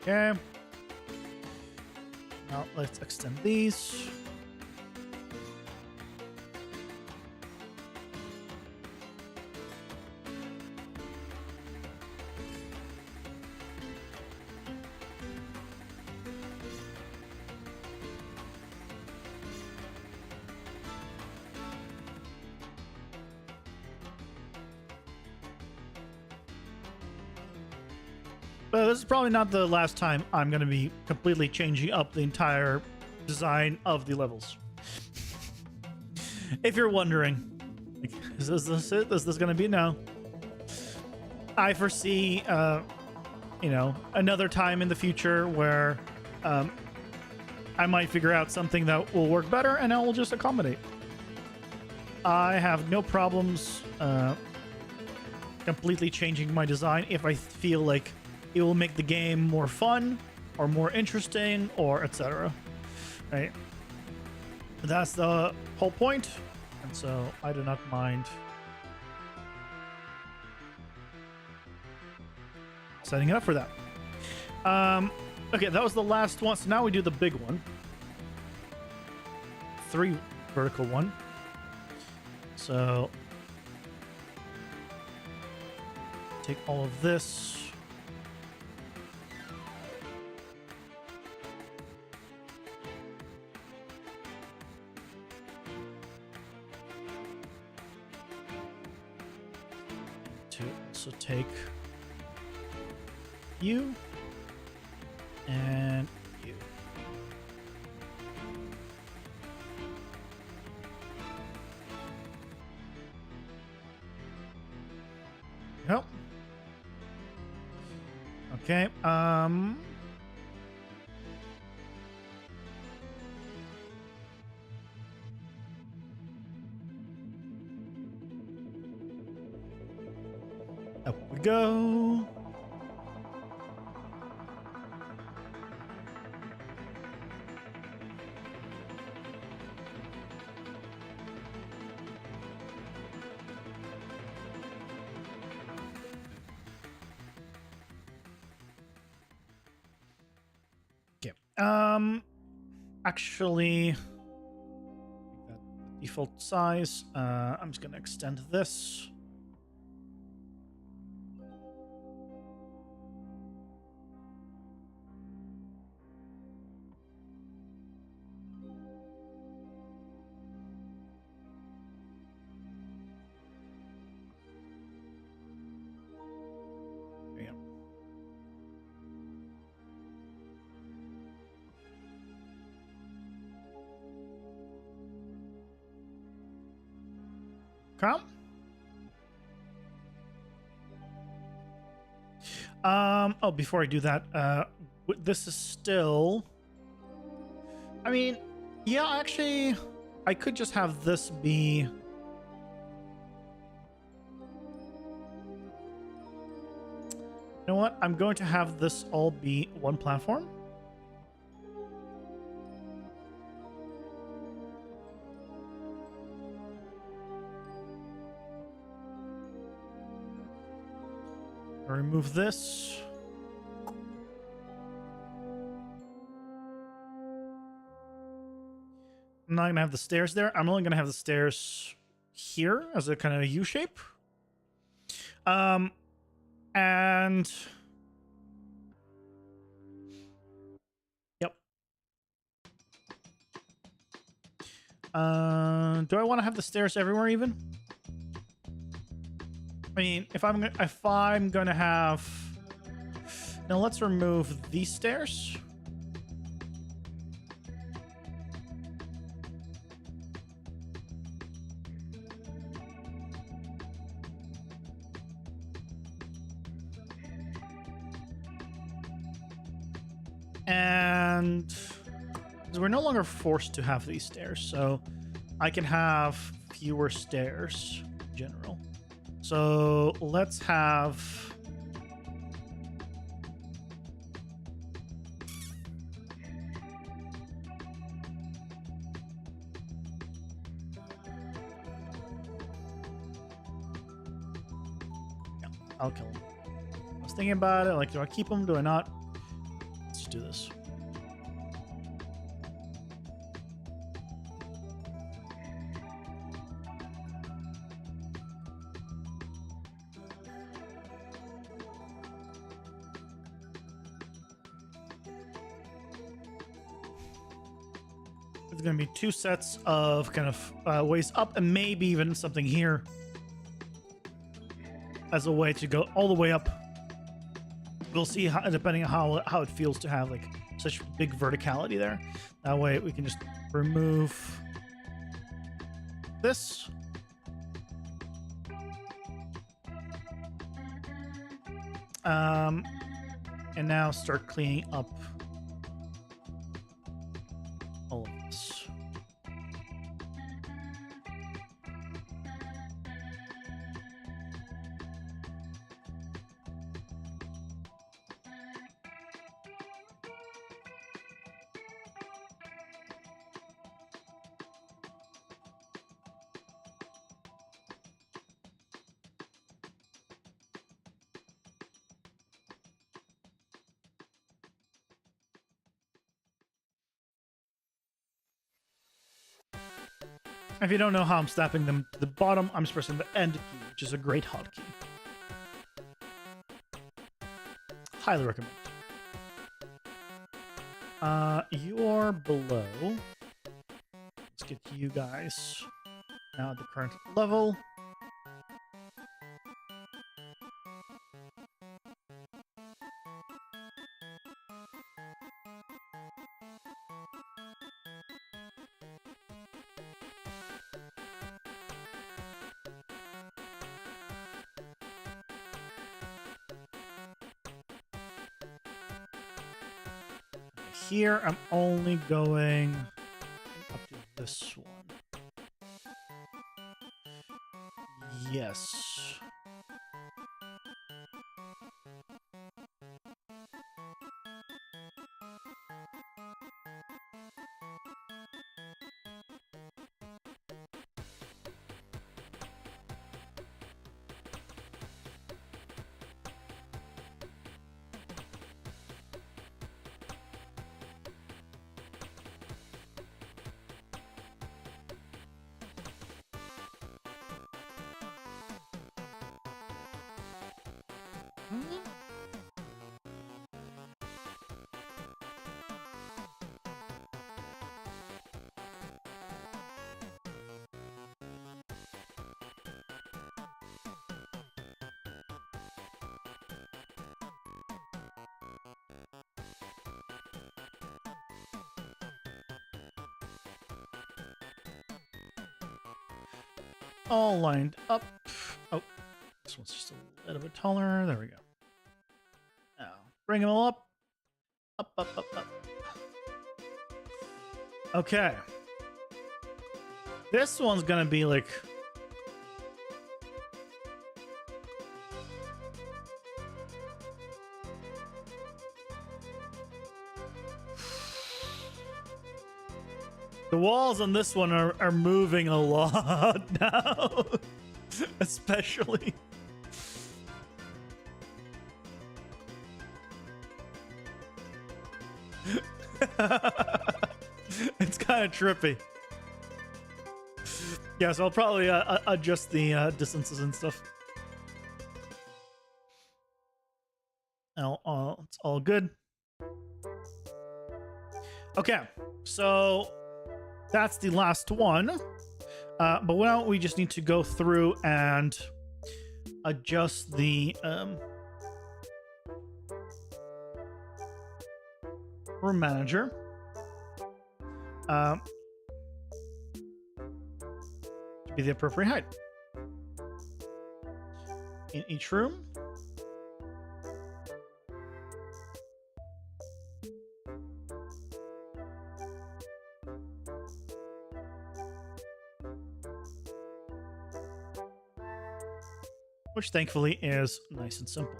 Okay. Now let's extend these. But this is probably not the last time I'm going to be completely changing up the entire design of the levels. If you're wondering, like, is this it? Is this going to be? No. I foresee, you know, another time in the future where I might figure out something that will work better and I will just accommodate. I have no problems completely changing my design if I feel like it will make the game more fun or more interesting or etc. Right? That's the whole point, and so I do not mind setting it up for that. Okay, that was the last one, so now we do the big one. 3 vertical one. So take all of this. To also take you and you. Yep. Okay. Up we go. Okay. Actually, that default size. I'm just gonna extend this. Come. Oh, before I do that, this is still. I mean, yeah, actually, I could just have this be. You know what? I'm going to have this all be one platform. Remove this. I'm not gonna have the stairs there. I'm only gonna have the stairs here as a kind of U shape. And yep. Do I want to have the stairs everywhere even? I mean, if I'm gonna have, now let's remove these stairs. And we're no longer forced to have these stairs, so I can have fewer stairs in general. So let's have I'll kill him. I was thinking about it, like, do I keep him? Do I not? Let's do this. It's going to be 2 sets of kind of ways up, and maybe even something here as a way to go all the way up. We'll see how, depending on how it feels to have like such big verticality there. That way we can just remove this. And now start cleaning up all of this. If you don't know how I'm snapping them to the bottom, I'm just pressing the end key, which is a great hotkey. Highly recommend. You're below. Let's get you guys now at the current level. Here, I'm only going up to this one. Yes. All lined up. Oh, this one's just a little bit taller. There we go. Now, bring them all up. Up, up, up, up. Okay. This one's gonna be like... The walls on this one are moving a lot now. Especially. It's kind of trippy. Yeah, so I'll probably adjust the distances and stuff. It's all good. Okay, so that's the last one. But now we just need to go through and adjust the room manager. To be the appropriate height in each room. Which thankfully is nice and simple.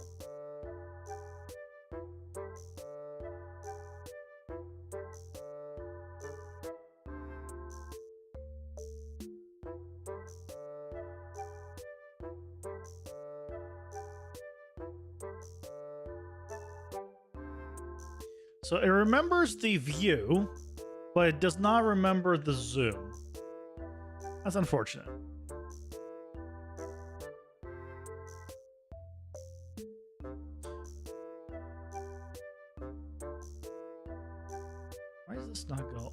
So it remembers the view, but it does not remember the zoom. That's unfortunate. Why does this not go?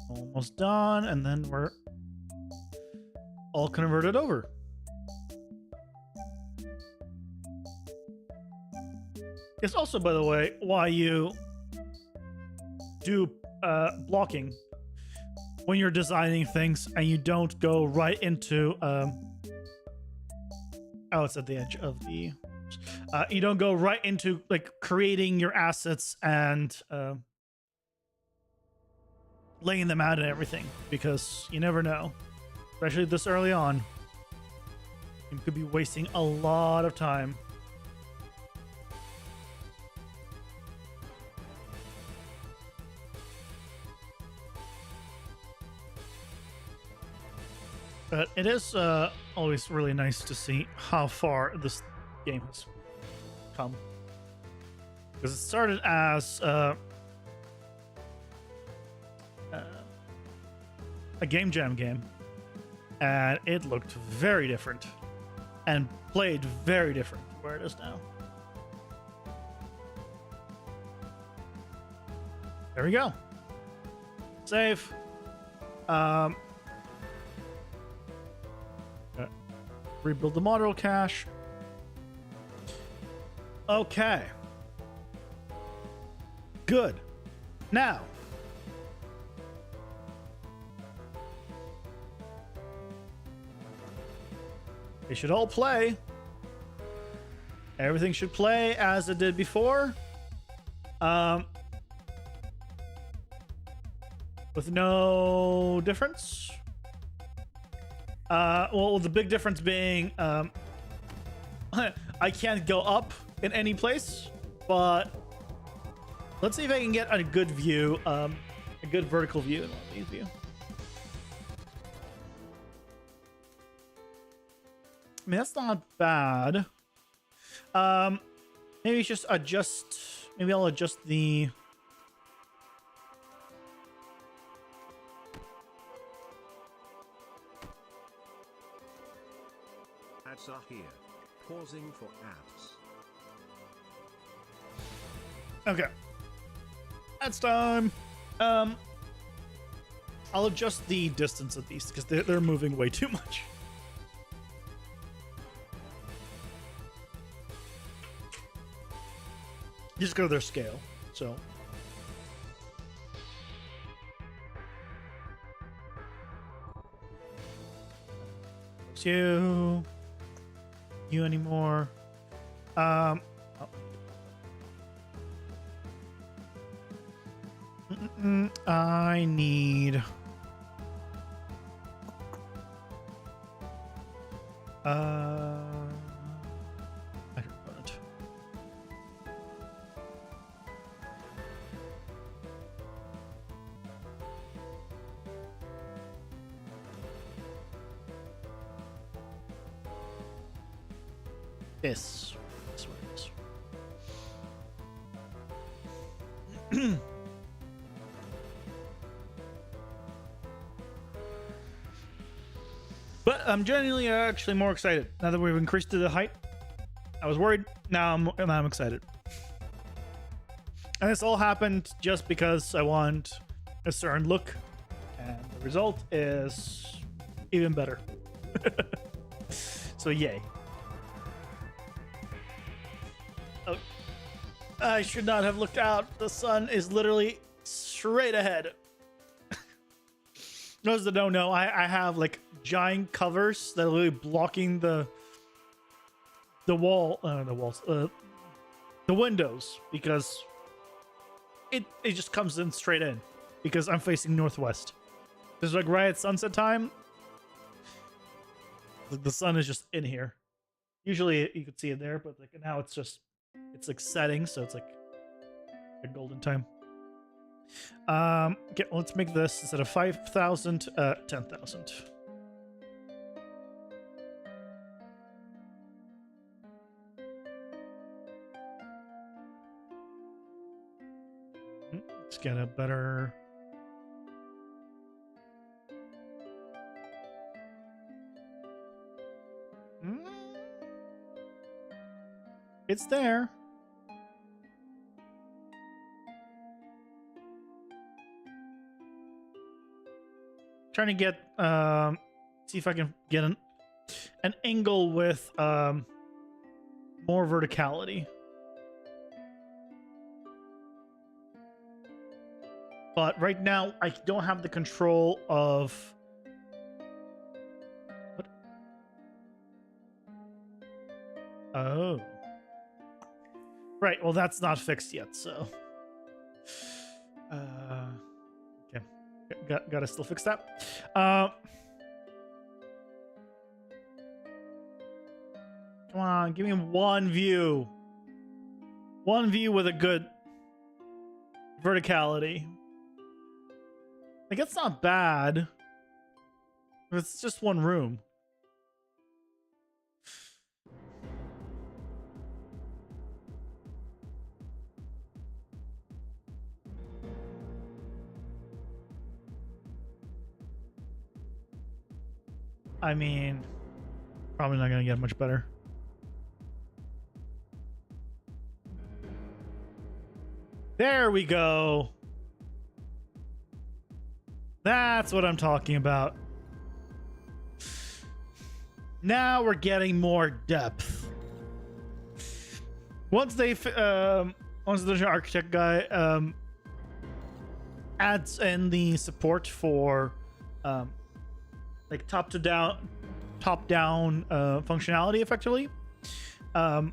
Almost done, and then we're all converted over. It's also, by the way, why you do blocking when you're designing things and you don't go right into oh, it's at the edge of the you don't go right into like creating your assets and laying them out and everything, because you never know, especially this early on. You could be wasting a lot of time. But it is always really nice to see how far this game has come. Because it started as a game jam game, and it looked very different and played very different from where it is now. There we go. Save. Rebuild the model cache. Okay. Good. Now, they should all play. Everything should play as it did before. With no difference. Well, the big difference being I can't go up in any place, but let's see if I can get a good view, a good vertical view in one of these views. I mean, that's not bad. Maybe just adjust. Maybe I'll adjust the. Ads are here. Pausing for ads. Okay. Ads time. I'll adjust the distance of these because they're moving way too much. Just go to their scale, so. You anymore. Oh. I need. This. This one is. I'm genuinely actually more excited now that we've increased the height. I was worried. Now I'm excited. And this all happened just because I want a certain look, and the result is even better. So yay. Oh, I should not have looked out. The sun is literally straight ahead. Those that don't know, I have like giant covers that are literally blocking the windows, because it just comes in straight in because I'm facing northwest. It's like right at sunset time. The sun is just in here. Usually you could see it there, but like now it's like setting, so it's like a golden time. Okay, let's make this instead of 5,000, 10,000. Let's get a better. It's there. Trying to get see if I can get an angle with more verticality. But right now I don't have the control of what? Oh. Right, well that's not fixed yet, so okay. Gotta still fix that. Come on, give me one view. One view with a good verticality. Like, it's not bad. It's just one room. I mean, probably not going to get much better. There we go. That's what I'm talking about. Now we're getting more depth. Once the architect guy adds in the support for like top down functionality, effectively, by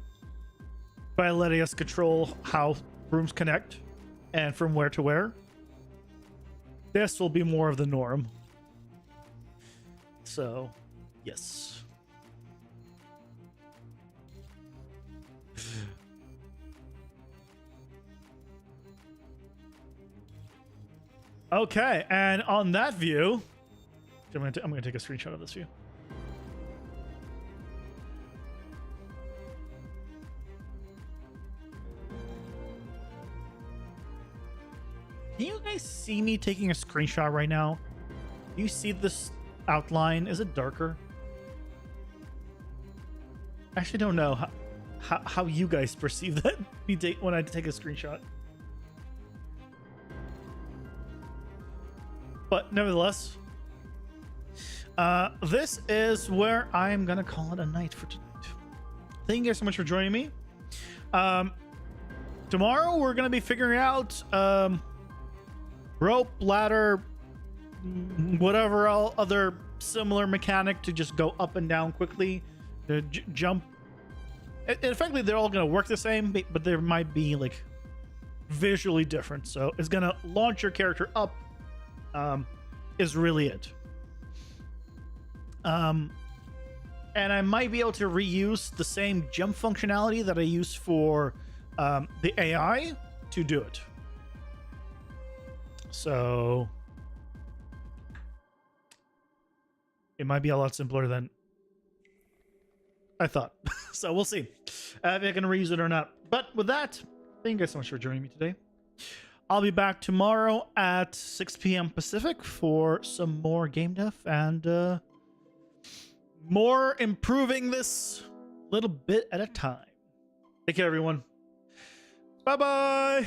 letting us control how rooms connect and from where to where, this will be more of the norm. So, yes. Okay, and on that view, I'm gonna take a screenshot of this view. Can you guys see me taking a screenshot right now? Do you see this outline? Is it darker? I actually don't know how you guys perceive that when I take a screenshot. But nevertheless, this is where I'm gonna call it a night for tonight. Thank you guys so much for joining me. Tomorrow we're gonna be figuring out rope, ladder, whatever other similar mechanic to just go up and down quickly, to jump. And frankly, they're all gonna work the same, but there might be like visually different. So it's gonna launch your character up. Is really it. And I might be able to reuse the same jump functionality that I used for the AI to do it. So it might be a lot simpler than I thought. So we'll see if I can reuse it or not. But with that, thank you guys so much for joining me today. I'll be back tomorrow at 6 p.m. Pacific for some more game dev, and more improving this little bit at a time. Take care, everyone. Bye-bye.